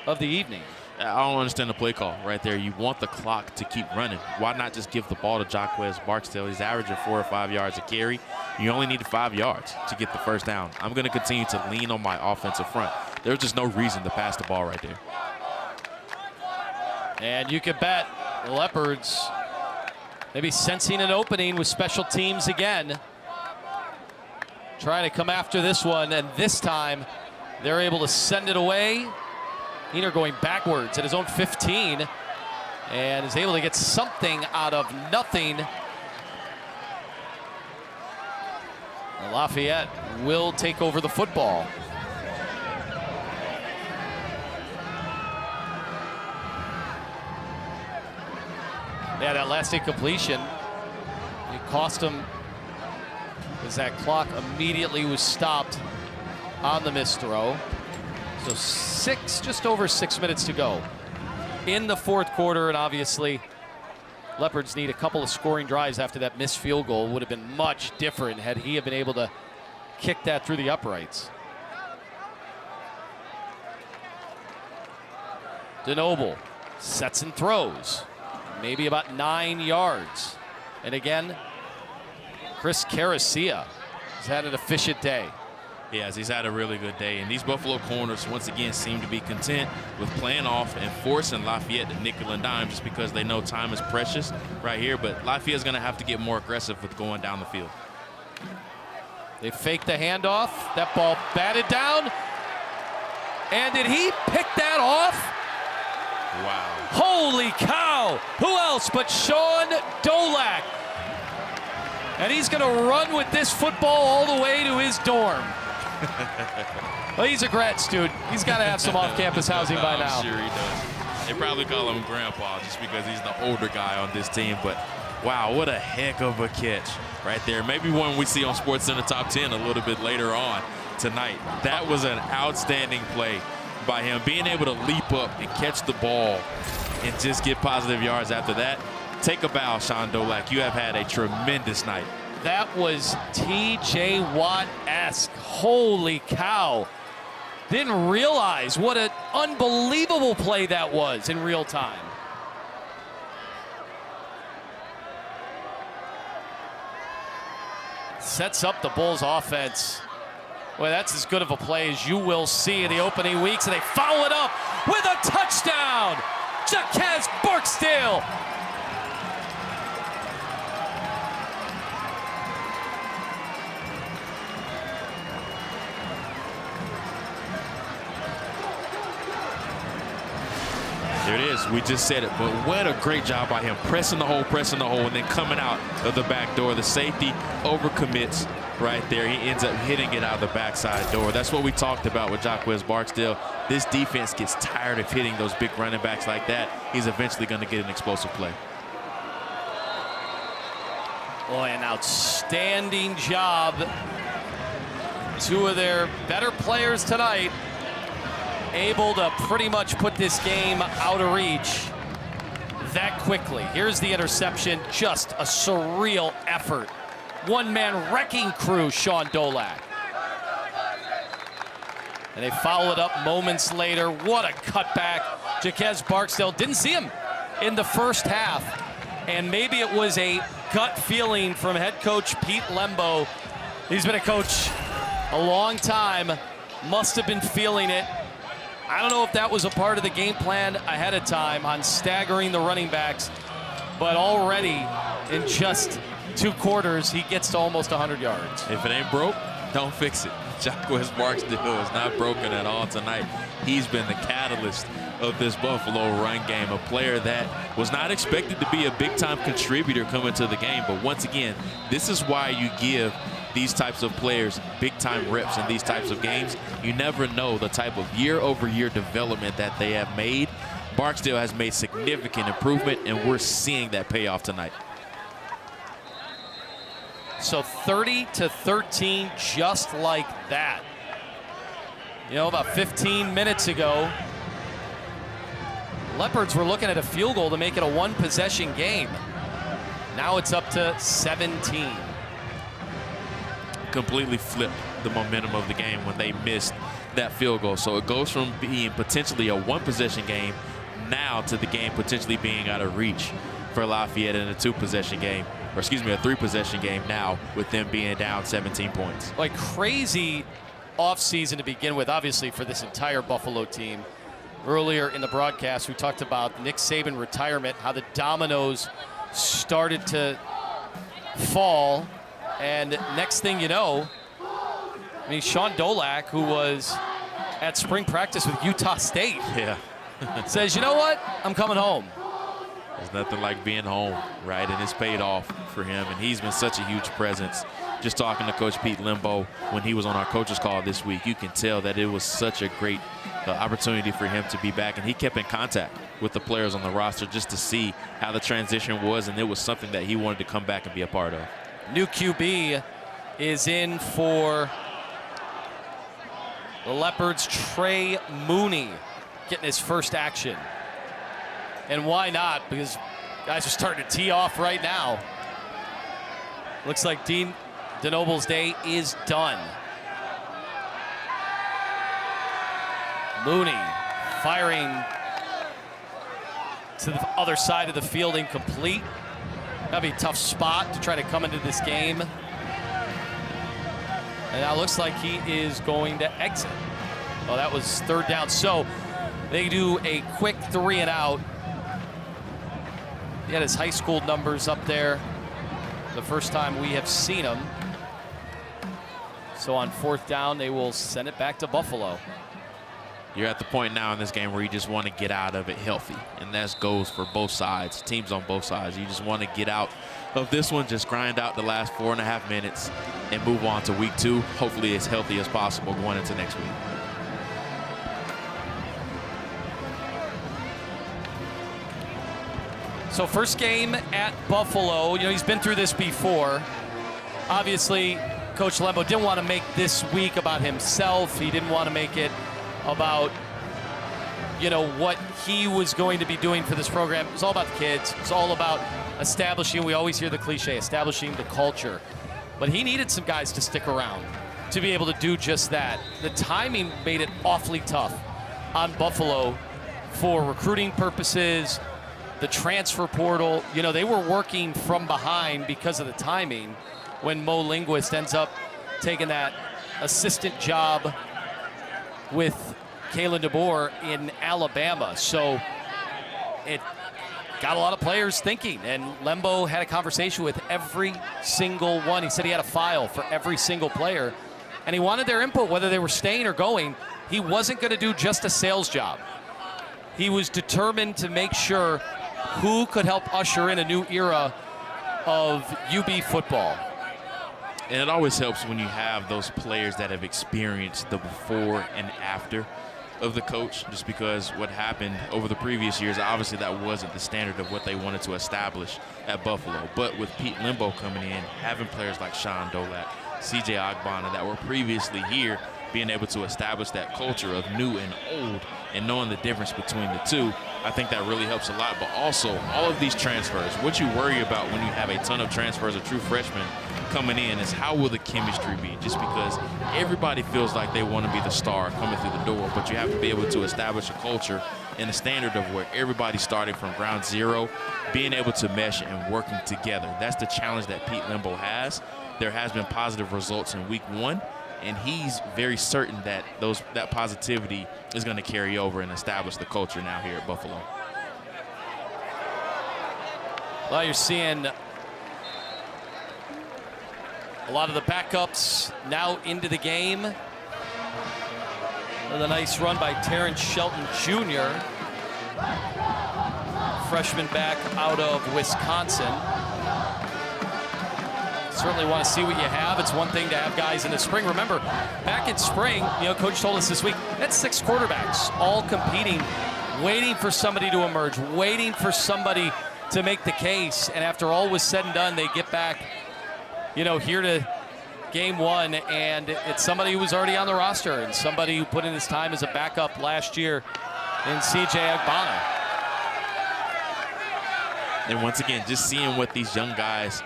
[SPEAKER 3] of the evening.
[SPEAKER 4] I don't understand the play call right there. You want the clock to keep running. Why not just give the ball to Jacquez Barksdale? He's averaging 4 or 5 yards a carry. You only need 5 yards to get the first down. I'm going to continue to lean on my offensive front. There's just no reason to pass the ball right there.
[SPEAKER 3] And you could bet the Leopards maybe sensing an opening with special teams again. Trying to come after this one, and this time they're able to send it away. Heener going backwards at his own 15 and is able to get something out of nothing. And Lafayette will take over the football. Yeah, that last incompletion, it cost him as that clock immediately was stopped on the missed throw. So just over 6 minutes to go in the fourth quarter, and obviously Leopards need a couple of scoring drives after that missed field goal. Would have been much different had he have been able to kick that through the uprights. DeNoble sets and throws, maybe about 9 yards. And again, Chris Caracia has had an efficient day.
[SPEAKER 4] Yes, he's had a really good day. And these Buffalo corners, once again, seem to be content with playing off and forcing Lafayette to nickel and dime just because they know time is precious right here. But Lafayette's going to have to get more aggressive with going down the field.
[SPEAKER 3] They fake the handoff. That ball batted down. And did he pick that off?
[SPEAKER 4] Wow.
[SPEAKER 3] Holy cow. Who else but Sean Dolak? And he's going to run with this football all the way to his dorm. Well, he's a grad student. He's got to have some off-campus housing by now.
[SPEAKER 4] I'm sure he does. They probably call him Grandpa just because he's the older guy on this team. But, wow, what a heck of a catch right there. Maybe one we see on SportsCenter Top 10 a little bit later on tonight. That was an outstanding play by him. Being able to leap up and catch the ball and just get positive yards after that. Take a bow, Sean Dolak. You have had a tremendous night.
[SPEAKER 3] That was T.J. Watt-esque. Holy cow. Didn't realize what an unbelievable play that was in real time. Sets up the Bulls offense. Well, that's as good of a play as you will see in the opening weeks, and they follow it up with a touchdown. Jaquez Barksdale.
[SPEAKER 4] There it is. We just said it, but what a great job by him. Pressing the hole, and then coming out of the back door. The safety overcommits right there. He ends up hitting it out of the backside door. That's what we talked about with Jaquez Barksdale. This defense gets tired of hitting those big running backs like that. He's eventually going to get an explosive play.
[SPEAKER 3] Boy, an outstanding job. Two of their better players tonight able to pretty much put this game out of reach that quickly. Here's the interception, just a surreal effort. One-man wrecking crew, Sean Dolak. And they follow it up moments later. What a cutback. Jaquez Barksdale, didn't see him in the first half. And maybe it was a gut feeling from head coach Pete Lembo. He's been a coach a long time, must have been feeling it. I don't know if that was a part of the game plan ahead of time on staggering the running backs, but already in just 2 quarters, he gets to almost 100 yards.
[SPEAKER 4] If it ain't broke, don't fix it. Jaquez Barksdale is not broken at all tonight. He's been the catalyst of this Buffalo run game, a player that was not expected to be a big-time contributor coming to the game. But once again, this is why you give these types of players big-time reps in these types of games. You never know the type of year-over-year development that they have made. Barksdale has made significant improvement, and we're seeing that payoff tonight.
[SPEAKER 3] So 30-13, just like that. You know, about 15 minutes ago, Leopards were looking at a field goal to make it a 1-possession game. Now it's up to 17.
[SPEAKER 4] Completely flipped the momentum of the game when they missed that field goal. So it goes from being potentially a 1-possession game now to the game potentially being out of reach for Lafayette in a 2-possession game, or excuse me, a 3-possession game now with them being down 17 points.
[SPEAKER 3] Like crazy offseason to begin with, obviously, for this entire Buffalo team. Earlier in the broadcast, we talked about Nick Saban retirement, how the dominoes started to fall. And next thing you know, I mean, Sean Dolak, who was at spring practice with Utah State, says, you know what? I'm coming home.
[SPEAKER 4] There's nothing like being home, right? And it's paid off for him. And he's been such a huge presence. Just talking to Coach Pete Lembo when he was on our coaches call this week, you can tell that it was such a great opportunity for him to be back. And he kept in contact with the players on the roster just to see how the transition was. And it was something that he wanted to come back and be a part of.
[SPEAKER 3] New QB is in for the Leopards, Trey Mooney, getting his first action. And why not? Because guys are starting to tee off right now. Looks like Dean DeNoble's day is done. Mooney firing to the other side of the field, incomplete. That'll be a tough spot to try to come into this game. And now it looks like he is going to exit. Oh, that was third down. So they do a quick 3 and out. He had his high school numbers up there the first time we have seen him. So on 4th down, they will send it back to Buffalo.
[SPEAKER 4] You're at the point now in this game where you just want to get out of it healthy, and that goes for both sides, teams on both sides. You just want to get out of this one, just grind out the last 4.5 minutes and move on to week 2, hopefully as healthy as possible going into next week.
[SPEAKER 3] So first game at Buffalo, you know, he's been through this before. Obviously, Coach Lembo didn't want to make this week about himself. He didn't want to make it about, you know, what he was going to be doing for this program. It was all about the kids. It's all about establishing, we always hear the cliche, establishing the culture. But he needed some guys to stick around to be able to do just that. The timing made it awfully tough on Buffalo for recruiting purposes, the transfer portal. You know, they were working from behind because of the timing when Mo Linguist ends up taking that assistant job with Kalen DeBoer in Alabama. So it got a lot of players thinking, and Lembo had a conversation with every single one. He said he had a file for every single player, and he wanted their input, whether they were staying or going. He wasn't going to do just a sales job. He was determined to make sure who could help usher in a new era of UB football.
[SPEAKER 4] And it always helps when you have those players that have experienced the before and after of the coach, just because what happened over the previous years, obviously that wasn't the standard of what they wanted to establish at Buffalo. But with Pete Lembo coming in, having players like Sean Dolak, CJ Ogbonna that were previously here, being able to establish that culture of new and old and knowing the difference between the two, I think that really helps a lot. But also, all of these transfers, what you worry about when you have a ton of transfers of true freshmen coming in is how will the chemistry be, just because everybody feels like they want to be the star coming through the door, but you have to be able to establish a culture and a standard of where everybody's starting from ground zero, being able to mesh and working together. That's the challenge that Pete Lembo has. There has been positive results in week 1, and he's very certain that that positivity is going to carry over and establish the culture now here at Buffalo.
[SPEAKER 3] Well, you're seeing a lot of the backups now into the game. With a nice run by Terrence Shelton Jr., freshman back out of Wisconsin. Certainly want to see what you have. It's one thing to have guys in the spring. Remember, back in spring, you know, Coach told us this week, that's 6 quarterbacks all competing, waiting for somebody to emerge, waiting for somebody to make the case. And after all was said and done, they get back, you know, here to game 1, and it's somebody who was already on the roster and somebody who put in his time as a backup last year in CJ Ogbonna.
[SPEAKER 4] And once again, just seeing what these young guys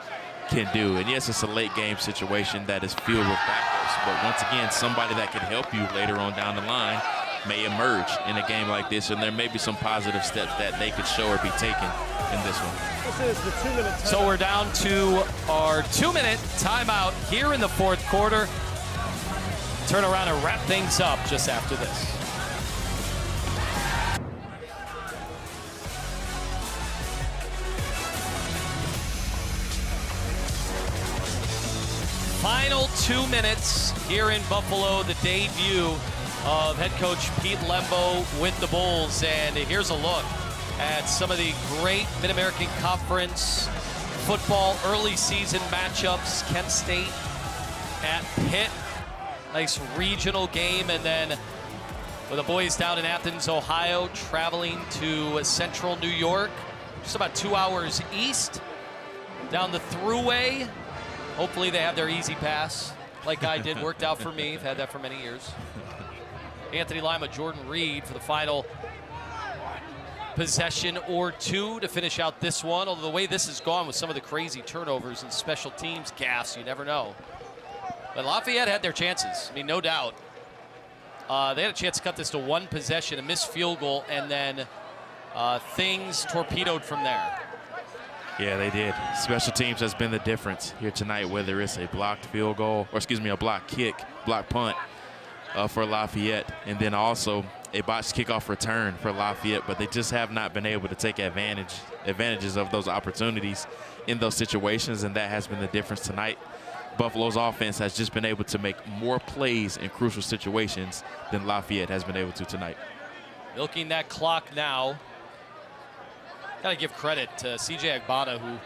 [SPEAKER 4] can do. And yes, it's a late game situation that is filled with backups, but once again, somebody that can help you later on down the line may emerge in a game like this, and there may be some positive steps that they could show or be taken in this one.
[SPEAKER 5] This is the 2-minute timeout.
[SPEAKER 3] So we're down to our 2-minute timeout here in the 4th quarter. Turn around and wrap things up just after this. Final 2 minutes here in Buffalo, the debut of head coach Pete Lembo with the Bulls. And here's a look at some of the great Mid-American Conference football early season matchups. Kent State at Pitt. Nice regional game. And then with the boys down in Athens, Ohio, traveling to central New York, just about 2 hours east, down the thruway. Hopefully they have their easy pass like I did. Worked out for me. I've had that for many years. Anthony Lima, Jordan Reed for the final possession or 2 to finish out this one. Although the way this has gone with some of the crazy turnovers and special teams gaffes, you never know. But Lafayette had their chances. I mean, no doubt. They had a chance to cut this to 1 possession, a missed field goal, and then things torpedoed from there.
[SPEAKER 4] Yeah, they did. Special teams has been the difference here tonight, whether it's a blocked field goal, or excuse me, a blocked kick, blocked punt for Lafayette, and then also a botched kickoff return for Lafayette, but they just have not been able to take advantages of those opportunities in those situations, and that has been the difference tonight. Buffalo's offense has just been able to make more plays in crucial situations than Lafayette has been able to tonight.
[SPEAKER 3] Milking that clock now. Got to give credit to C.J. Agbana, who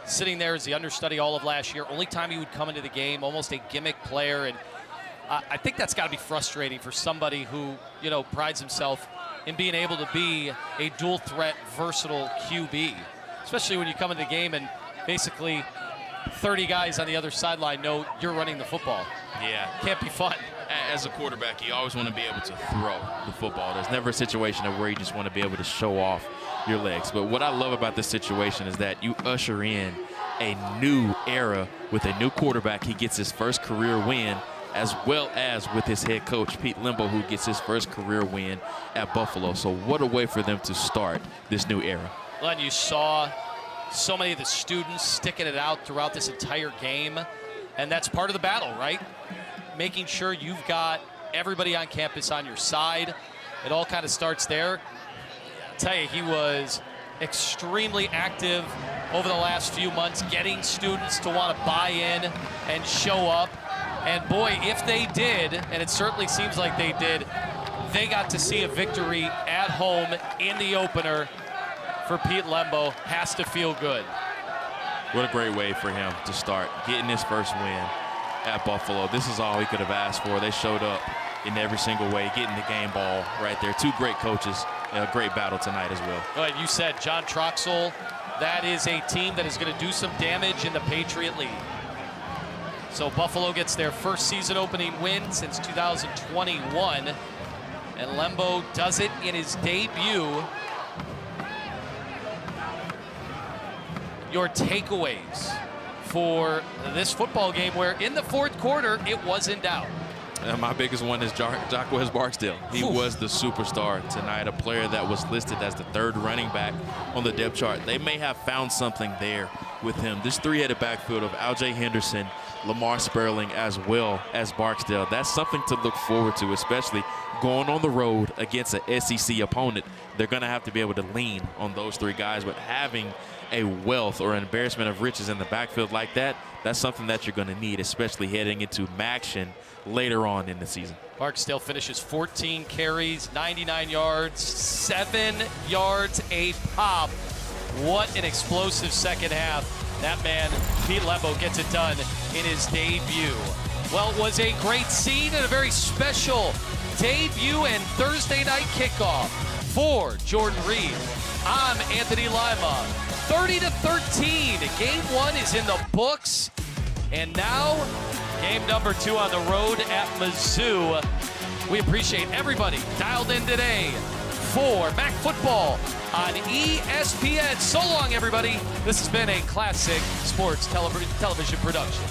[SPEAKER 3] sitting there as the understudy all of last year. Only time he would come into the game, almost a gimmick player. And I think that's got to be frustrating for somebody who, you know, prides himself in being able to be a dual threat, versatile QB, especially when you come into the game and basically 30 guys on the other sideline know you're running the football.
[SPEAKER 4] Yeah.
[SPEAKER 3] Can't be fun.
[SPEAKER 4] As a quarterback, you always want to be able to throw the football. There's never a situation of where you just want to be able to show off your legs. But what I love about this situation is that you usher in a new era with a new quarterback. He gets his first career win, as well as with his head coach, Pete Lembo, who gets his first career win at Buffalo. So what a way for them to start this new era.
[SPEAKER 3] Well, and you saw so many of the students sticking it out throughout this entire game, and that's part of the battle, right? Making sure you've got everybody on campus on your side. It all kind of starts there. I'll tell you, he was extremely active over the last few months, getting students to want to buy in and show up. And boy, if they did, and it certainly seems like they did, they got to see a victory at home in the opener for Pete Lembo. Has to feel good.
[SPEAKER 4] What a great way for him to start getting his first win at Buffalo. This is all he could have asked for. They showed up in every single way, getting the game ball right there. Two great coaches, a great battle tonight as well.
[SPEAKER 3] Well, you said John Troxel, that is a team that is going to do some damage in the Patriot League. So Buffalo gets their first season opening win since 2021, and Lembo does it in his debut. Your takeaways for this football game, where in the fourth quarter it was in doubt.
[SPEAKER 4] My biggest one is Jacquez Barksdale. He was the superstar tonight, a player that was listed as the third running back on the depth chart. They may have found something there with him. This three-headed backfield of Aljay Henderson, Lamar Sperling, as well as Barksdale, that's something to look forward to, especially going on the road against an SEC opponent. They're going to have to be able to lean on those three guys, but having a wealth or an embarrassment of riches in the backfield like that, that's something that you're going to need, especially heading into action later on in the season.
[SPEAKER 3] Barksdale finishes 14 carries, 99 yards, 7 yards a pop. What an explosive second half. That man, Pete Lembo, gets it done in his debut. Well, it was a great scene and a very special debut and Thursday night kickoff for Jordan Reed. I'm Anthony Lima. 30-13. Game one is in the books. And now, game number 2 on the road at Mizzou. We appreciate everybody dialed in today for MAC football on ESPN. So long, everybody. This has been a classic sports television production.